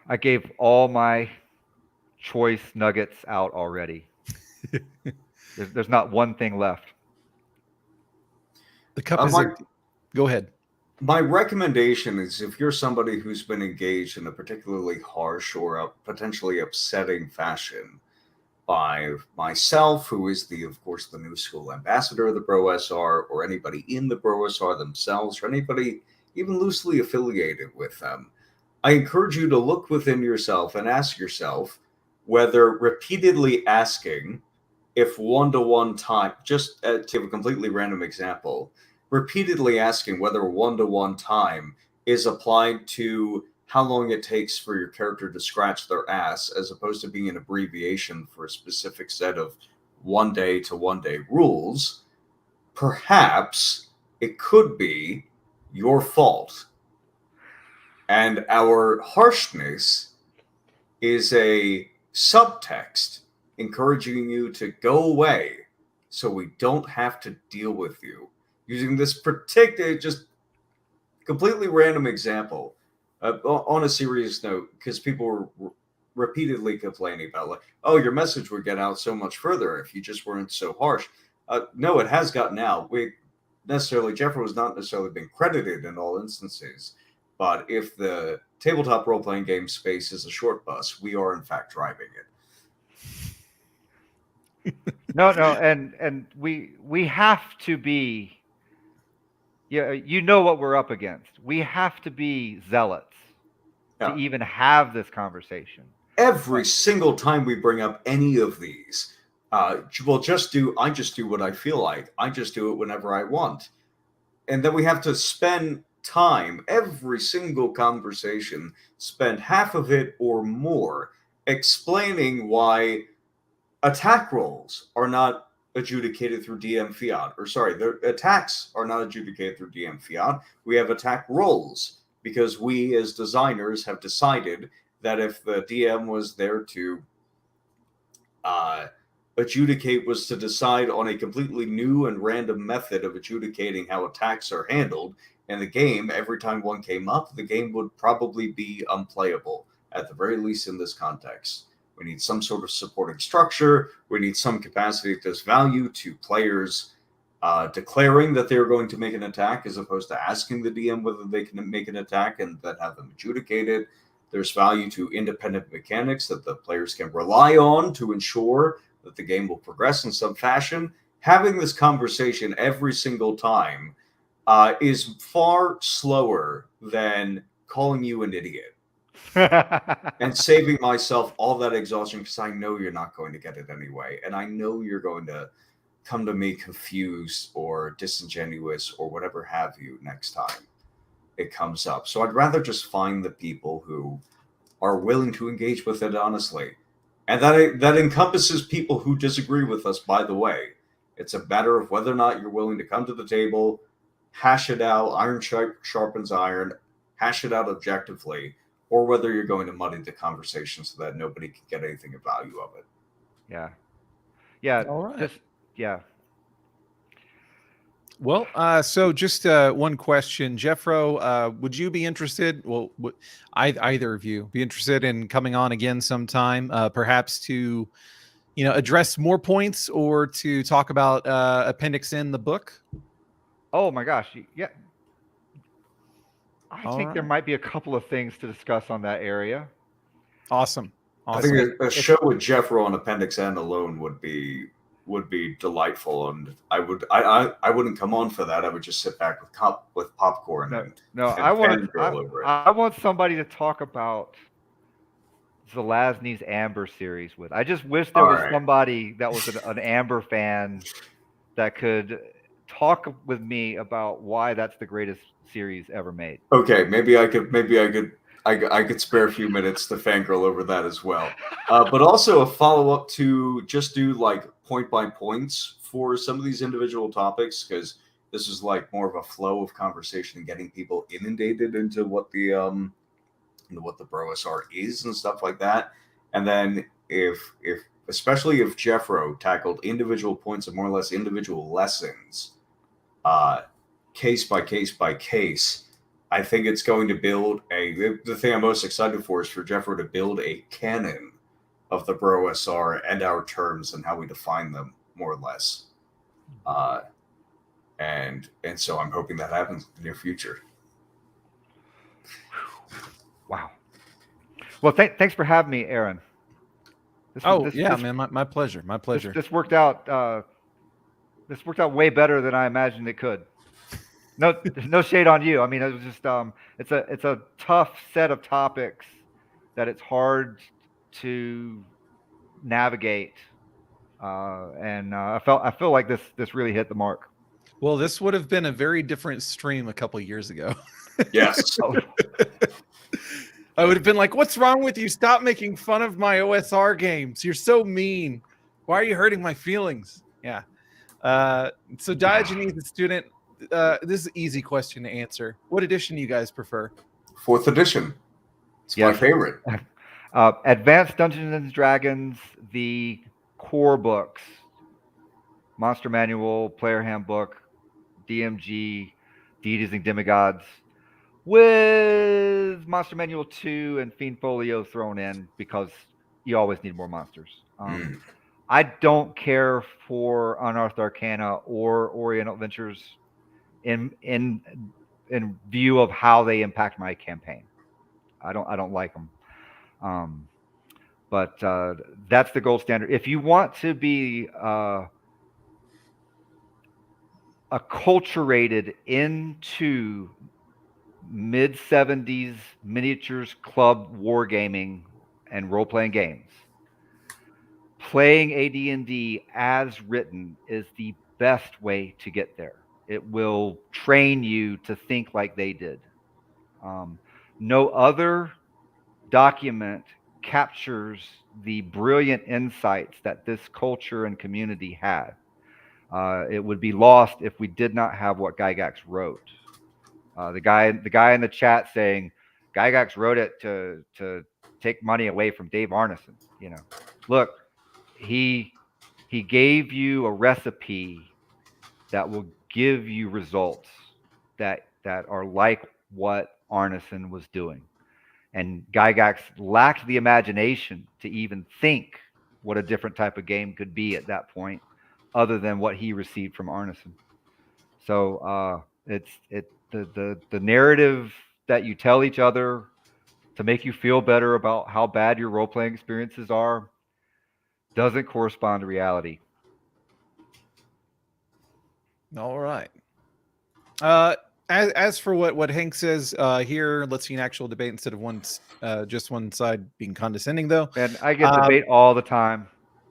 I gave all my choice nuggets out already. There's not one thing left. The cup is go ahead. My recommendation is, if you're somebody who's been engaged in a particularly harsh or a potentially upsetting fashion by myself, who is of course, the new school ambassador of the BROSR, or anybody in the BROSR themselves, or anybody even loosely affiliated with them, I encourage you to look within yourself and ask yourself whether repeatedly asking if one-to-one time, just to give a completely random example, repeatedly asking whether one-to-one time is applied to how long it takes for your character to scratch their ass, as opposed to being an abbreviation for a specific set of one-day to one-day rules, perhaps it could be your fault. And our harshness is a subtext encouraging you to go away so we don't have to deal with you. Using this particular, just completely random example, on a serious note, because people were repeatedly complaining about, like, oh, your message would get out so much further if you just weren't so harsh. No, it has gotten out. Jeffro has not necessarily been credited in all instances, but if the tabletop role-playing game space is a short bus, we are in fact driving it. No, and we have to be. Yeah, you know what we're up against. We have to be zealots to even have this conversation. Every single time we bring up any of these, I just do what I feel like. I just do it whenever I want. And then we have to spend time, every single conversation, spend half of it or more explaining why attack rolls are not adjudicated through DM fiat, the attacks are not adjudicated through DM fiat. We have attack rolls because we as designers have decided that if the DM was there to adjudicate, was to decide on a completely new and random method of adjudicating how attacks are handled in the game, every time one came up, the game would probably be unplayable, at the very least in this context. We need some sort of supporting structure. We need some capacity that does value to players declaring that they're going to make an attack, as opposed to asking the DM whether they can make an attack and then have them adjudicated. There's value to independent mechanics that the players can rely on to ensure that the game will progress in some fashion. Having this conversation every single time is far slower than calling you an idiot. And saving myself all that exhaustion, because I know you're not going to get it anyway, and I know you're going to come to me confused or disingenuous or whatever have you next time it comes up. So I'd rather just find the people who are willing to engage with it honestly, and that encompasses people who disagree with us, by the way. It's a matter of whether or not you're willing to come to the table, hash it out, iron sharpens iron, hash it out objectively, or whether you're going to muddy the conversation so that nobody can get anything of value of it. Yeah. All right. Yeah. Well, so just one question, Jeffro, would you be interested? Well, would either of you be interested in coming on again sometime, perhaps to, address more points or to talk about Appendix N, the book? Oh my gosh, yeah. I All think right. there might be a couple of things to discuss on that area. Awesome. I think a show with Jeffro on Appendix N alone would be delightful, and I wouldn't come on for that. I would just sit back with popcorn. I want somebody to talk about Zelazny's Amber series with. I just wish there was somebody that was an Amber fan that could talk with me about why that's the greatest series ever made. Okay, maybe I could spare a few minutes to fangirl over that as well. But also a follow-up to just do like point-by points for some of these individual topics, because this is like more of a flow of conversation and getting people inundated into what the into what the BROSR is and stuff like that. And then especially if Jeffro tackled individual points of more or less individual lessons, case by case by case, I think it's going to build the thing I'm most excited for is for Jeffro to build a canon of the BROSR and our terms and how we define them, more or less. And so I'm hoping that happens in the near future. Wow. Well, thanks for having me, Aaron. Man, my pleasure. My pleasure. This worked out. This worked out way better than I imagined it could. No shade on you. I mean, it was just it's a tough set of topics that it's hard to navigate, and I feel like this really hit the mark. Well, this would have been a very different stream a couple years ago. Yes. I would have been like, "What's wrong with you? Stop making fun of my OSR games. You're so mean. Why are you hurting my feelings?" Yeah. So Diogenes, the student, this is an easy question to answer. What edition do you guys prefer? 4th edition. It's my favorite. Advanced Dungeons and Dragons, the core books, Monster Manual, Player Handbook, DMG, Deities and Demigods, with Monster Manual 2 and Fiend Folio thrown in because you always need more monsters. I don't care for Unearthed Arcana or Oriental Adventures in view of how they impact my campaign. I don't like them. But that's the gold standard. If you want to be acculturated into mid-70s miniatures club wargaming and role-playing games, playing AD&D as written is the best way to get there. It will train you to think like they did. No other document captures the brilliant insights that this culture and community had. It would be lost if we did not have what Gygax wrote. The guy in the chat saying Gygax wrote it to take money away from Dave Arneson. You know, look, he gave you a recipe that will give you results that are like what Arneson was doing. And Gygax lacked the imagination to even think what a different type of game could be at that point, other than what he received from Arneson. So the narrative that you tell each other to make you feel better about how bad your role-playing experiences are doesn't correspond to reality. All right. As for what Hank says here, let's see an actual debate instead of just one side being condescending, though. And I get debate all the time.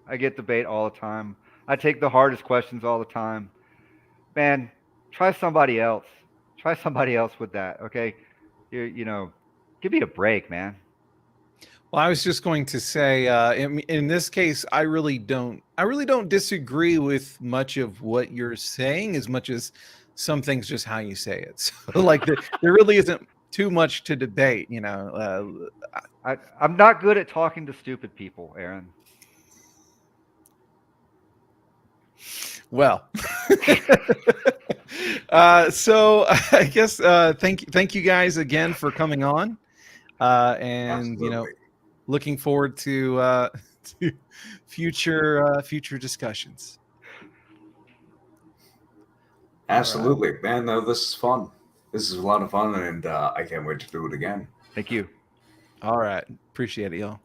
I take the hardest questions all the time. Man, try somebody else. Try somebody else with that, okay? You know, give me a break, man. Well, I was just going to say, in this case, I really don't disagree with much of what you're saying, as much as some things just how you say it. So, like, there really isn't too much to debate, you know. I'm not good at talking to stupid people, Aaron. Well, so I guess thank you guys again for coming on, and Absolutely. You know, looking forward to future discussions. Absolutely, man. No, this is fun. This is a lot of fun, and I can't wait to do it again. Thank you. All right, appreciate it, y'all.